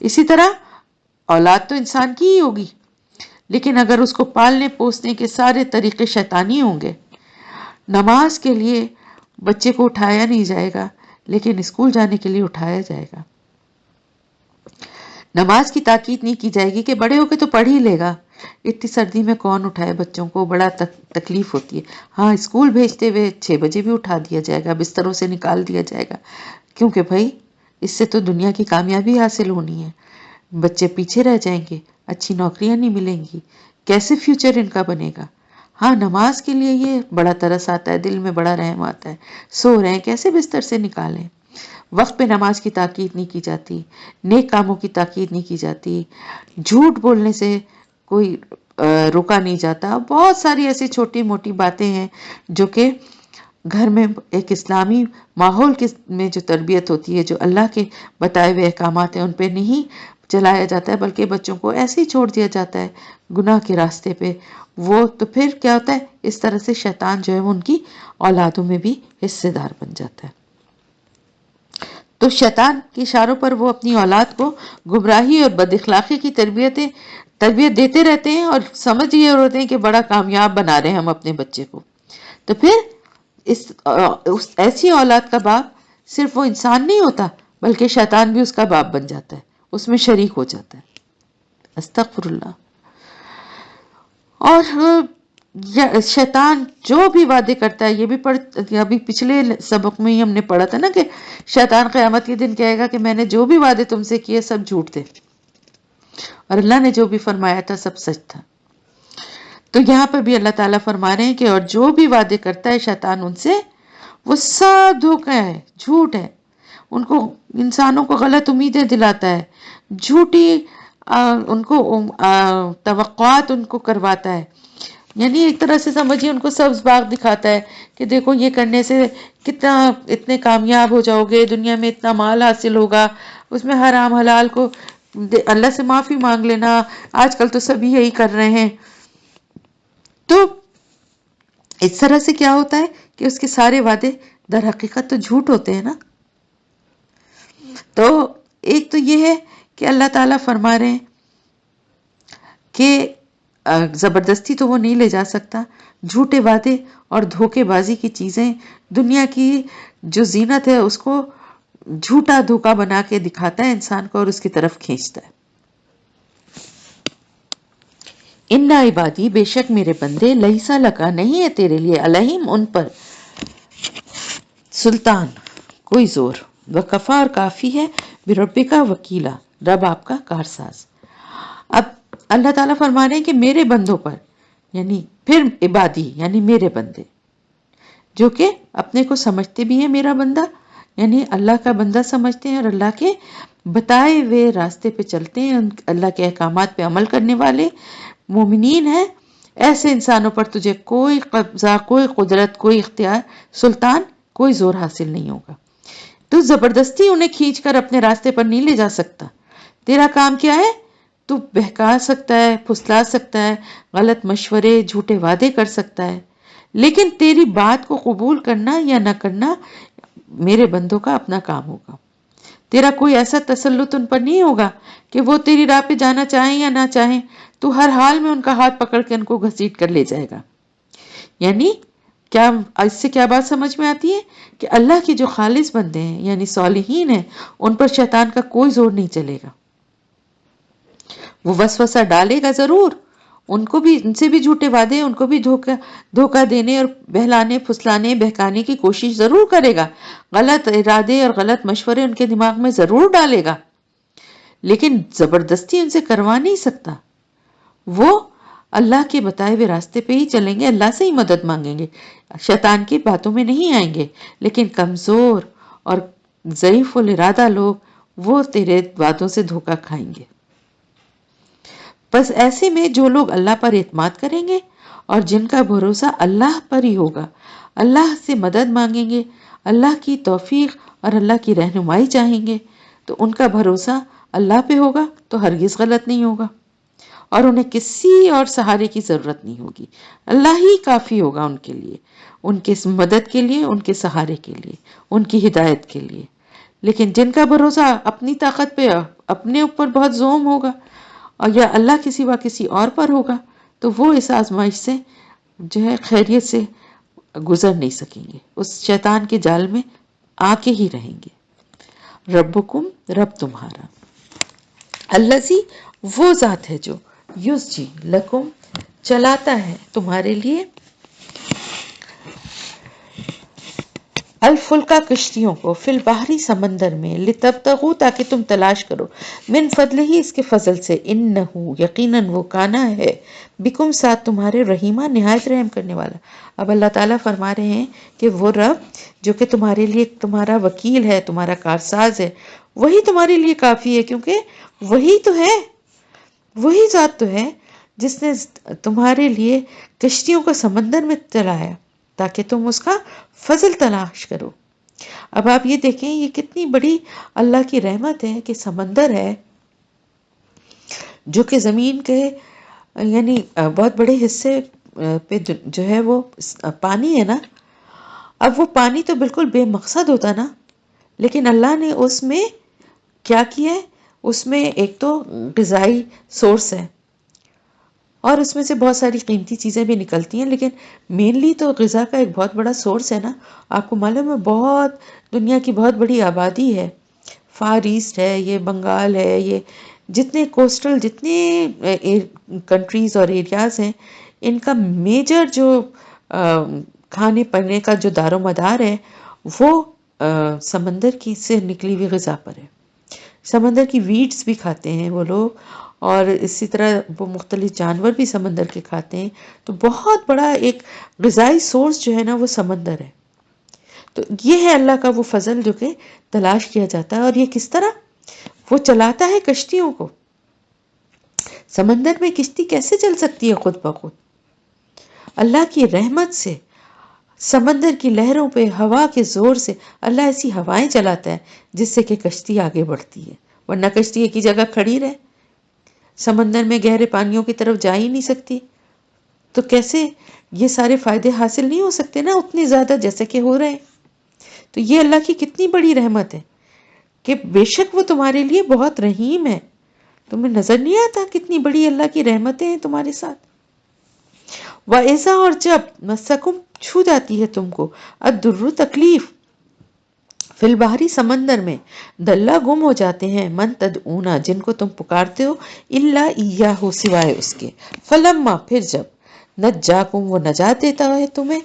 اسی طرح اولاد تو انسان کی ہی ہوگی، لیکن اگر اس کو پالنے پوسنے کے سارے طریقے شیطانی ہوں گے، نماز کے لیے بچے کو اٹھایا نہیں جائے گا لیکن اسکول جانے کے لیے اٹھایا جائے گا، نماز کی تاکید نہیں کی جائے گی کہ بڑے ہو کے تو پڑھ ہی لے گا، اتنی سردی میں کون اٹھائے بچوں کو، بڑا تکلیف ہوتی ہے۔ ہاں، اسکول بھیجتے ہوئے 6 بجے بھی اٹھا دیا جائے گا، بستروں سے نکال دیا جائے گا، کیونکہ بھائی اس سے تو دنیا کی کامیابی حاصل ہونی ہے، بچے پیچھے رہ جائیں گے، اچھی نوکریاں نہیں ملیں گی، کیسے فیوچر ان کا بنے گا۔ ہاں، نماز کے لیے یہ بڑا ترس آتا ہے، دل میں بڑا رحم آتا ہے، سو رہے ہیں کیسے بستر سے نکالیں۔ وقت پہ نماز کی تاکید نہیں کی جاتی، نیک کاموں کی تاکید نہیں کی جاتی، جھوٹ بولنے سے کوئی روکا نہیں جاتا، بہت ساری ایسی چھوٹی موٹی باتیں ہیں جو کہ گھر میں ایک اسلامی ماحول میں جو تربیت ہوتی ہے، جو اللہ کے بتائے ہوئے احکامات ہیں ان پہ نہیں چلایا جاتا ہے، بلکہ بچوں کو ایسے ہی چھوڑ دیا جاتا ہے گناہ کے راستے پہ، وہ تو پھر کیا ہوتا ہے، اس طرح سے شیطان جو ہے وہ ان کی اولادوں میں بھی حصے دار بن جاتا ہے۔ تو شیطان کے اشاروں پر وہ اپنی اولاد کو گمراہی اور بد اخلاقی کی تربیت دیتے رہتے ہیں، اور سمجھ یہ ہوتے ہیں کہ بڑا کامیاب بنا رہے ہیں ہم اپنے بچے کو۔ تو پھر ایسی اولاد کا باپ صرف وہ انسان نہیں ہوتا، بلکہ شیطان بھی اس کا باپ بن جاتا ہے، اس میں شریک ہو جاتا ہے۔ استغفر اللہ۔ اور شیطان جو بھی وعدے کرتا ہے، یہ بھی ابھی پچھلے سبق میں ہی ہم نے پڑھا تھا نا کہ شیطان قیامت کے دن کہے گا کہ میں نے جو بھی وعدے تم سے کیے سب جھوٹ تھے، اور اللہ نے جو بھی فرمایا تھا سب سچ تھا۔ تو یہاں پہ بھی اللہ تعالیٰ فرما رہے ہیں کہ اور جو بھی وعدے کرتا ہے شیطان ان سے، وہ سب دھوکہ ہے، جھوٹ ہے، ان کو انسانوں کو غلط امیدیں دلاتا ہے، جھوٹی ان کو توقعات ان کو کرواتا ہے، یعنی ایک طرح سے سمجھیے ان کو سبز باغ دکھاتا ہے کہ دیکھو یہ کرنے سے کتنا اتنے کامیاب ہو جاؤ گے، دنیا میں اتنا مال حاصل ہوگا، اس میں حرام حلال کو اللہ سے معافی مانگ لینا، آج کل تو سبھی یہی کر رہے ہیں۔ تو اس طرح سے کیا ہوتا ہے کہ اس کے سارے وعدے در حقیقت تو جھوٹ ہوتے ہیں نا۔ تو ایک تو یہ ہے کہ اللہ تعالیٰ فرما رہے ہیں کہ زبردستی تو وہ نہیں لے جا سکتا، جھوٹے وعدے اور دھوکے بازی کی چیزیں، دنیا کی جو زینت ہے اس کو جھوٹا دھوکا بنا کے دکھاتا ہے انسان کو اور اس کی طرف کھینچتا ہے۔ ان عبادی، بے شک میرے بندے، لیسا لکا، نہیں ہے تیرے لیے، علیہم ان پر، سلطان، کوئی زور، وکفا اور کافی ہے، بربکا وکیلا، رب آپ کا کارساز۔ اب اللہ تعالیٰ فرما رہے ہیں کہ میرے بندوں پر، یعنی پھر عبادی یعنی میرے بندے، جو کہ اپنے کو سمجھتے بھی ہیں میرا بندہ، یعنی اللہ کا بندہ سمجھتے ہیں اور اللہ کے بتائے ہوئے راستے پہ چلتے ہیں، اللہ کے احکامات پہ عمل کرنے والے مومنین ہیں، ایسے انسانوں پر تجھے کوئی قبضہ، کوئی قدرت، کوئی اختیار، سلطان، کوئی زور حاصل نہیں ہوگا۔ تو زبردستی انہیں کھینچ کر اپنے راستے پر نہیں لے جا سکتا۔ تیرا کام کیا ہے؟ تو بہکا سکتا ہے، پھسلا سکتا ہے، غلط مشورے، جھوٹے وعدے کر سکتا ہے، لیکن تیری بات کو قبول کرنا یا نہ کرنا میرے بندوں کا اپنا کام ہوگا۔ تیرا کوئی ایسا تسلط ان پر نہیں ہوگا کہ وہ تیری راہ پہ جانا چاہیں یا نہ چاہیں، تو ہر حال میں ان کا ہاتھ پکڑ کے ان کو گھسیٹ کر لے جائے گا۔ یعنی کیا اس سے کیا بات سمجھ میں آتی ہے کہ اللہ کے جو خالص بندے ہیں یعنی صالحین ہیں، ان پر شیطان کا کوئی زور نہیں چلے گا۔ وہ وسوسہ ڈالے گا ضرور، ان کو بھی، ان سے بھی جھوٹے وعدے، ان کو بھی دھوکہ دینے اور بہلانے، پھسلانے، بہکانے کی کوشش ضرور کرے گا، غلط ارادے اور غلط مشورے ان کے دماغ میں ضرور ڈالے گا، لیکن زبردستی ان سے کروا نہیں سکتا۔ وہ اللہ کے بتائے ہوئے راستے پہ ہی چلیں گے، اللہ سے ہی مدد مانگیں گے، شیطان کی باتوں میں نہیں آئیں گے۔ لیکن کمزور اور ضعیف الارادہ لوگ وہ تیرے باتوں سے دھوکہ کھائیں گے۔ بس ایسے میں جو لوگ اللہ پر اعتماد کریں گے اور جن کا بھروسہ اللہ پر ہی ہوگا، اللہ سے مدد مانگیں گے، اللہ کی توفیق اور اللہ کی رہنمائی چاہیں گے، تو ان کا بھروسہ اللہ پہ ہوگا تو ہرگز غلط نہیں ہوگا، اور انہیں کسی اور سہارے کی ضرورت نہیں ہوگی۔ اللہ ہی کافی ہوگا ان کے لیے، ان کے مدد کے لیے، ان کے سہارے کے لیے، ان کی ہدایت کے لیے۔ لیکن جن کا بھروسہ اپنی طاقت پہ، اپنے اوپر بہت زوم ہوگا، اور یا اللہ کے سوا کسی اور پر ہوگا، تو وہ اس آزمائش سے جو ہے خیریت سے گزر نہیں سکیں گے، اس شیطان کے جال میں آ کے ہی رہیں گے۔ ربکم، رب تمہارا، الذی، وہ ذات ہے جو یسجی لکم، چلاتا ہے تمہارے لیے، الفلکا، کشتیوں کو، فی البحری، سمندر میں، لتبتغوا، تاکہ تم تلاش کرو، من فضلہ، اس کے فضل سے، انہو، یقیناً وہ، کانا ہے، بکم، ساتھ تمہارے، رحیمہ، نہایت رحم کرنے والا۔ اب اللہ تعالیٰ فرما رہے ہیں کہ وہ رب جو کہ تمہارے لیے تمہارا وکیل ہے، تمہارا کارساز ہے، وہی تمہارے لیے کافی ہے، کیونکہ وہی تو ہے، وہی ذات تو ہے جس نے تمہارے لیے کشتیوں کو سمندر میں چلایا تاکہ تم اس کا فضل تلاش کرو۔ اب آپ یہ دیکھیں یہ کتنی بڑی اللہ کی رحمت ہے کہ سمندر ہے جو کہ زمین کے یعنی بہت بڑے حصے پہ جو ہے وہ پانی ہے نا۔ اب وہ پانی تو بالکل بے مقصد ہوتا نا، لیکن اللہ نے اس میں کیا کیا ہے، اس میں ایک تو غذائی سورس ہے، اور اس میں سے بہت ساری قیمتی چیزیں بھی نکلتی ہیں، لیکن مینلی تو غذا کا ایک بہت بڑا سورس ہے نا۔ آپ کو معلوم ہے بہت دنیا کی بہت بڑی آبادی ہے، فار ایسٹ ہے، یہ بنگال ہے، یہ جتنے کوسٹل جتنے کنٹریز اور ایریاز ہیں، ان کا میجر جو کھانے پینے کا جو دار و مدار ہے وہ سمندر کی سے نکلی ہوئی غذا پر ہے۔ سمندر کی ویڈز بھی کھاتے ہیں وہ لوگ، اور اسی طرح وہ مختلف جانور بھی سمندر کے کھاتے ہیں، تو بہت بڑا ایک غذائی سورس جو ہے نا وہ سمندر ہے۔ تو یہ ہے اللہ کا وہ فضل جو کہ تلاش کیا جاتا ہے، اور یہ کس طرح وہ چلاتا ہے کشتیوں کو۔ سمندر میں کشتی کیسے چل سکتی ہے خود بخود؟ اللہ کی رحمت سے، سمندر کی لہروں پہ ہوا کے زور سے اللہ ایسی ہوائیں چلاتا ہے جس سے کہ کشتی آگے بڑھتی ہے، ورنہ کشتی ایک ہی جگہ کھڑی رہے، سمندر میں گہرے پانیوں کی طرف جا ہی نہیں سکتی، تو کیسے یہ سارے فائدے حاصل نہیں ہو سکتے نا اتنے زیادہ جیسے کہ ہو رہے ہیں۔ تو یہ اللہ کی کتنی بڑی رحمت ہے کہ بے شک وہ تمہارے لیے بہت رحیم ہے۔ تمہیں نظر نہیں آتا کتنی بڑی اللہ کی رحمتیں ہیں تمہارے ساتھ؟ وَإِذَا، اور جب، مَسَّکُم، چھو جاتی ہے تم کو، الدُّرُّ، تکلیف، فی البحری، سمندر میں، دلہ، گم ہو جاتے ہیں، من تدعونا، جن کو تم پکارتے ہو، الا ایاہ، سوائے اس کے، فلما، پھر جب، نجاکم، وہ نجات دیتا ہے تمہیں،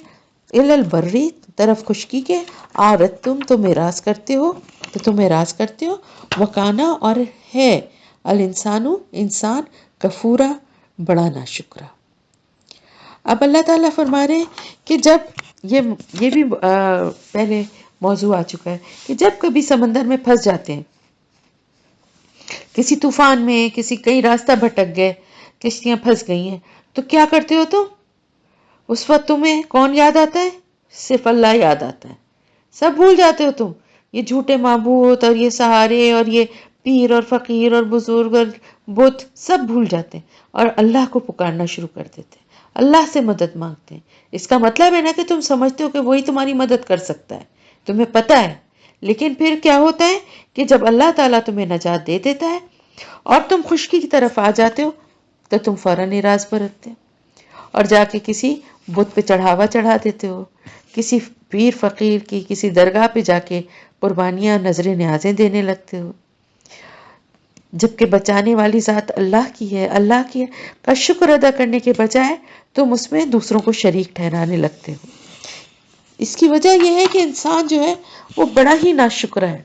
الی البری، طرف خشکی کے، عارضتم، تم اعراض کرتے ہو، تو تم اعراض کرتے ہو، وکانا، اور ہے، الانسان، انسان، کفورا، بڑا ناشکرا۔ اب اللہ تعالیٰ فرما رہے ہیں کہ جب یہ بھی پہلے موضوع آ چکا ہے کہ جب کبھی سمندر میں پھنس جاتے ہیں، کسی طوفان میں، کسی کئی راستہ بھٹک گئے، کشتیاں پھنس گئی ہیں، تو کیا کرتے ہو تم؟ اس وقت تمہیں کون یاد آتا ہے؟ صرف اللہ یاد آتا ہے، سب بھول جاتے ہو تم، یہ جھوٹے معبود اور یہ سہارے اور یہ پیر اور فقیر اور بزرگ اور بت سب بھول جاتے ہیں اور اللہ کو پکارنا شروع کر دیتے ہیں، اللہ سے مدد مانگتے ہیں۔ اس کا مطلب ہے نا کہ تم سمجھتے ہو کہ وہی تمہاری مدد کر سکتا ہے، تمہیں پتہ ہے، لیکن پھر کیا ہوتا ہے کہ جب اللہ تعالیٰ تمہیں نجات دے دیتا ہے اور تم خشکی کی طرف آ جاتے ہو تو تم فوراً اعراض برتتے ہو اور جا کے کسی بت پہ چڑھاوا چڑھا دیتے ہو، کسی پیر فقیر کی کسی درگاہ پہ جا کے قربانیاں، نذر نیازیں دینے لگتے ہو، جبکہ بچانے والی ذات اللہ کی ہے، اللہ کی کا شکر ادا کرنے کے بجائے تم اس میں دوسروں کو شریک ٹھہرانے لگتے ہو۔ اس کی وجہ یہ ہے کہ انسان جو ہے وہ بڑا ہی ناشکر ہے۔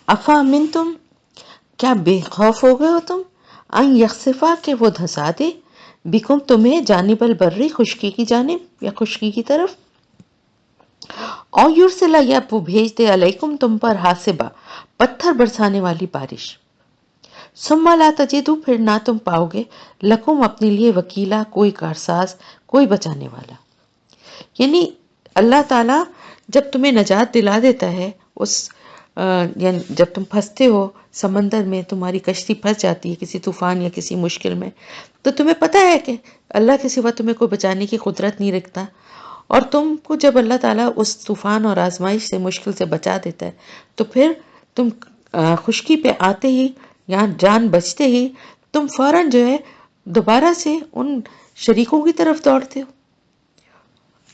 افامنتم، کیا بے خوف ہو گئے ہو تم؟ ان یخسفا کہ وہ دھسا دے، بکم تمہیں جانب البری خشکی کی جانب یا خشکی کی طرف، اور یرسلا یا وہ بھیج دے علیکم تم پر حاسبا پتھر برسانے والی بارش، ثم لا تجدو پھر نہ تم پاؤ گے لکم اپنے لیے وکیلا کوئی کارساز کوئی بچانے والا۔ یعنی اللہ تعالیٰ جب تمہیں نجات دلا دیتا ہے یعنی جب تم پھنستے ہو سمندر میں، تمہاری کشتی پھنس جاتی ہے کسی طوفان یا کسی مشکل میں، تو تمہیں پتہ ہے کہ اللہ کے سوا تمہیں کوئی بچانے کی قدرت نہیں رکھتا، اور تم کو جب اللہ تعالیٰ اس طوفان اور آزمائش سے مشکل سے بچا دیتا ہے تو پھر تم خشکی پہ آتے ہی یا جان بچتے ہی تم فوراً جو ہے دوبارہ سے ان شریکوں کی طرف دوڑتے ہو،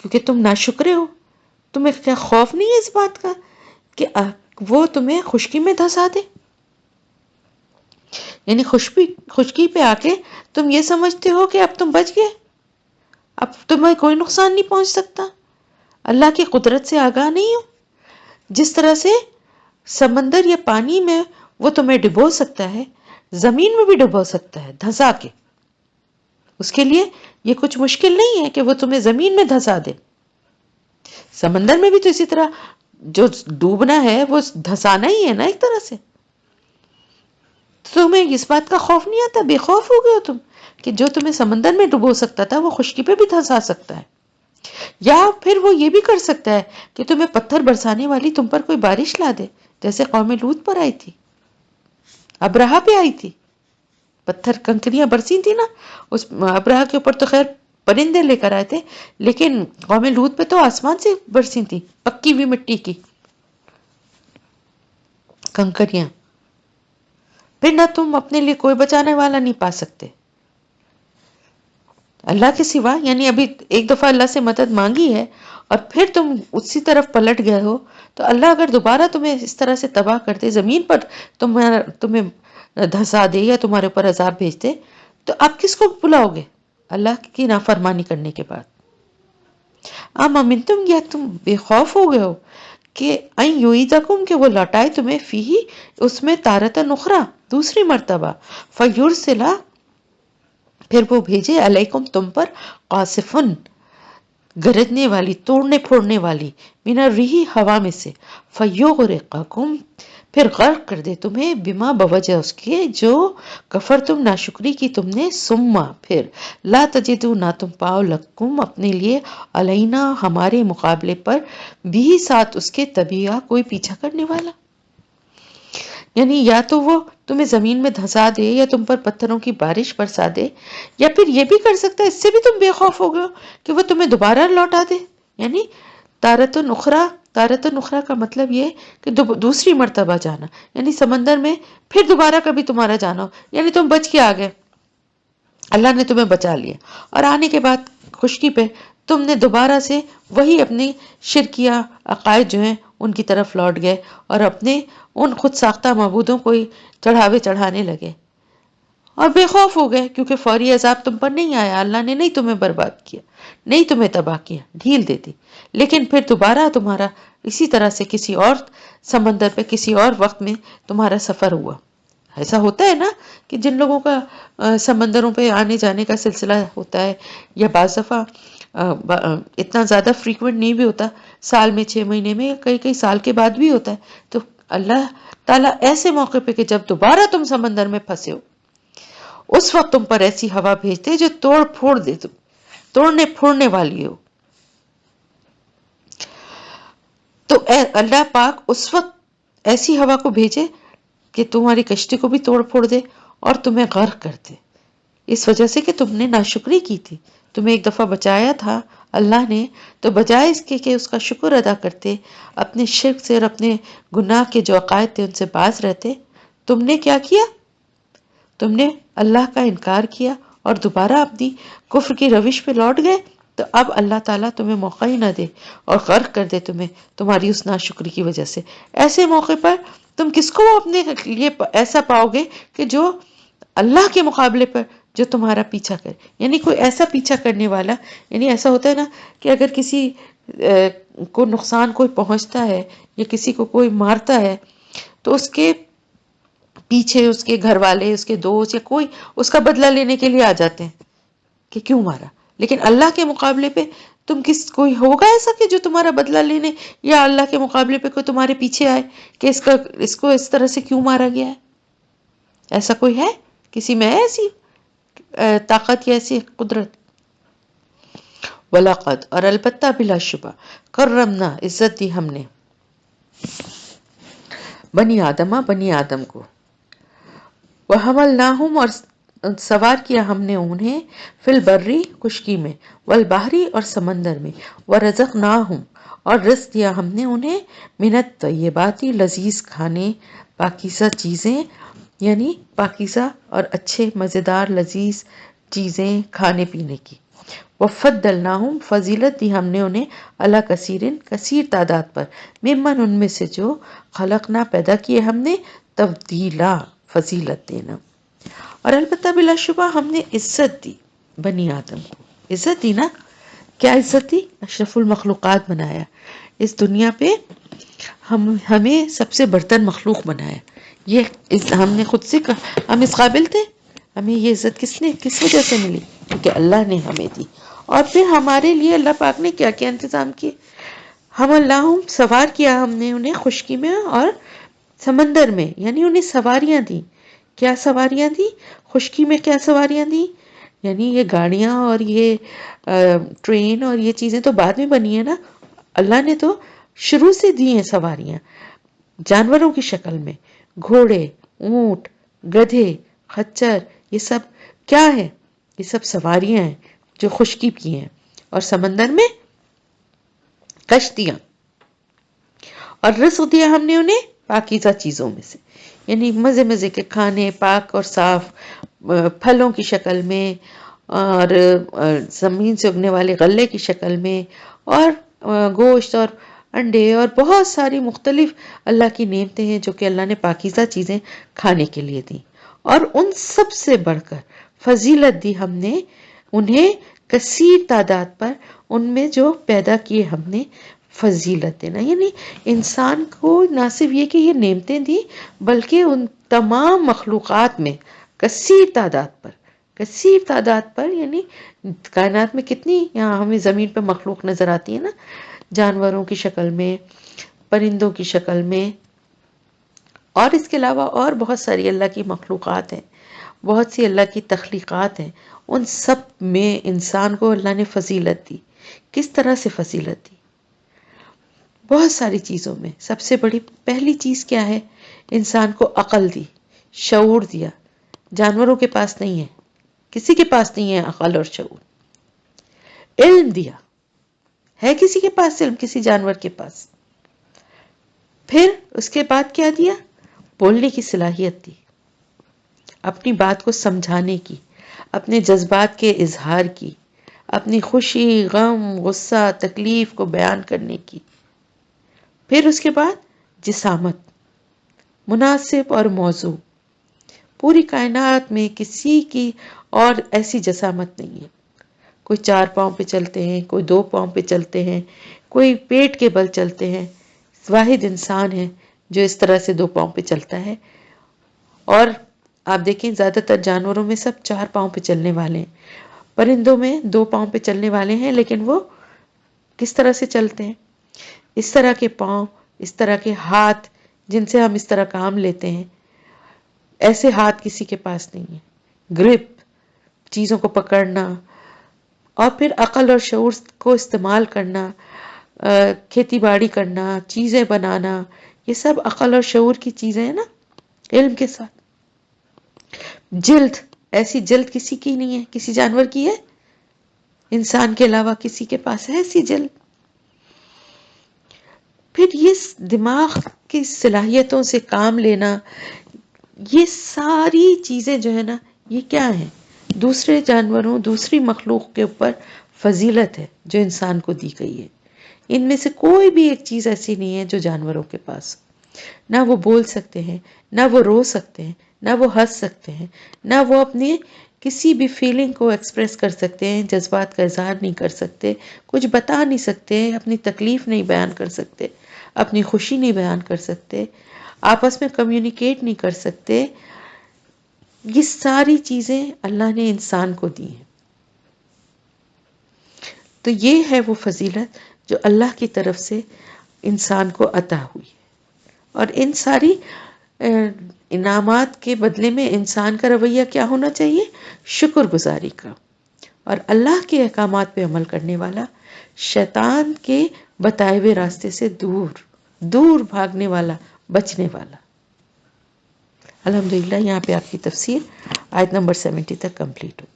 کیونکہ تم ناشکرے ہو۔ تمہیں کیا خوف نہیں ہے اس بات کا کہ وہ تمہیں خشکی میں دھسا دے؟ یعنی خشکی پہ آ کے تم یہ سمجھتے ہو کہ اب تم بچ گئے، اب تمہیں کوئی نقصان نہیں پہنچ سکتا، اللہ کی قدرت سے آگاہ نہیں ہو؟ جس طرح سے سمندر یا پانی میں وہ تمہیں ڈبو سکتا ہے، زمین میں بھی ڈبو سکتا ہے دھسا کے، اس کے لیے یہ کچھ مشکل نہیں ہے کہ وہ تمہیں زمین میں دھسا دے۔ سمندر میں بھی تو اسی طرح جو ڈوبنا ہے وہ دھسانا ہی ہے نا ایک طرح سے۔ تمہیں اس بات کا خوف نہیں آتا؟ بے خوف ہو گئے ہو تم کہ جو تمہیں سمندر میں ڈبو سکتا تھا وہ خشکی پہ بھی دھسا سکتا ہے، یا پھر وہ یہ بھی کر سکتا ہے کہ تمہیں پتھر برسانے والی تم پر کوئی بارش لا دے، جیسے قوم لوط پر آئی تھی، ابراہا پہ آئی تھی، پتھر کنکریاں برسی تھی نا، اس ابراہا کے اوپر تو خیر پرندے لے کر آئے تھے، لیکن قوم لوط پہ تو آسمان سے برسی تھی پکی ہوئی مٹی کی کنکریاں۔ پھر نہ تم اپنے لیے کوئی بچانے والا نہیں پا سکتے اللہ کے سوا، یعنی ابھی ایک دفعہ اللہ سے مدد مانگی ہے اور پھر تم اسی طرف پلٹ گئے ہو، تو اللہ اگر دوبارہ تمہیں اس طرح سے تباہ کر دے، زمین پر تمہیں دھسا دے یا تمہارے اوپر عذاب بھیج دے، تو آپ کس کو بلاؤ گے اللہ کی نافرمانی کرنے کے بعد؟ امن تم یا تم بے خوف ہو گئے ہو کہ این یعیدکم کہ وہ لوٹائے تمہیں فیہ اس میں تارۃ اخری دوسری مرتبہ، فیرسلا پھر وہ بھیجے علیکم تم پر قاصفن گرجنے والی توڑنے پھوڑنے والی من الريح ہوا میں سے، فیغرقکم پھر غرق کر دے تمہیں بما بوجہ اس کے جو کفر تم ناشکری کی تم نے، ثم پھر لا تجدو نہ تم پاؤ لکم اپنے لیے علینا ہمارے مقابلے پر بھی ساتھ اس کے تبیہ کوئی پیچھا کرنے والا۔ یعنی یا تو وہ تمہیں زمین میں دھسا دے یا تم پر پتھروں کی بارش برسا دے، یا پھر یہ بھی کر سکتا ہے، اس سے بھی تم بے خوف ہو گئے ہو کہ وہ تمہیں دوبارہ لوٹا دے، یعنی تارۃ اخری۔ تارۃ اخری کا مطلب یہ کہ دوسری مرتبہ جانا، یعنی سمندر میں پھر دوبارہ کبھی تمہارا جانا ہو، یعنی تم بچ کے آ گئے، اللہ نے تمہیں بچا لیا، اور آنے کے بعد خشکی پہ تم نے دوبارہ سے وہی اپنی شرکیہ عقائد جو ہیں ان کی طرف لوٹ گئے اور اپنے ان خود ساختہ معبودوں کو ہی چڑھاوے چڑھانے لگے اور بے خوف ہو گئے، کیونکہ فوری عذاب تم پر نہیں آیا، اللہ نے نہیں تمہیں برباد کیا، نہیں تمہیں تباہ کیا، ڈھیل دے دی، لیکن پھر دوبارہ تمہارا اسی طرح سے کسی اور سمندر پہ کسی اور وقت میں تمہارا سفر ہوا۔ ایسا ہوتا ہے نا کہ جن لوگوں کا سمندروں پہ آنے جانے کا سلسلہ ہوتا ہے، یا بعض دفعہ اتنا زیادہ فریکوینٹ نہیں بھی ہوتا، سال میں 6 مہینے میں، کئی کئی سال کے بعد بھی ہوتا ہے، تو اللہ تعالیٰ ایسے موقع پہ کہ جب دوبارہ تم سمندر میں پھنسے ہو، اس وقت تم پر ایسی ہوا بھیجتے جو توڑ پھوڑ دے، تم توڑنے پھوڑنے والی ہو، تو اللہ پاک اس وقت ایسی ہوا کو بھیجے کہ تمہاری کشتی کو بھی توڑ پھوڑ دے اور تمہیں غرق کر دے، اس وجہ سے کہ تم نے ناشکری کی تھی۔ تمہیں ایک دفعہ بچایا تھا اللہ نے، تو بجائے اس کے کہ اس کا شکر ادا کرتے، اپنے شرک سے اور اپنے گناہ کے جو عقائد تھے ان سے باز رہتے، تم نے کیا کیا؟ تم نے اللہ کا انکار کیا اور دوبارہ اپنی کفر کی روش پہ لوٹ گئے، تو اب اللہ تعالیٰ تمہیں موقع ہی نہ دے اور غرق کر دے تمہیں تمہاری اس ناشکری کی وجہ سے۔ ایسے موقع پر تم کس کو اپنے لیے ایسا پاؤ گے کہ جو اللہ کے مقابلے پر جو تمہارا پیچھا کرے، یعنی کوئی ایسا پیچھا کرنے والا، یعنی ایسا ہوتا ہے نا کہ اگر کسی کو نقصان کوئی پہنچتا ہے یا کسی کو کوئی مارتا ہے تو اس کے پیچھے اس کے گھر والے، اس کے دوست یا کوئی اس کا بدلہ لینے کے لیے آ جاتے ہیں کہ کیوں مارا. لیکن اللہ کے مقابلے پہ کوئی ہوگا ایسا کہ جو تمہارا بدلہ لینے یا اللہ کے مقابلے پہ کوئی تمہارے پیچھے آئے کہ اس کو اس طرح سے کیوں مارا گیا ہے؟ ایسا کوئی ہے؟ کسی میں ہے ایسی طاقت یا ایسی قدرت؟ وَلَقَدْ، اور البتہ بلا شبہ، کرمنا، عزت دی ہم نے، بنی آدم کو، وَحَمَلْنَاهُمْ، اور سوار کیا ہم نے انہیں، فی البری، خشکی میں، والبحری، اور سمندر میں، وَرَزَقْنَاهُمْ، اور رزق دیا ہم نے انہیں، من الطیبات، لذیذ کھانے، پاکیزہ چیزیں، یعنی پاکیزہ اور اچھے مزیدار لذیذ چیزیں کھانے پینے کی. وَفَضَّلْنَاهُمْ، فضیلت دی ہم نے انہیں، علی کثیرن، کثیر تعداد پر، ممن، ان میں سے جو، خلقنا، پیدا کیے ہم نے، تفضیلا، فضیلت دینا. اور البتہ بلا شبہ ہم نے عزت دی بنی آدم کو. عزت دی نا، کیا عزت دی؟ اشرف المخلوقات بنایا. اس دنیا پہ ہمیں سب سے برتر مخلوق بنایا. یہ ہم نے خود سے کہا، ہم اس قابل تھے؟ ہمیں یہ عزت کس وجہ سے ملی؟ کیونکہ اللہ نے ہمیں دی. اور پھر ہمارے لیے اللہ پاک نے کیا کیا انتظام کیے؟ ہم اللہ، سوار کیا ہم نے انہیں خشکی میں اور سمندر میں، یعنی انہیں سواریاں دی. کیا سواریاں دی؟ خشکی میں کیا سواریاں دی؟ یعنی یہ گاڑیاں اور یہ ٹرین اور یہ چیزیں تو بعد میں بنی ہیں نا. اللہ نے تو شروع سے دی ہیں سواریاں، جانوروں کی شکل میں، گھوڑے، اونٹ، گدھے، خچر، یہ سب کیا ہے؟ یہ سب سواریاں ہیں جو خشکی کی ہیں. اور سمندر میں کشتیاں. اور رزق دیا ہم نے انہیں پاکیزہ چیزوں میں سے، یعنی مزے مزے کے کھانے، پاک اور صاف، پھلوں کی شکل میں، اور زمین سے اگنے والے غلے کی شکل میں، اور گوشت اور انڈے، اور بہت ساری مختلف اللہ کی نعمتیں ہیں جو کہ اللہ نے پاکیزہ چیزیں کھانے کے لیے دی. اور ان سب سے بڑھ کر فضیلت دی ہم نے انہیں، کثیر تعداد پر، ان میں جو پیدا کیے ہم نے، فضیلت دینا. یعنی انسان کو نہ صرف یہ کہ یہ نعمتیں دی، بلکہ ان تمام مخلوقات میں کثیر تعداد پر، یعنی کائنات میں کتنی یہاں ہمیں زمین پہ مخلوق نظر آتی ہے نا، جانوروں کی شکل میں، پرندوں کی شکل میں، اور اس کے علاوہ اور بہت ساری اللہ کی مخلوقات ہیں، بہت سی اللہ کی تخلیقات ہیں. ان سب میں انسان کو اللہ نے فضیلت دی. کس طرح سے فضیلت دی؟ بہت ساری چیزوں میں. سب سے بڑی پہلی چیز کیا ہے؟ انسان کو عقل دی، شعور دیا. جانوروں کے پاس نہیں ہے، کسی کے پاس نہیں ہے عقل اور شعور. علم دیا، ہے کسی کے پاس علم؟ کسی جانور کے پاس. پھر اس کے بعد کیا دیا؟ بولنے کی صلاحیت دی، اپنی بات کو سمجھانے کی، اپنے جذبات کے اظہار کی، اپنی خوشی، غم، غصہ، تکلیف کو بیان کرنے کی. پھر اس کے بعد جسامت، مناسب اور موزوں. پوری کائنات میں کسی کی اور ایسی جسامت نہیں ہے. کوئی 4 پاؤں پہ چلتے ہیں، کوئی 2 پاؤں پہ چلتے ہیں، کوئی پیٹ کے بل چلتے ہیں. واحد انسان ہے جو اس طرح سے 2 پاؤں پہ چلتا ہے. اور آپ دیکھیں زیادہ تر جانوروں میں سب 4 پاؤں پہ چلنے والے ہیں. پرندوں میں 2 پاؤں پہ چلنے والے ہیں، لیکن وہ کس طرح سے چلتے ہیں؟ اس طرح کے پاؤں، اس طرح کے ہاتھ جن سے ہم اس طرح کام لیتے ہیں، ایسے ہاتھ کسی کے پاس نہیں ہے. گرپ، چیزوں کو پکڑنا، اور پھر عقل اور شعور کو استعمال کرنا، کھیتی باڑی کرنا، چیزیں بنانا، یہ سب عقل اور شعور کی چیزیں ہیں نا، علم کے ساتھ. جلد، ایسی جلد کسی کی نہیں ہے. کسی جانور کی ہے؟ انسان کے علاوہ کسی کے پاس ہے ایسی جلد؟ پھر یہ دماغ کی صلاحیتوں سے کام لینا، یہ ساری چیزیں جو ہے نا، یہ کیا ہیں؟ دوسرے جانوروں، دوسری مخلوق کے اوپر فضیلت ہے جو انسان کو دی گئی ہے. ان میں سے کوئی بھی ایک چیز ایسی نہیں ہے جو جانوروں کے پاس. نہ وہ بول سکتے ہیں، نہ وہ رو سکتے ہیں، نہ وہ ہنس سکتے ہیں، نہ وہ اپنی کسی بھی فیلنگ کو ایکسپریس کر سکتے ہیں، جذبات کا اظہار نہیں کر سکتے، کچھ بتا نہیں سکتے، اپنی تکلیف نہیں بیان کر سکتے، اپنی خوشی نہیں بیان کر سکتے، آپس میں کمیونیکیٹ نہیں کر سکتے. یہ ساری چیزیں اللہ نے انسان کو دی ہیں. تو یہ ہے وہ فضیلت جو اللہ کی طرف سے انسان کو عطا ہوئی. اور ان ساری انعامات کے بدلے میں انسان کا رویہ کیا ہونا چاہیے؟ شکر گزاری کا، اور اللہ کے احکامات پہ عمل کرنے والا، شیطان کے بتائے ہوئے راستے سے دور دور بھاگنے والا، بچنے والا. الحمدللہ یہاں پہ آپ کی تفسیر آیت نمبر 70 تک کمپلیٹ ہو.